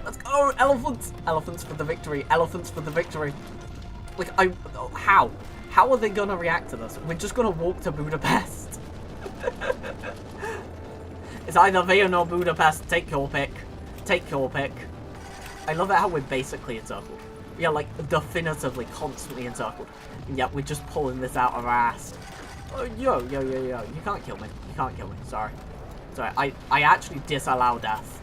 Let's go. Elephants. Elephants for the victory. Elephants for the victory. Like, how? How are they going to react to this? We're just going to walk to Budapest. It's either Vienna or Budapest. Take your pick. Take your pick. I love it how we're basically encircled. We are, like, definitively constantly encircled. And yet we're just pulling this out of our ass. Oh, yo. You can't kill me. You can't kill me. Sorry. Sorry. I actually disallow death.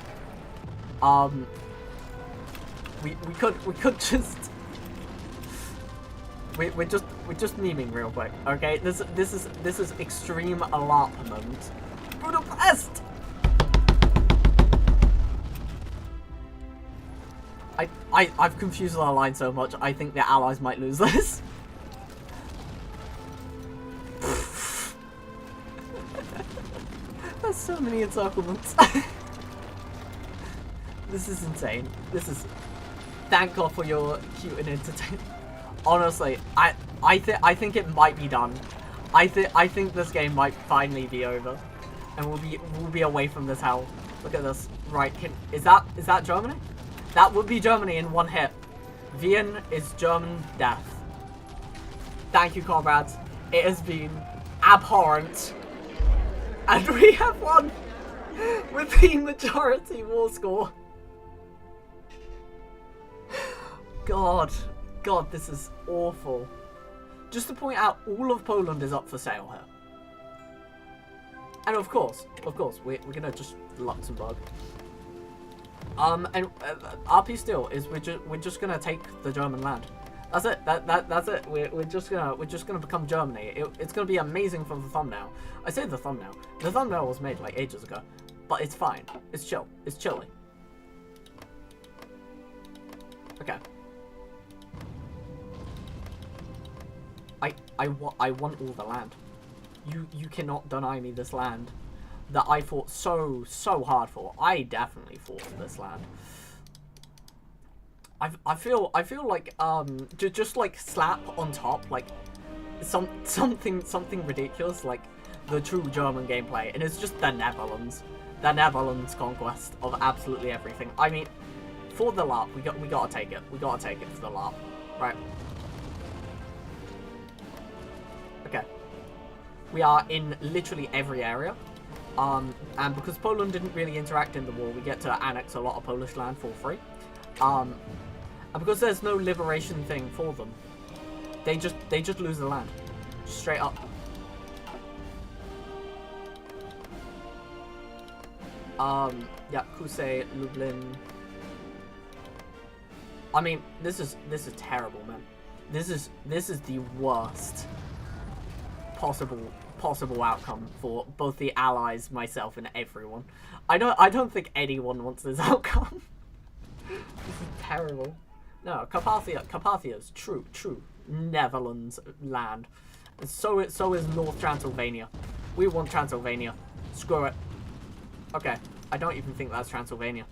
We could just... we're just memeing real quick, okay? This is extreme alarmment. Budapest. I've confused our line so much. I think the Allies might lose this. There's so many encirclements. This is insane. This is. Thank God for your cute and entertaining. Honestly, I think it might be done. I think this game might finally be over, and we'll be away from this hell. Look at this. Right? Is that Germany? That would be Germany in one hit. Wien is German death. Thank you, comrades. It has been abhorrent, and we have won with the majority war score. God, this is awful. Just to point out, all of Poland is up for sale here. And of course, we're gonna just Luxembourg. And our peace deal is we're just gonna take the German land. That's it. That's it. We're just gonna become Germany. It's gonna be amazing for the thumbnail. I say the thumbnail. The thumbnail was made like ages ago, but it's fine. It's chill. It's chilly. Okay. I want all the land. You cannot deny me this land that I fought so hard for. I definitely fought for this land. I feel like just like slap on top like something ridiculous like the true German gameplay, and it's just the Netherlands conquest of absolutely everything. I mean, for the LARP, we gotta take it. We gotta take it for the LARP, right? Okay. We are in literally every area. And because Poland didn't really interact in the war, we get to annex a lot of Polish land for free. And because there's no liberation thing for them, they just lose the land. Straight up. Yeah, Kusey, Lublin. I mean, this is terrible, man. This is the worst possible outcome for both the Allies, myself, and everyone. I don't think anyone wants this outcome. This is terrible. No, Carpathia's true Netherlands land. And so is North Transylvania. We want Transylvania. Screw it. Okay, I don't even think that's Transylvania.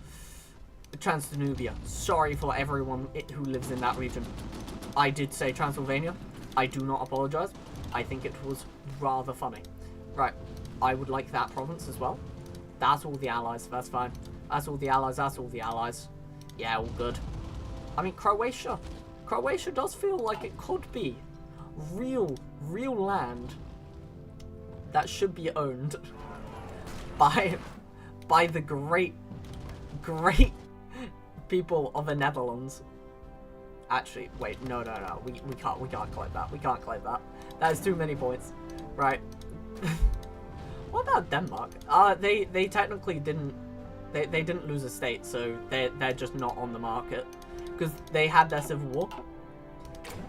Transdanubia. Sorry for everyone who lives in that region. I did say Transylvania. I do not apologize. I think it was rather funny. Right, I would like that province as well. That's all the Allies. That's fine. That's all the Allies. That's all the Allies. Yeah, all good. I mean, Croatia. Croatia does feel like it could be real land that should be owned by the great people of the Netherlands. Actually, wait, no. We can't claim that. We can't claim that. That is too many points. Right. What about Denmark? They technically didn't. They didn't lose a state, so they're just not on the market because they had their civil war.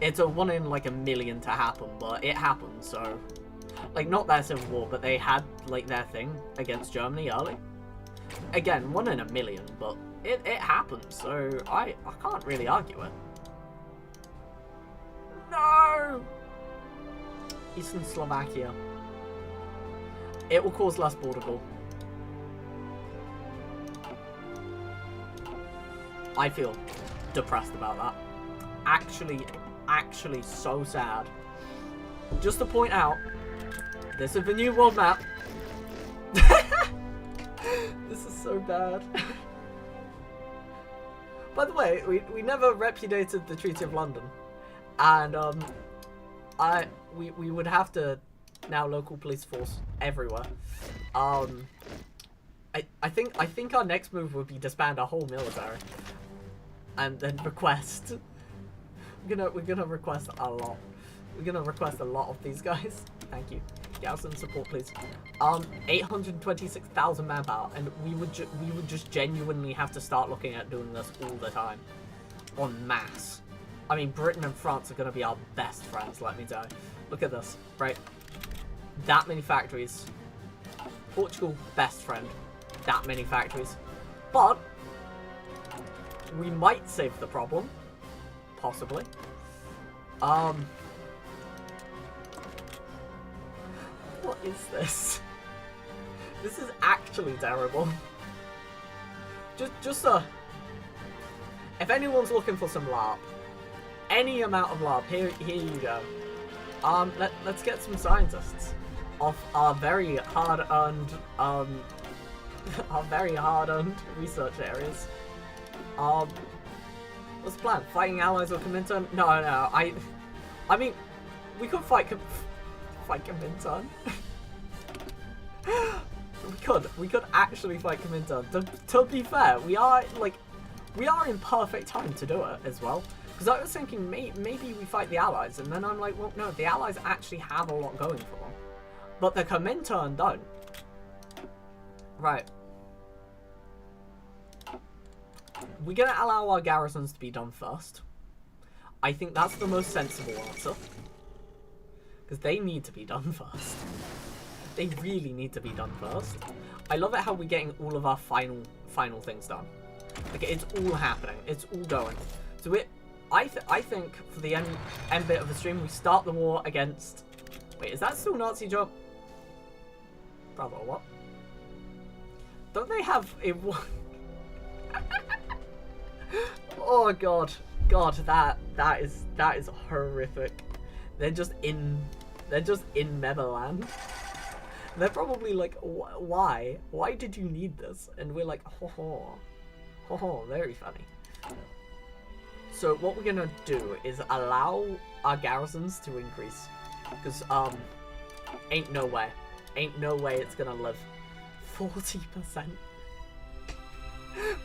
It's a 1 in like a million to happen, but it happened. So, like, not their civil war, but they had like their thing against Germany early. Again, 1 in a million, but it happened. So I can't really argue it. No! Eastern Slovakia. It will cause less border war. I feel depressed about that. Actually so sad. Just to point out, this is the new world map. This is so bad. By the way, we never repudiated the Treaty of London. And we would have to now local police force everywhere. I think our next move would be disband our whole military, and then request. We're gonna request a lot. We're gonna request a lot of these guys. Thank you. Garrison support, please. 826,000 manpower, and we would just genuinely have to start looking at doing this all the time, en masse. I mean, Britain and France are going to be our best friends, let me tell you. Look at this, right? That many factories. Portugal, best friend. That many factories. But we might save the problem. Possibly. What is this? This is actually terrible. Just if anyone's looking for some LARP, any amount of LARP, here you go. Let's get some scientists off our very hard-earned, our very hard-earned research areas. What's the plan? Fighting allies or Comintern? No. I mean, we could fight Comintern. we could actually fight Comintern. To be fair, we are in perfect time to do it as well. Because I was thinking maybe we fight the allies, and then I'm like, well, no, the allies actually have a lot going for them, but the Comintern don't. Right. We're gonna allow our garrisons to be done first. I think that's the most sensible answer. Because they need to be done first. They really need to be done first. I love it how we're getting all of our final things done. Like, it's all happening. It's all going. So I think for the end bit of the stream, we start the war against... Wait, is that still Nazi job? Bravo, what? Don't they have a... Oh god, that is horrific. They're just in Memeland. They're probably like, why did you need this? And we're like, ho, very funny. So what we're gonna do is allow our garrisons to increase, because ain't no way it's gonna live. 40%.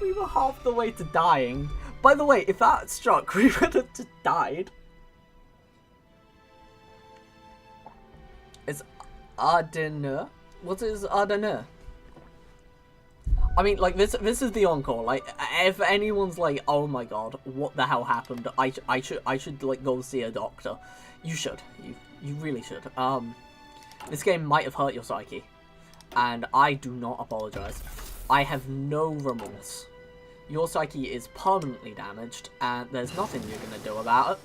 We were half the way to dying. By the way, if that struck, we would have just died. It's Ardennes. What is Ardennes? I mean, like, this is the encore. Like, if anyone's like, oh my god, what the hell happened? I should like go see a doctor. You should. You really should. This game might have hurt your psyche, and I do not apologize. I have no remorse. Your psyche is permanently damaged, and there's nothing you're gonna do about it.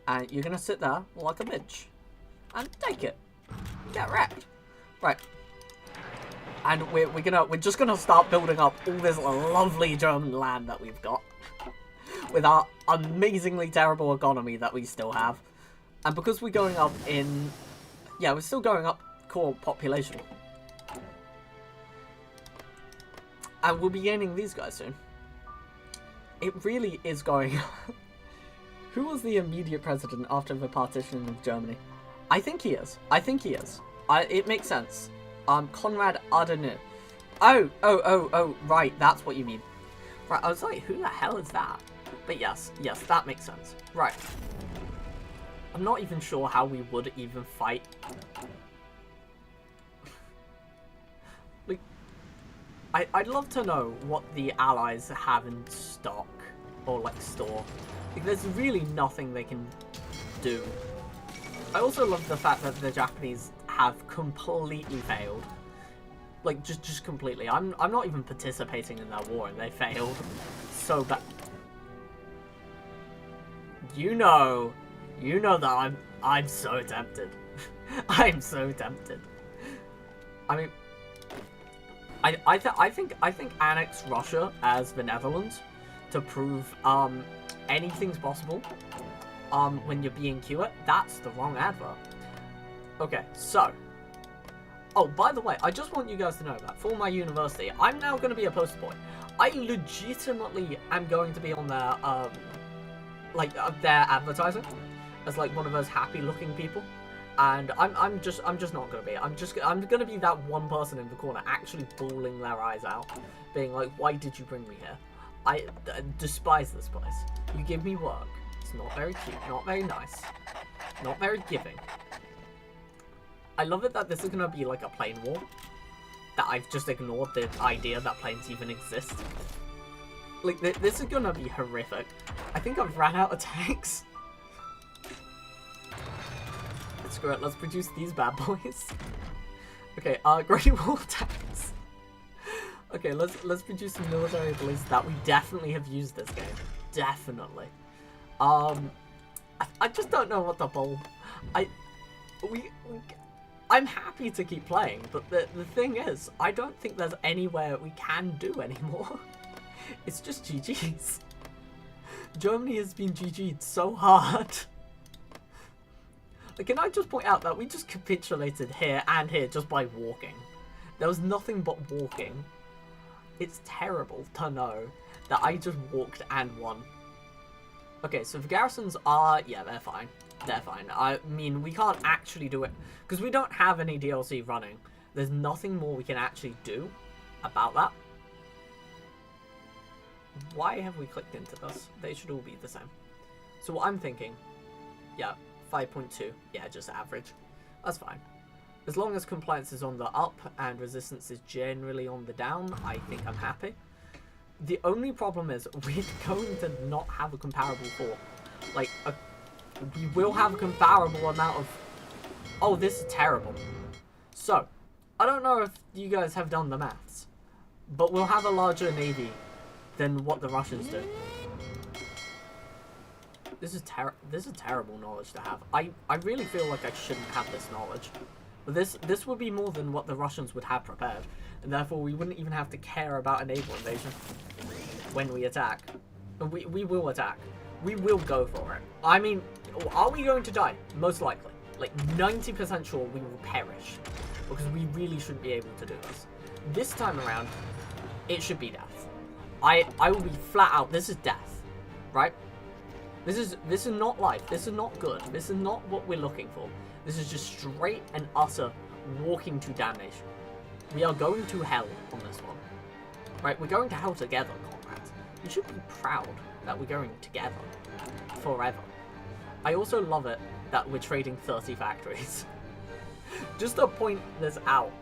And you're gonna sit there like a bitch and take it. Get wrecked. Right. And we're just gonna start building up all this lovely German land that we've got with our amazingly terrible economy that we still have. And because we're going up in, yeah, we're still going up core population. And we'll be gaining these guys soon. It really is going. Who was the immediate president after the partition of Germany? I think he is. It makes sense. Konrad Adenauer. Oh, right, that's what you mean. Right, I was like, who the hell is that? But yes, that makes sense. Right. I'm not even sure how we would even fight. Like, I'd love to know what the Allies have in stock, or like store. Like, there's really nothing they can do. I also love the fact that the Japanese have completely failed. Like, just completely. I'm not even participating in that war, and they failed so bad. You know that I'm so tempted. I'm so tempted. I mean, I think annex Russia as the Netherlands to prove anything's possible. When you're being cute, that's the wrong advert. Okay, so. Oh, by the way, I just want you guys to know that for my university, I'm now going to be a poster boy. I legitimately am going to be on their their advertising as like one of those happy-looking people, and I'm just not going to be. I'm going to be that one person in the corner actually bawling their eyes out, being like, "Why did you bring me here? I despise this place. You give me work. It's not very cute, not very nice, not very giving." I love it that this is going to be like a plane war. That I've just ignored the idea that planes even exist. Like, this is going to be horrific. I think I've ran out of tanks. screw it, let's produce these bad boys. Okay, Grey Wall tanks. Okay, let's produce some military police that we definitely have used this game. Definitely. I just don't know what to pull. I'm happy to keep playing, but the thing is, I don't think there's anywhere we can do anymore. It's just GG's. Germany has been GG'd so hard. Like, can I just point out that we just capitulated here and here just by walking? There was nothing but walking. It's terrible to know that I just walked and won. Okay, so the garrisons are... yeah, they're fine. They're fine. I mean, we can't actually do it because we don't have any DLC running. There's nothing more we can actually do about that. Why have we clicked into this? They should all be the same. So what I'm thinking... yeah, 5.2. Yeah, just average. That's fine. As long as compliance is on the up and resistance is generally on the down, I think I'm happy. The only problem is we're going to not have a comparable for. Like, we will have a comparable amount of... oh, this is terrible. So, I don't know if you guys have done the maths, but we'll have a larger navy than what the Russians do. This is terrible knowledge to have. I really feel like I shouldn't have this knowledge. But this would be more than what the Russians would have prepared, and therefore we wouldn't even have to care about a naval invasion when we attack. And we will attack. We will go for it. I mean, are we going to die? Most likely. Like 90% sure we will perish, because we really shouldn't be able to do this. This time around, it should be death. I will be flat out. This is death, right? This is not life. This is not good. This is not what we're looking for. This is just straight and utter walking to damnation. We are going to hell on this one. Right, we're going to hell together, comrades. You should be proud that we're going together. Forever. I also love it that we're trading 30 factories. Just to point this out.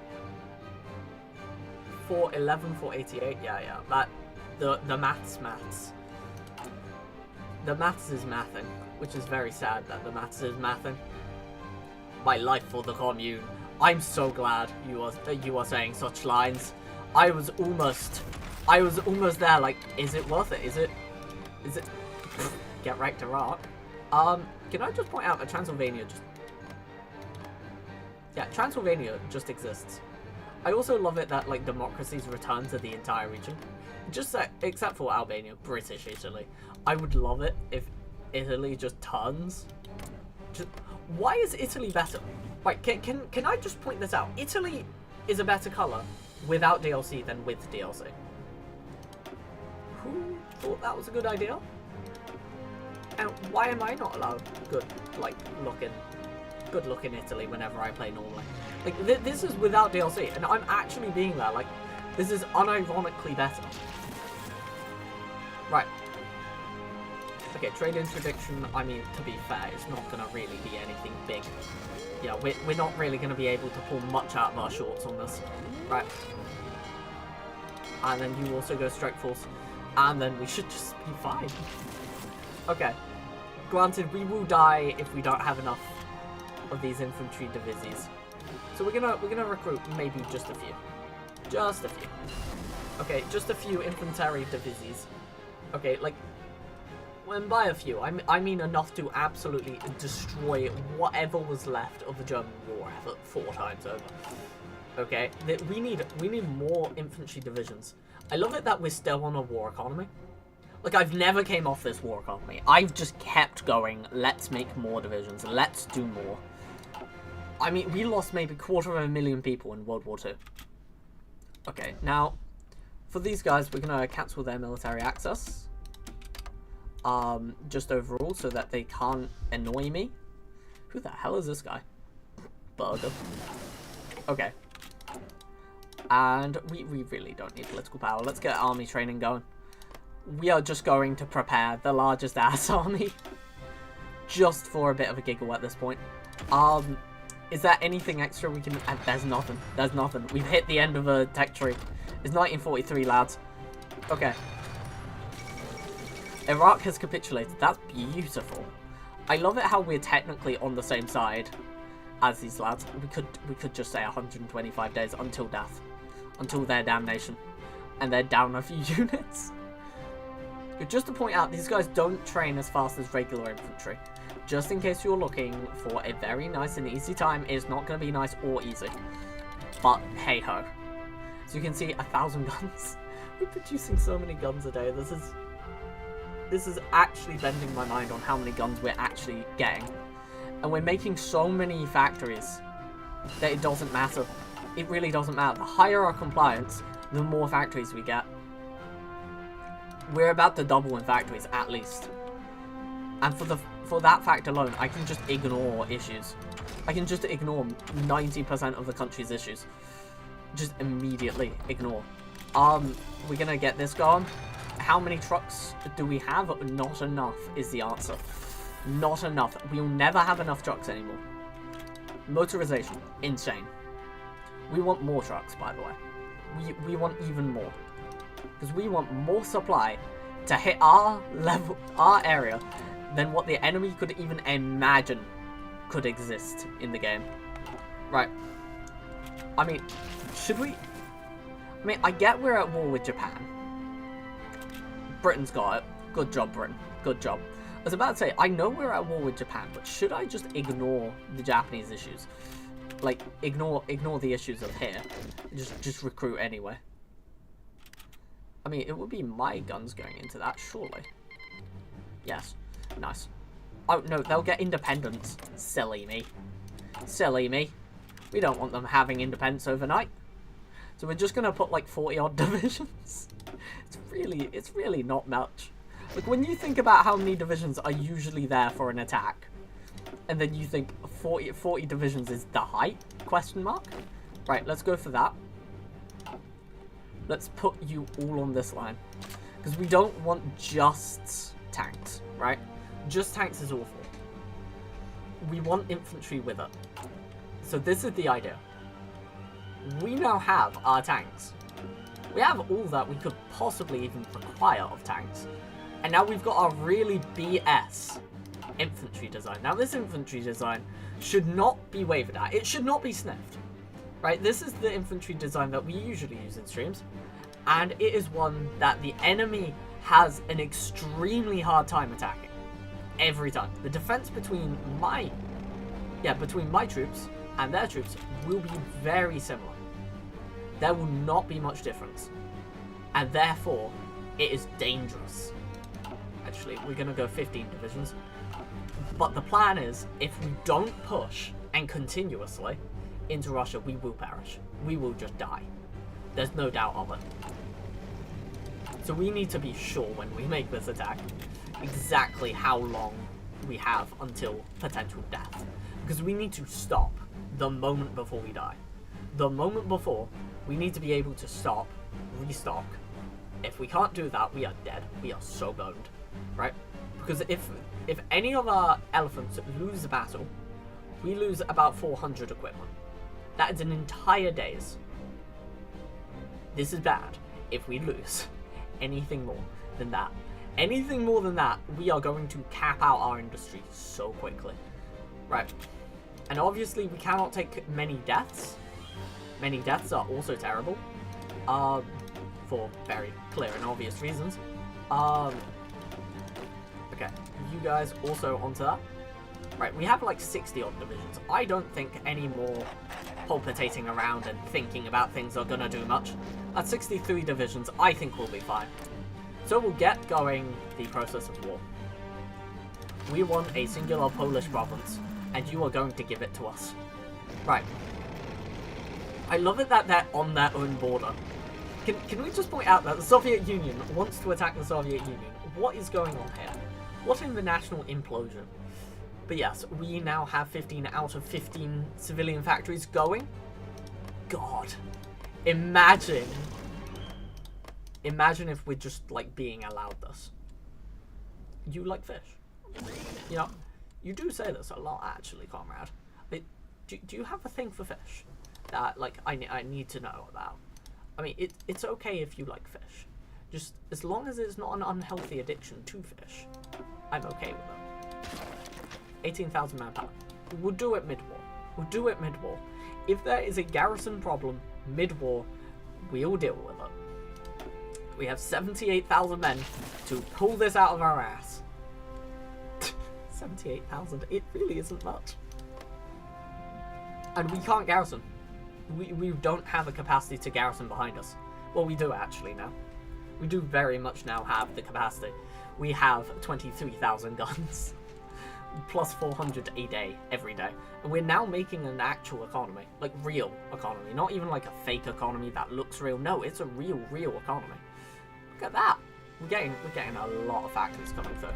411, 488, yeah. That, the maths. The maths is mathing, which is very sad that the maths is mathing. My life for the commune. I'm so glad you are saying such lines. I was almost there. Like, is it worth it? Is it? Get right to rock. Can I just point out that Transylvania just exists. I also love it that like democracies return to the entire region, just except for Albania, British Italy. I would love it if Italy just turns. Why is Italy better? Right, can I just point this out? Italy is a better color without DLC than with DLC. Who thought that was a good idea? And why am I not allowed good looking Italy whenever I play normally? Like, this is without DLC, and I'm actually being there. Like, this is unironically better. Right. Okay, trade interdiction, I mean, to be fair, it's not going to really be anything big. Yeah, we're not really going to be able to pull much out of our shorts on this. Right. And then you also go strike force. And then we should just be fine. Okay. Granted, we will die if we don't have enough of these infantry divisions. So we're gonna recruit maybe just a few. Just a few. Okay, just a few infantry divisions. Okay, like, when by a few, I mean enough to absolutely destroy whatever was left of the German war effort 4 times over. Okay, we need more infantry divisions. I love it that we're still on a war economy. Like, I've never came off this war economy. I've just kept going. Let's make more divisions. Let's do more. I mean, we lost maybe 250,000 people in World War II. Okay, now, for these guys, we're going to cancel their military access. Just overall, so that they can't annoy me. Who the hell is this guy? Burger. Okay. And we really don't need political power. Let's get army training going. We are just going to prepare the largest ass army. Just for a bit of a giggle at this point. Is there anything extra we can... there's nothing. There's nothing. We've hit the end of a tech tree. It's 1943, lads. Okay. Iraq has capitulated. That's beautiful. I love it how we're technically on the same side. as these lads. We could just say 125 days until death, until their damnation, and they're down a few units. But just to point out, these guys don't train as fast as regular infantry. Just in case you're looking for a very nice and easy time, it's not going to be nice or easy. But hey ho. So you can see 1,000 guns. We're producing so many guns a day. This is actually bending my mind on how many guns we're actually getting. And we're making so many factories that it doesn't matter. It really doesn't matter. The higher our compliance, the more factories we get. We're about to double in factories, at least. And for that fact alone, I can just ignore issues. I can just ignore 90% of the country's issues. Just immediately ignore. We're gonna get this going. How many trucks do we have? Not enough is the answer. Not enough. We'll never have enough trucks anymore. Motorization, insane. We want more trucks, by the way. We want even more. Because we want more supply to hit our level, our area, than what the enemy could even imagine could exist in the game. Right. I mean, should we... I mean, I get we're at war with Japan. Britain's got it. Good job, Britain. Good job. I was about to say, I know we're at war with Japan, but should I just ignore the Japanese issues? Like, ignore the issues of here. Just recruit anyway. I mean, it would be my guns going into that, surely. Yes. Nice. Oh, no, they'll get independence. Silly me. Silly me. We don't want them having independence overnight. So we're just going to put, like, 40-odd divisions. It's really not much. Like, when you think about how many divisions are usually there for an attack, and then you think 40 divisions is the height? Question mark? Right, let's go for that. Let's put you all on this line. Because we don't want just tanks, right? Just tanks is awful. We want infantry with it. So this is the idea. We now have our tanks. We have all that we could possibly even require of tanks. And now we've got our really BS infantry design. Now this infantry design should not be wavered at. It should not be sniffed. Right, this is the infantry design that we usually use in streams. And it is one that the enemy has an extremely hard time attacking. Every time. The defense between my troops and their troops will be very similar. There will not be much difference. And therefore, it is dangerous. Actually, we're going to go 15 divisions. But the plan is, if we don't push and continuously into Russia, we will perish. We will just die. There's no doubt of it. So we need to be sure when we make this attack exactly how long we have until potential death. Because we need to stop the moment before we die. The moment before, we need to be able to stop, restock. If we can't do that, we are dead. We are so boned, right? Because if any of our elephants lose the battle, we lose about 400 equipment. That is an entire day's. This is bad if we lose anything more than that. Anything more than that, we are going to cap out our industry so quickly. Right. And obviously we cannot take many deaths. Many deaths are also terrible. For very clear and obvious reasons. Okay, you guys also onto that. Right, we have like 60 odd divisions. I don't think any more palpitating around and thinking about things are gonna do much. At 63 divisions, I think we'll be fine. So we'll get going the process of war. We want a singular Polish province, and you are going to give it to us. Right. I love it that they're on their own border. Can we just point out that the Soviet Union wants to attack the Soviet Union? What is going on here? What in the national implosion? But yes, we now have 15 out of 15 civilian factories going. God. Imagine if we're just, like, being allowed this. You like fish? You know, you do say this a lot, actually, comrade. But do you have a thing for fish that, like, I need to know about? I mean, it's okay if you like fish. Just as long as it's not an unhealthy addiction to fish, I'm okay with it. 18,000 manpower. We'll do it mid-war. We'll do it mid-war. If there is a garrison problem mid-war, we'll deal with it. We have 78,000 men to pull this out of our ass. 78,000, it really isn't much. And we can't garrison. We don't have a capacity to garrison behind us. Well, we do actually now. We do very much now have the capacity. We have 23,000 guns. Plus 400 a day, every day. And we're now making an actual economy. Like, real economy. Not even like a fake economy that looks real. No, it's a real economy. Look at that. We're getting a lot of factories coming through.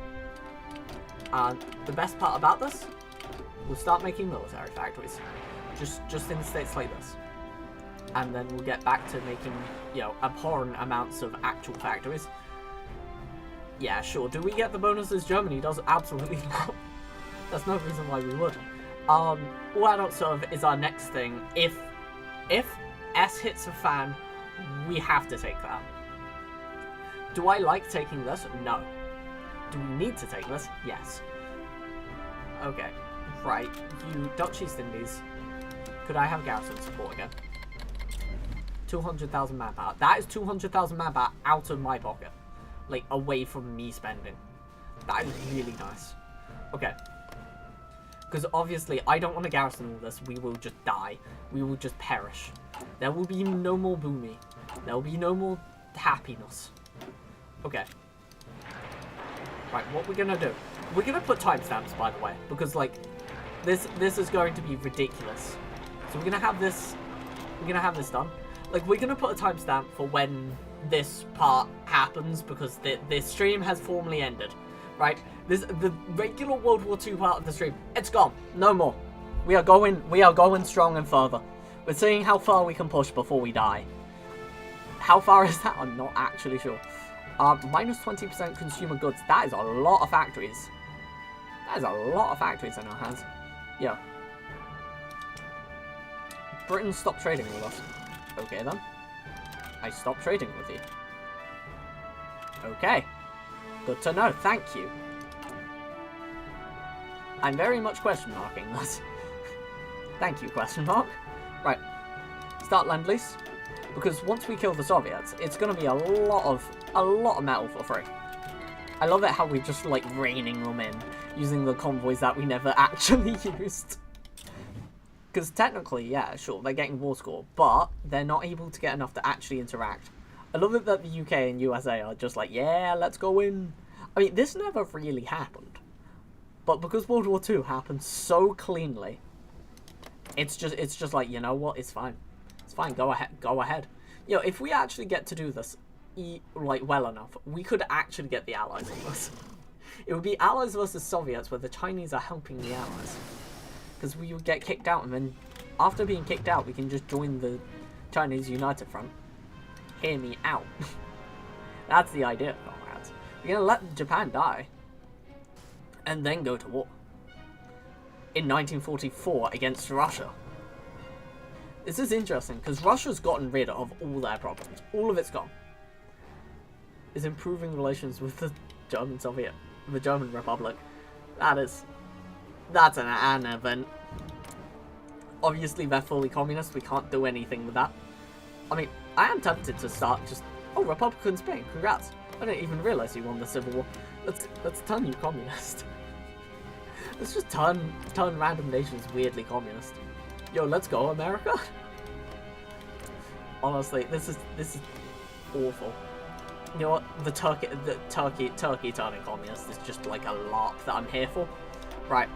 And the best part about this, we'll start making military factories. Just in states like this. And then we'll get back to making, you know, abhorrent amounts of actual factories. Yeah, sure. Do we get the bonuses Germany does? Absolutely not. There's no reason why we wouldn't. All adult serve is our next thing. If S hits a fan, we have to take that. Do I like taking this? No. Do we need to take this? Yes. Okay. Right. You Dutch East Indies. Could I have garrison support again? 200,000 manpower. That is 200,000 manpower out of my pocket. Like, away from me spending. That is really nice. Okay. Because obviously, I don't want to garrison all this. We will just die. We will just perish. There will be no more boomy. There will be no more happiness. Okay. Right, what we're going to do. We're going to put timestamps, by the way. Because, like, this is going to be ridiculous. So we're going to have this... We're going to have this done. Like, we're going to put a timestamp for when this part happens. Because this stream has formally ended. Right? The regular World War II part of the stream, it's gone. No more. We are going strong and further. We're seeing how far we can push before we die. How far is that? I'm not actually sure. Minus 20% consumer goods. That is a lot of factories. That is a lot of factories in our hands. Yeah. Britain stopped trading with us. Okay then. I stopped trading with you. Okay. Good to know, thank you. I'm very much question marking this. Thank you, question mark. Right. Start Lend-Lease. Because once we kill the Soviets, it's gonna be a lot of metal for free. I love it how we're just like raining them in, using the convoys that we never actually used. Because technically, yeah, sure, they're getting war score, but they're not able to get enough to actually interact. I love it that the UK and USA are just like, yeah, let's go in. I mean, this never really happened. But because World War II happened so cleanly, it's just like, you know what, it's fine. It's fine, go ahead. You know, if we actually get to do this, like, well enough, we could actually get the Allies on this. It would be Allies versus Soviets where the Chinese are helping the Allies. Because we would get kicked out, and then after being kicked out, we can just join the Chinese United Front. Hear me out. That's the idea, comrades. We're going to let Japan die. And then go to war. In 1944 against Russia. This is interesting, because Russia's gotten rid of all their problems. All of it's gone. Is improving relations with the German Republic. That's an event. Obviously, they're fully communist. We can't do anything with that. I mean, I am tempted to start just... Oh, Republican Spain, congrats. I didn't even realize you won the Civil War. Let's turn you communist. Let's just turn random nations weirdly communist. Yo, let's go, America. Honestly, this is awful. You know what? The Turkey turning communist is just like a LARP that I'm here for. Right.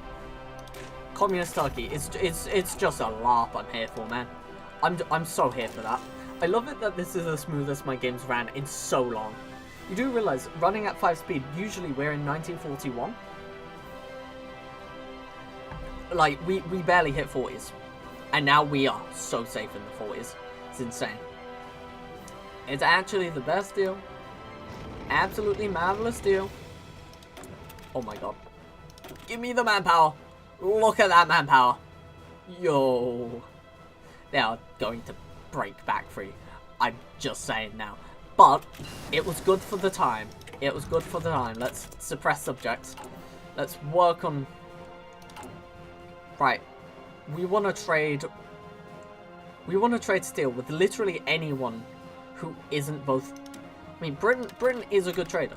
Communist Turkey, it's just a LARP I'm here for, man. I'm so here for that. I love it that this is the smoothest my games ran in so long. You do realize, running at 5 speed, usually we're in 1941. Like, we barely hit 40s. And now we are so safe in the 40s. It's insane. It's actually the best deal. Absolutely marvelous deal. Oh my god. Give me the manpower. Look at that manpower. Yo. They are going to break back free. I'm just saying now. But it was good for the time. It was good for the time. Let's suppress subjects. Let's work on... Right. we want to trade... We want to trade steel with literally anyone who isn't both... I mean, Britain is a good trader.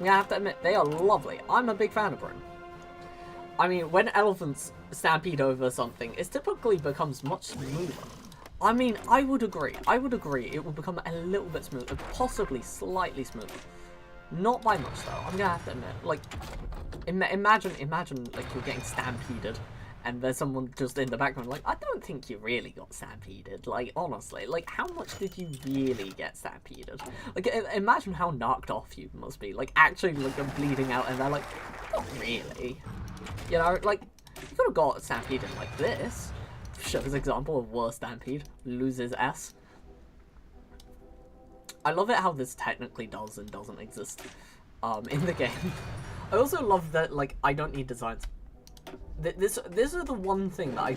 I have to admit, they are lovely. I'm a big fan of Britain. I mean, when elephants stampede over something, it typically becomes much smoother. I mean, I would agree. It will become a little bit smoother, possibly slightly smoother. Not by much, though. I'm gonna have to admit. Like, imagine, like, you're getting stampeded, and there's someone just in the background, like, I don't think you really got stampeded. Like, honestly, like, how much did you really get stampeded? Like, imagine how knocked off you must be. Like, actually, like, you're bleeding out, and they're like, not really. You know, like, you could have got stampeded like this. Shows example of worst stampede. Loses S. I love it how this technically does and doesn't exist in the game. I also love that, like, I don't need designs. This is the one thing that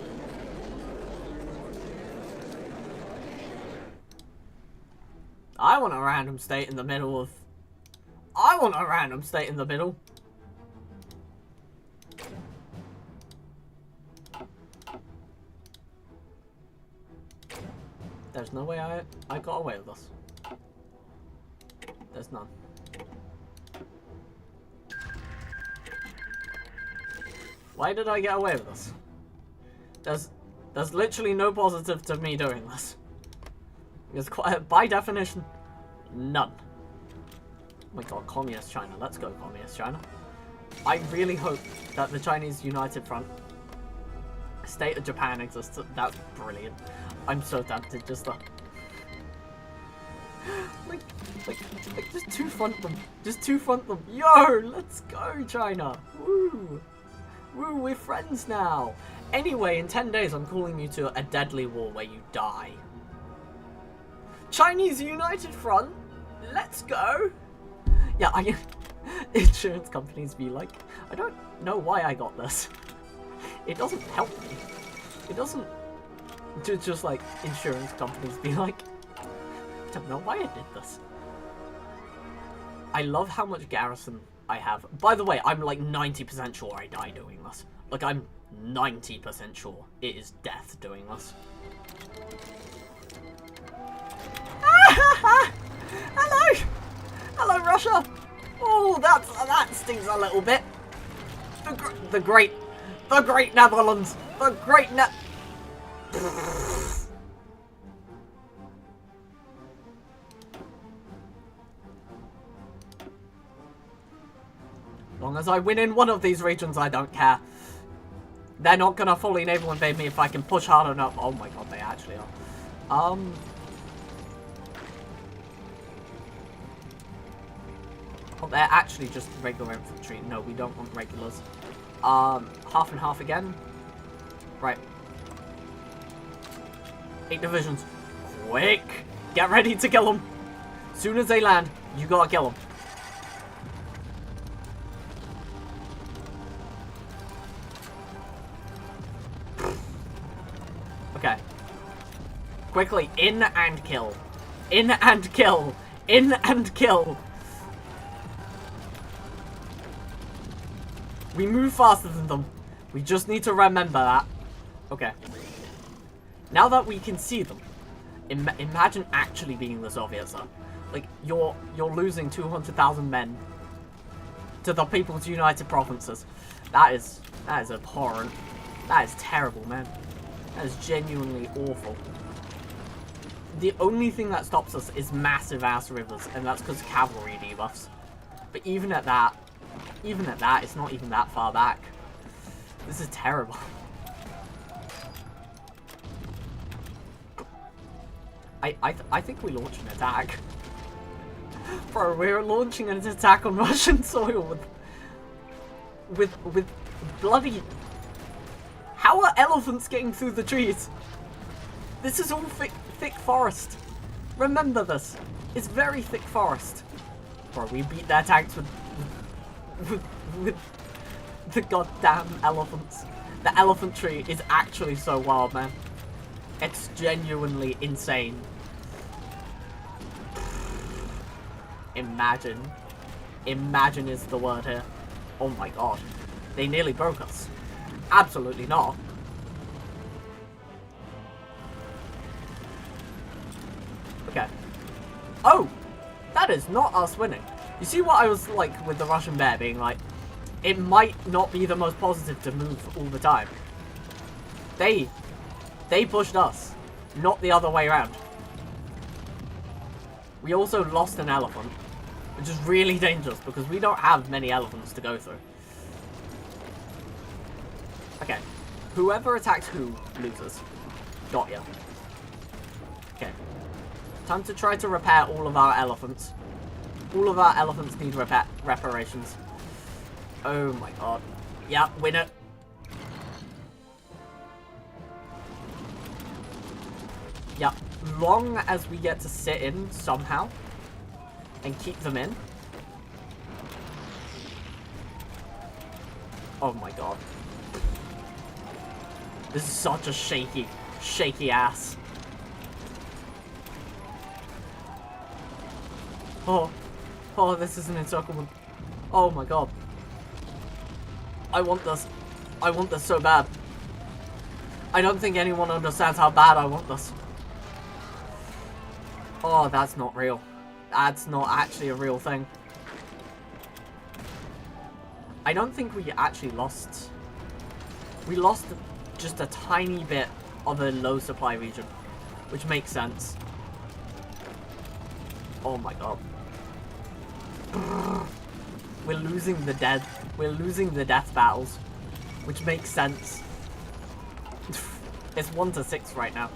I want a random state in the middle of... I want a random state in the middle. There's no way I got away with this. There's none. Why did I get away with this? There's literally no positive to me doing this. Because by definition, none. Oh my god, Communist China. Let's go, Communist China. I really hope that the Chinese United Front, State of Japan exists. That's brilliant. I'm so tempted just to... like, just two-front them. Just two-front them. Yo, let's go, China. Woo. Woo, we're friends now. Anyway, in 10 days, I'm calling you to a deadly war where you die. Chinese United Front? Let's go. Yeah, insurance companies be like, I don't know why I got this. It doesn't help me. It doesn't... Just like, insurance companies be like, I don't know why I did this. I love how much garrison I have. By the way, I'm like 90% sure I die doing this. Like, I'm 90% sure it is death doing this. Hello! Hello, Russia! Oh, that stings a little bit. The great Netherlands! The great As long as I win in one of these regions, I don't care. They're not gonna fully naval invade me if I can push hard enough. Oh my god, they actually are. Oh, they're actually just regular infantry. No, we don't want regulars. Half and half again. Right. 8 divisions. Quick! Get ready to kill them. As soon as they land, you gotta kill them. Okay. Quickly, in and kill. In and kill. In and kill. We move faster than them. We just need to remember that. Okay. Now that we can see them, imagine actually being the Soviets, though. Like, you're losing 200,000 men to the People's United Provinces. That is abhorrent. That is terrible, man. That is genuinely awful. The only thing that stops us is massive ass rivers, and that's because cavalry debuffs. But even at that, it's not even that far back. This is terrible. I think we launched an attack. Bro, we're launching an attack on Russian soil with bloody... How are elephants getting through the trees? This is all thick forest. Remember this. It's very thick forest. Bro, we beat their tanks with the goddamn elephants. The elephant tree is actually so wild, man. It's genuinely insane. Imagine. Imagine is the word here. Oh my god. They nearly broke us. Absolutely not. Oh! That is not us winning. You see what I was like with the Russian bear being like, it might not be the most positive to move all the time. They pushed us, not the other way around. We also lost an elephant, which is really dangerous because we don't have many elephants to go through. Okay, whoever attacks who loses. Got ya. Okay, time to try to repair all of our elephants. All of our elephants need reparations. Oh my god. Yeah, win it. Yeah, long as we get to sit in somehow and keep them in. Oh my god. This is such a shaky ass. Oh, this is an encirclement. Oh my god. I want this. I want this so bad. I don't think anyone understands how bad I want this. Oh, that's not real. That's not actually a real thing. I don't think we actually lost. We lost just a tiny bit of a low supply region, which makes sense. Oh my god. We're losing the death battles, which makes sense. It's 1-6 right now,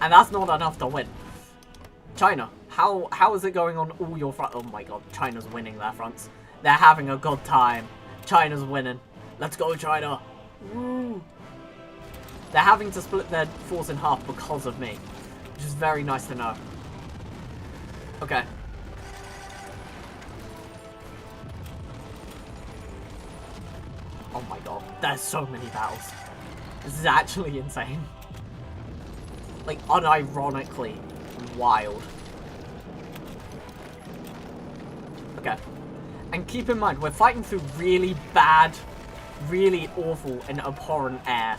and that's not enough to win. China, how is it going on all your fronts? Oh my god, China's winning their fronts. They're having a good time. China's winning. Let's go, China. Woo. They're having to split their force in half because of me, which is very nice to know. Okay. Oh my god, there's so many battles. This is actually insane. Like, unironically wild. Okay. And keep in mind, we're fighting through really bad, really awful and abhorrent air.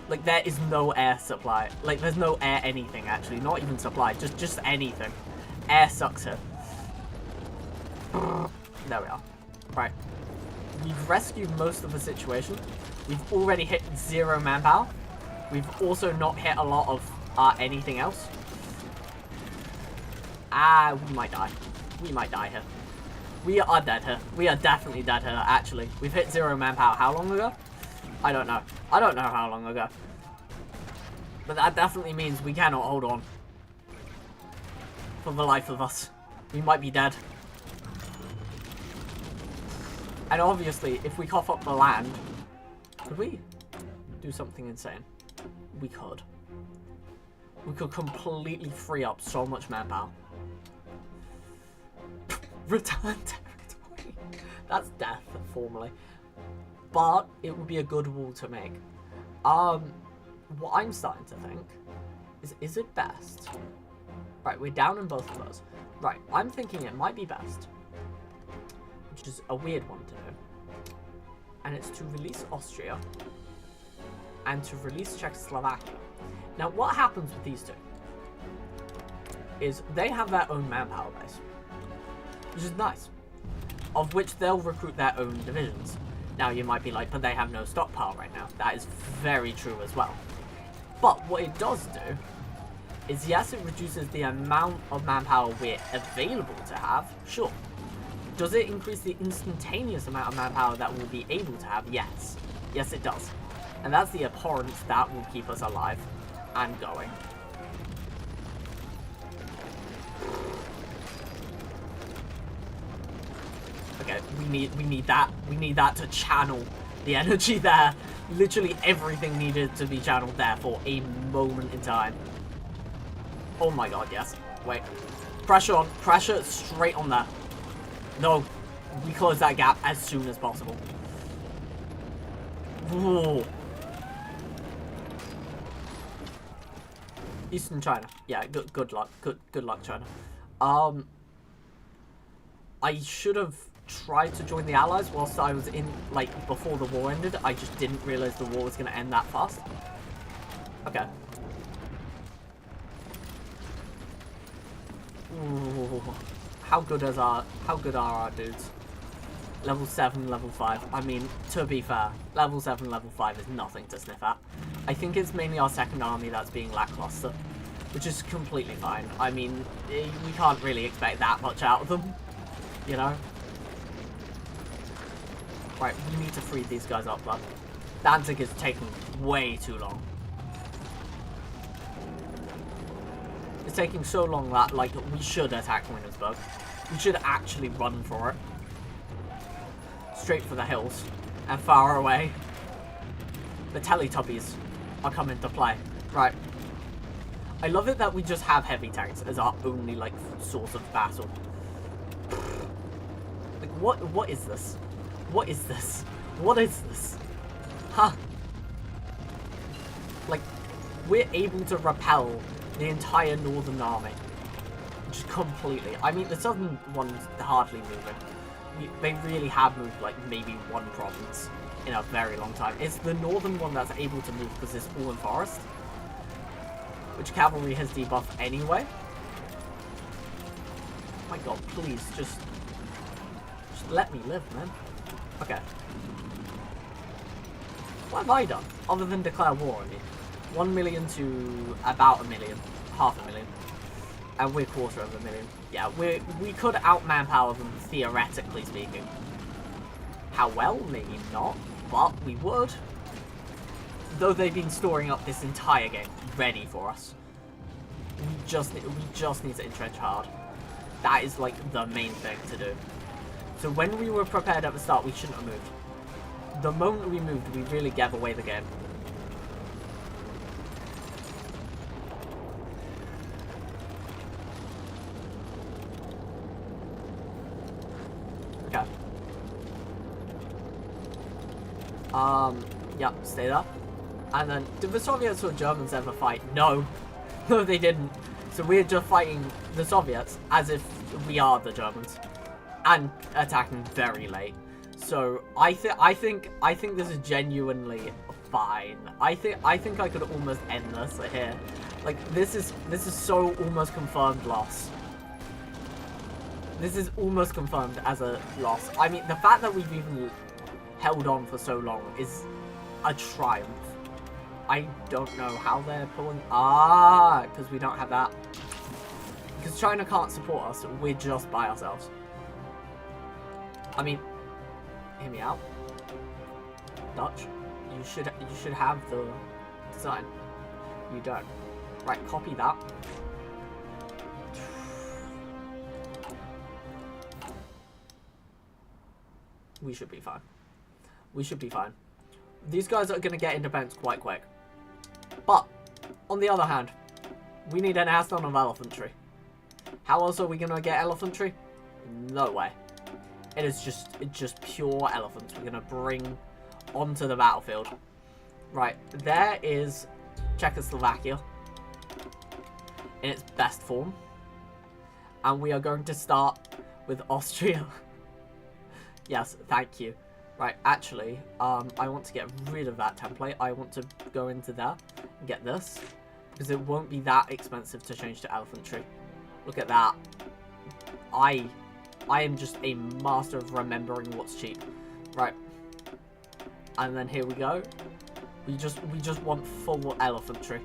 Like, there is no air supply. Like, there's no air anything, actually. Not even supply, just anything. Air sucks here. There we are. Right. We've rescued most of the situation. We've already hit 0 manpower. We've also not hit a lot of anything else. We might die. We might die here. We are dead here. We are definitely dead here, actually. We've hit 0 manpower. How long ago? I don't know. I don't know how long ago. But that definitely means we cannot hold on. For the life of us. We might be dead. And obviously, if we cough up the land, could we do something insane? We could. We could completely free up so much manpower. Return territory. That's death, formally. But it would be a good wall to make. What I'm starting to think is it best? Right, we're down in both of those. Right, I'm thinking it might be best, which is a weird one to do, and it's to release Austria and to release Czechoslovakia. Now, what happens with these two is they have their own manpower base, which is nice, of which they'll recruit their own divisions. Now, you might be like, but they have no stockpile right now. That is very true as well. But what it does do is, yes, it reduces the amount of manpower we're available to have, sure. Does it increase the instantaneous amount of manpower that we'll be able to have? Yes. Yes, it does. And that's the abhorrence that will keep us alive and going. Okay, we need that to channel the energy there. Literally everything needed to be channeled there for a moment in time. Oh my god, yes. Wait. Pressure on. Pressure straight on there. No. We close that gap as soon as possible. Ooh. Eastern China. Yeah, good luck. Good luck, China. I should have tried to join the Allies whilst I was in, like, before the war ended. I just didn't realize the war was going to end that fast. Okay. Ooh, how good are our dudes? Level 7, level 5. I mean, to be fair, level 7, level 5 is nothing to sniff at. I think it's mainly our second army that's being lackluster, which is completely fine. I mean, we can't really expect that much out of them, you know? Right, we need to free these guys up, though. Danzig is taking way too long. It's taking so long that, like, we should attack Williamsburg. We should actually run for it. Straight for the hills. And far away. The Teletubbies are coming to play. Right. I love it that we just have heavy tanks as our only, like, source of battle. Like, what is this? What is this? What is this? Huh. Like, we're able to repel the entire northern army. Just completely. I mean, the southern one's hardly moving. They really have moved, like, maybe one province in a very long time. It's the northern one that's able to move because it's all in forest. Which cavalry has debuffed anyway. Oh my god, please, just let me live, man. Okay. What have I done, other than declare war on you? 1 million to about 1 million. 500,000. And we're 250,000. Yeah, we could out-manpower them, theoretically speaking. How well? Maybe not. But we would. Though they've been storing up this entire game, ready for us. We just need to entrench hard. That is, like, the main thing to do. So when we were prepared at the start, we shouldn't have moved. The moment we moved, we really gave away the game. Okay. Yeah, stay there. And then, did the Soviets or Germans ever fight? No. No, they didn't. So we're just fighting the Soviets as if we are the Germans. And attacking very late. So I think this is genuinely fine. I think I could almost end this here. Like, this is so almost confirmed loss. This is almost confirmed as a loss. I mean, the fact that we've even held on for so long is a triumph. I don't know how they're pulling... Ah, because we don't have that. Because China can't support us, we're just by ourselves. I mean, hear me out. Dutch, you should have the design. You don't. Right, copy that. We should be fine. We should be fine. These guys are going to get independence quite quick. But, on the other hand, we need an ass ton of elephantry. How else are we going to get elephantry? No way. It's just pure elephants we're going to bring onto the battlefield. Right, there is Czechoslovakia in its best form. And we are going to start with Austria. Yes, thank you. Right, actually, I want to get rid of that template. I want to go into there and get this. Because it won't be that expensive to change to elephantry. Look at that. I am just a master of remembering what's cheap. Right. And then here we go. We just want full elephantry.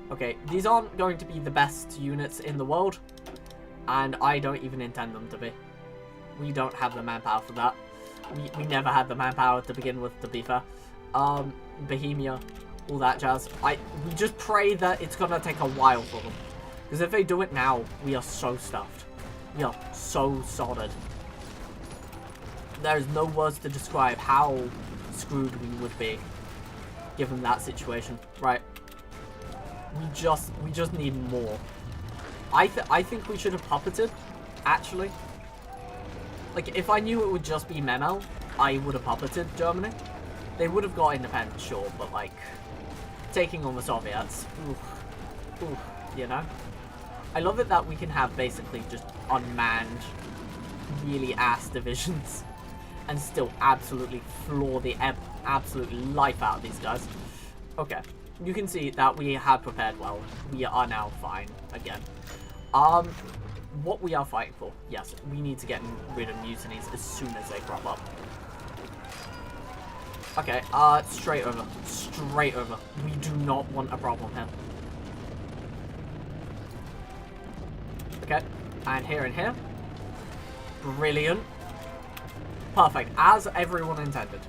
Okay, these aren't going to be the best units in the world. And I don't even intend them to be. We don't have the manpower for that. We never had the manpower to begin with, to be fair. Bohemia, all that jazz. We just pray that it's gonna take a while for them. Because if they do it now, we are so stuffed. We are so solid. There is no words to describe how screwed we would be, given that situation. Right. We just need more. I think we should have puppeted, actually. Like, if I knew it would just be Memel, I would have puppeted Germany. They would have got independence, sure, but, like, taking on the Soviets, oof, you know? I love it that we can have basically just unmanned, really ass divisions and still absolutely floor the absolute life out of these guys. Okay, you can see that we have prepared well. We are now fine again. What we are fighting for, yes, we need to get rid of mutinies as soon as they crop up. Okay, straight over. Straight over. We do not want a problem here. Okay, and here. Brilliant. Perfect, as everyone intended.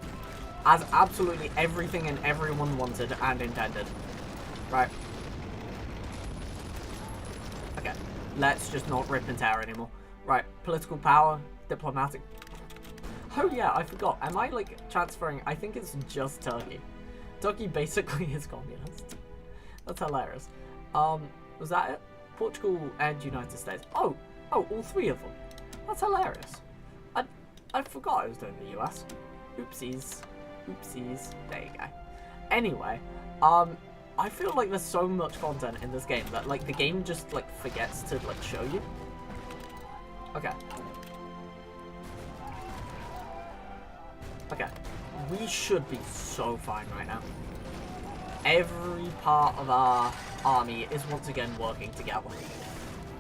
As absolutely everything and everyone wanted and intended. Right. Okay, let's just not rip and tear anymore. Right, political power, diplomatic. Oh yeah, I forgot. Am I, like, transferring? I think it's just Turkey. Turkey basically is communist. That's hilarious. Was that it? Portugal and United States. Oh, all three of them. That's hilarious. I forgot I was doing the US. Oopsies. There you go. Anyway, I feel like there's so much content in this game that, like, the game just, like, forgets to, like, show you. Okay. Okay, we should be so fine right now. Every part of our army is once again working together.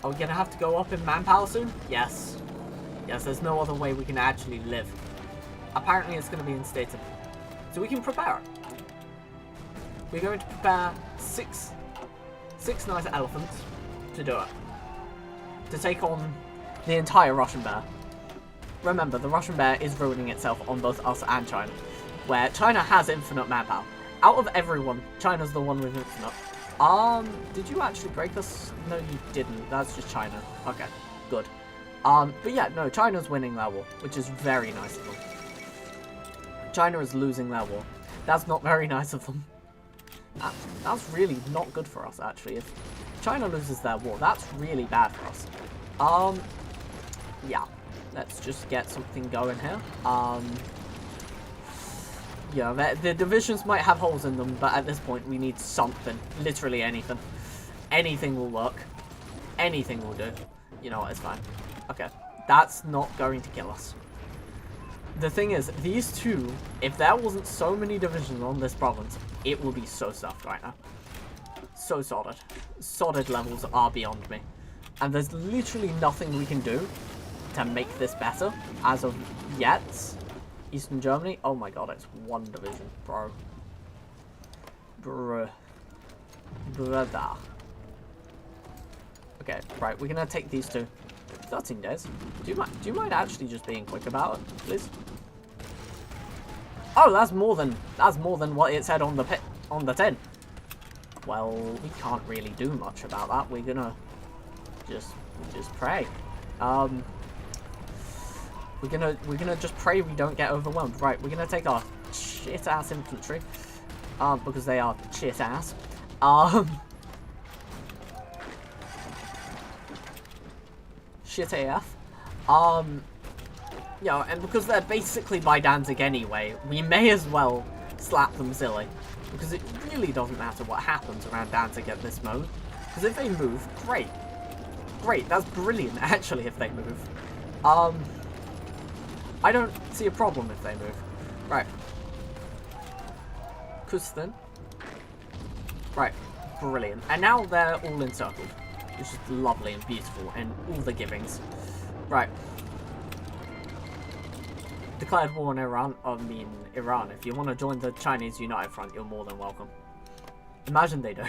Are we gonna have to go up in manpower soon? Yes. Yes, there's no other way we can actually live. Apparently it's gonna be instated. So we can prepare it. We're going to prepare six nice elephants to do it. To take on the entire Russian bear. Remember, the Russian bear is ruining itself on both us and China, where China has infinite manpower. Out of everyone, China's the one with infinite. Did you actually break us? No, you didn't. That's just China. Okay, good. But yeah, no, China's winning that war, which is very nice of them. China is losing their war. That's not very nice of them. That's really not good for us, actually. If China loses their war, that's really bad for us. Yeah. Let's just get something going here. Yeah, the divisions might have holes in them, but at this point we need something. Literally anything. Anything will work. Anything will do. You know what, it's fine. Okay, that's not going to kill us. The thing is, these two, if there wasn't so many divisions on this province, it would be so stuffed right now. So solid. Solid levels are beyond me. And there's literally nothing we can do to make this better as of yet. Eastern Germany, oh my god, it's one division, bro. Brother. Okay, right, we're gonna take these two. 13 days. Do you mind actually just being quick about it, please? Oh, that's more than what it said on the tin. Well, we can't really do much about that. We're gonna just pray. We're gonna just pray we don't get overwhelmed. Right, we're gonna take our shit ass infantry, because they are shit ass. Shit AF. Yeah, and because they're basically by Danzig anyway, we may as well slap them silly, because it really doesn't matter what happens around Danzig at this mode. Because if they move, great. Great, that's brilliant actually if they move. I don't see a problem if they move. Right. Kustin. Right. Brilliant. And now they're all encircled. Which is lovely and beautiful and all the givings. Right. Declared war on Iran. I mean, Iran. If you want to join the Chinese United Front, you're more than welcome. Imagine they do.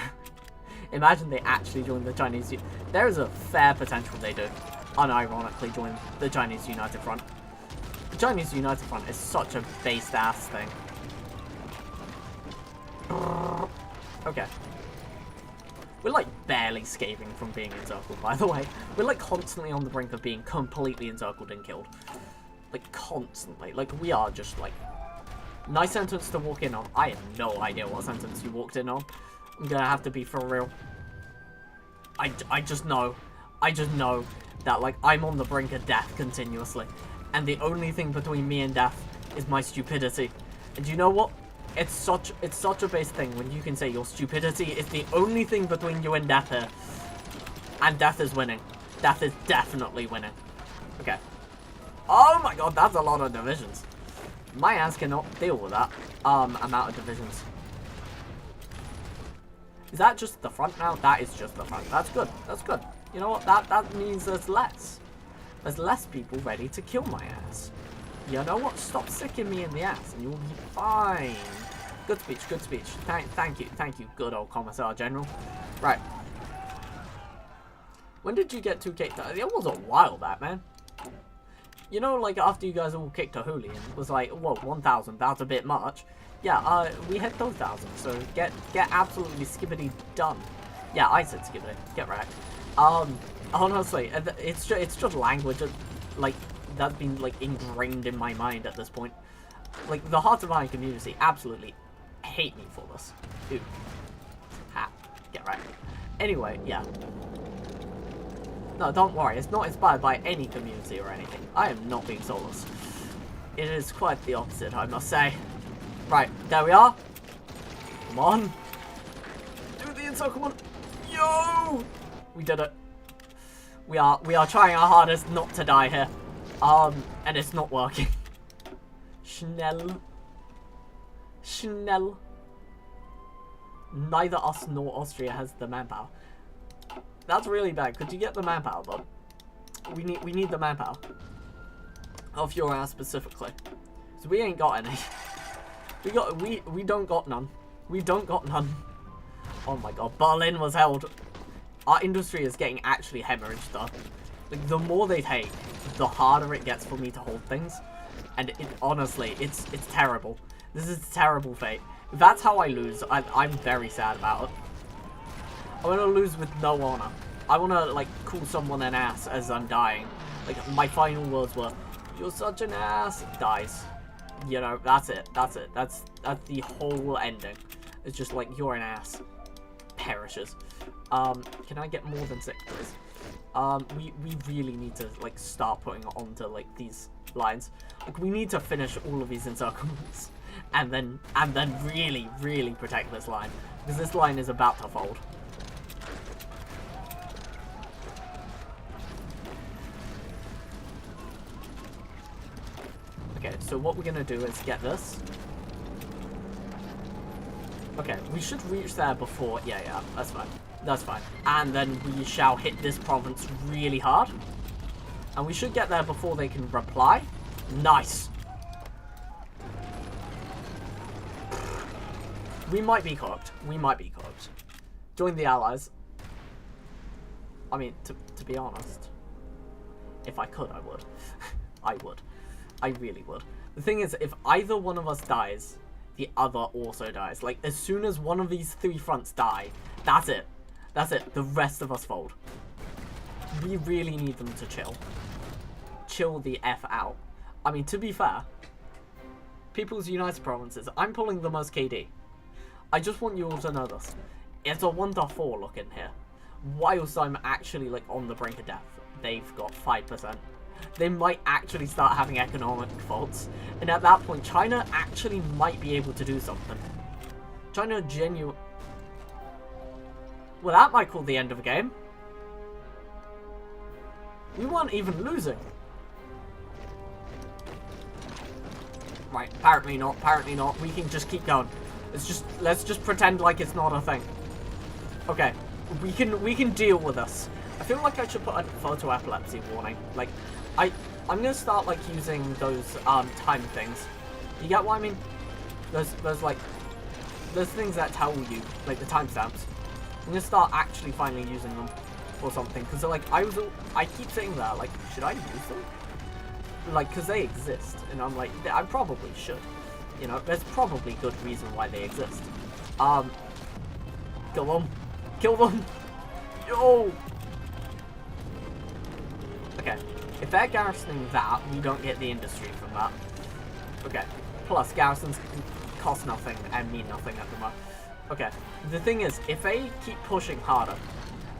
Imagine they actually join the Chinese... There is a fair potential they do. Unironically join the Chinese United Front. The Chinese United Front is such a based ass thing. Okay. We're like barely scaping from being encircled, by the way. We're like constantly on the brink of being completely encircled and killed. Like constantly. Like we are just like... Nice sentence to walk in on. I have no idea what sentence you walked in on. I'm gonna have to be for real. I just know. I just know that like I'm on the brink of death continuously. And the only thing between me and death is my stupidity. And you know what? It's such a base thing when you can say your stupidity is the only thing between you and death here. And death is winning. Death is definitely winning. Okay. Oh my god, that's a lot of divisions. My ass cannot deal with that amount of divisions. Is that just the front now? That is just the front. That's good. That's good. You know what? That means there's less. There's less people ready to kill my ass. You know what? Stop sicking me in the ass and you'll be fine. Good speech, good speech. Thank you, good old Commissar General. Right. When did you get 2K? It was a while back, man. You know, like, after you guys all kicked a hooligan, it was like, whoa, 1,000, that's a bit much. Yeah, we hit those 1,000, so get absolutely skibbity done. Yeah, I said skibbity, get wrecked. Honestly, it's just language, like, that's been, like, ingrained in my mind at this point. Like, the Hearts of Iron community absolutely hate me for this. Dude. Ha. Get wrecked. Anyway, yeah. No, don't worry, it's not inspired by any community or anything. I am not being soulless. It is quite the opposite, I must say. Right, there we are. Come on. Do the inside, come on. Yo! We did it. We are trying our hardest not to die here. And it's not working. Schnell. Schnell. Neither us nor Austria has the manpower. That's really bad. Could you get the manpower, bud? We need the manpower. Of your ass specifically. So we ain't got any. We don't got none. We don't got none. Oh my god, Berlin was held. Our industry is getting actually hemorrhaged though. Like, the more they take, the harder it gets for me to hold things. And honestly, it's terrible. This is a terrible fate. If that's how I lose, I'm very sad about it. I want to lose with no honor. I want to, like, call someone an ass as I'm dying. Like, my final words were, "You're such an ass." Dies. You know, that's it. That's it. That's the whole ending. It's just like, you're an ass. Perishes. Can I get more than 6, please? We really need to, like, start putting it onto, like, these lines. Like, we need to finish all of these encirclements. And then really, really protect this line. Because this line is about to fold. Okay, so what we're gonna do is get this. Okay, we should reach there before. Yeah, that's fine. That's fine. And then we shall hit this province really hard. And we should get there before they can reply. Nice. We might be cooked. We might be cooked. Join the Allies. I mean, to be honest, if I could, I would. I would. I really would. The thing is, if either one of us dies, the other also dies. Like, as soon as one of these 3 fronts die, that's it. That's it. The rest of us fold. We really need them to chill. Chill the F out. I mean, to be fair, People's United Provinces, I'm pulling the most KD. I just want you all to know this. It's a 1-4 look in here. Whilst I'm actually, like, on the brink of death, they've got 5%. They might actually start having economic faults. And at that point, China actually might be able to do something. China genuine... Well, that might call the end of a game. We weren't even losing. Right, apparently not, apparently not. We can just keep going. Let's just pretend like it's not a thing. Okay, we can deal with this. I feel like I should put a photo epilepsy warning. Like, I'm gonna start, like, using those time things. You get what I mean? There's things that tell you, like, the timestamps. I'm gonna start actually finally using them or something, because like I keep saying that, like, should I use them? Like, because they exist, and I'm like, I probably should. You know, there's probably good reason why they exist. Kill them. Kill them. Yo. Okay. If they're garrisoning that, we don't get the industry from that. Okay. Plus, garrisons cost nothing and mean nothing at the moment. Okay. The thing is, if they keep pushing harder,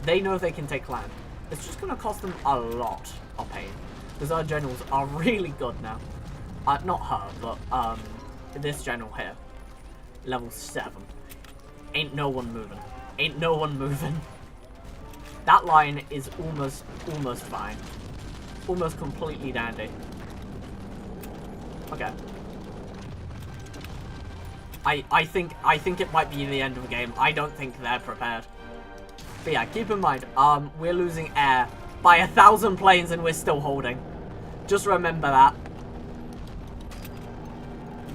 they know they can take land. It's just going to cost them a lot of pain. Because our generals are really good now. Not her, but this general here. Level 7. Ain't no one moving. Ain't no one moving. That line is almost fine. Almost completely dandy. Okay. I think it might be the end of the game. I don't think they're prepared. But yeah, keep in mind, we're losing air by 1,000 planes and we're still holding. Just remember that.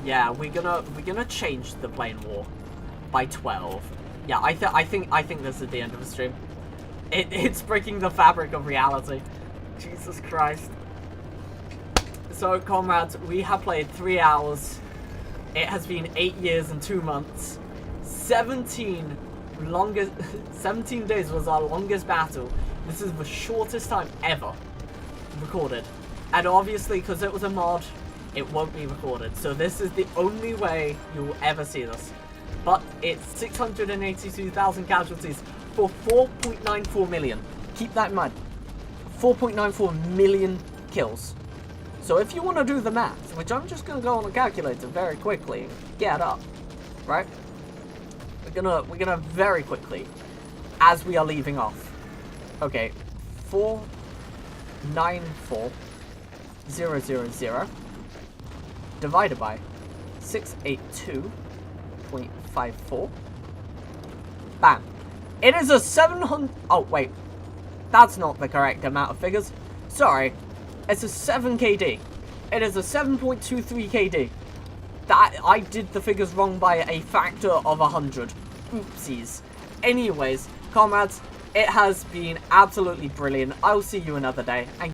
Yeah, we're gonna change the plane war by 12. Yeah, I think this is the end of the stream. It's breaking the fabric of reality. Jesus Christ. So, comrades, we have played 3 hours. It has been 8 years and 2 months. 17 days was our longest battle. This is the shortest time ever recorded. And obviously, because it was a mod, it won't be recorded. So this is the only way you'll ever see this. But it's 682,000 casualties for 4.94 million. Keep that in mind. 4.94 million kills. So if you want to do the math, which I'm just going to go on a calculator very quickly and get up, right? We're gonna very quickly, as we are leaving off. Okay, 494,000 divided by 682.54. Bam. It is a 700. Oh wait, that's not the correct amount of figures. Sorry, it's a 7 KD. It is a 7.23 KD. That I did the figures wrong by a factor of 100. Oopsies. Anyways, comrades, it has been absolutely brilliant. I'll see you another day. And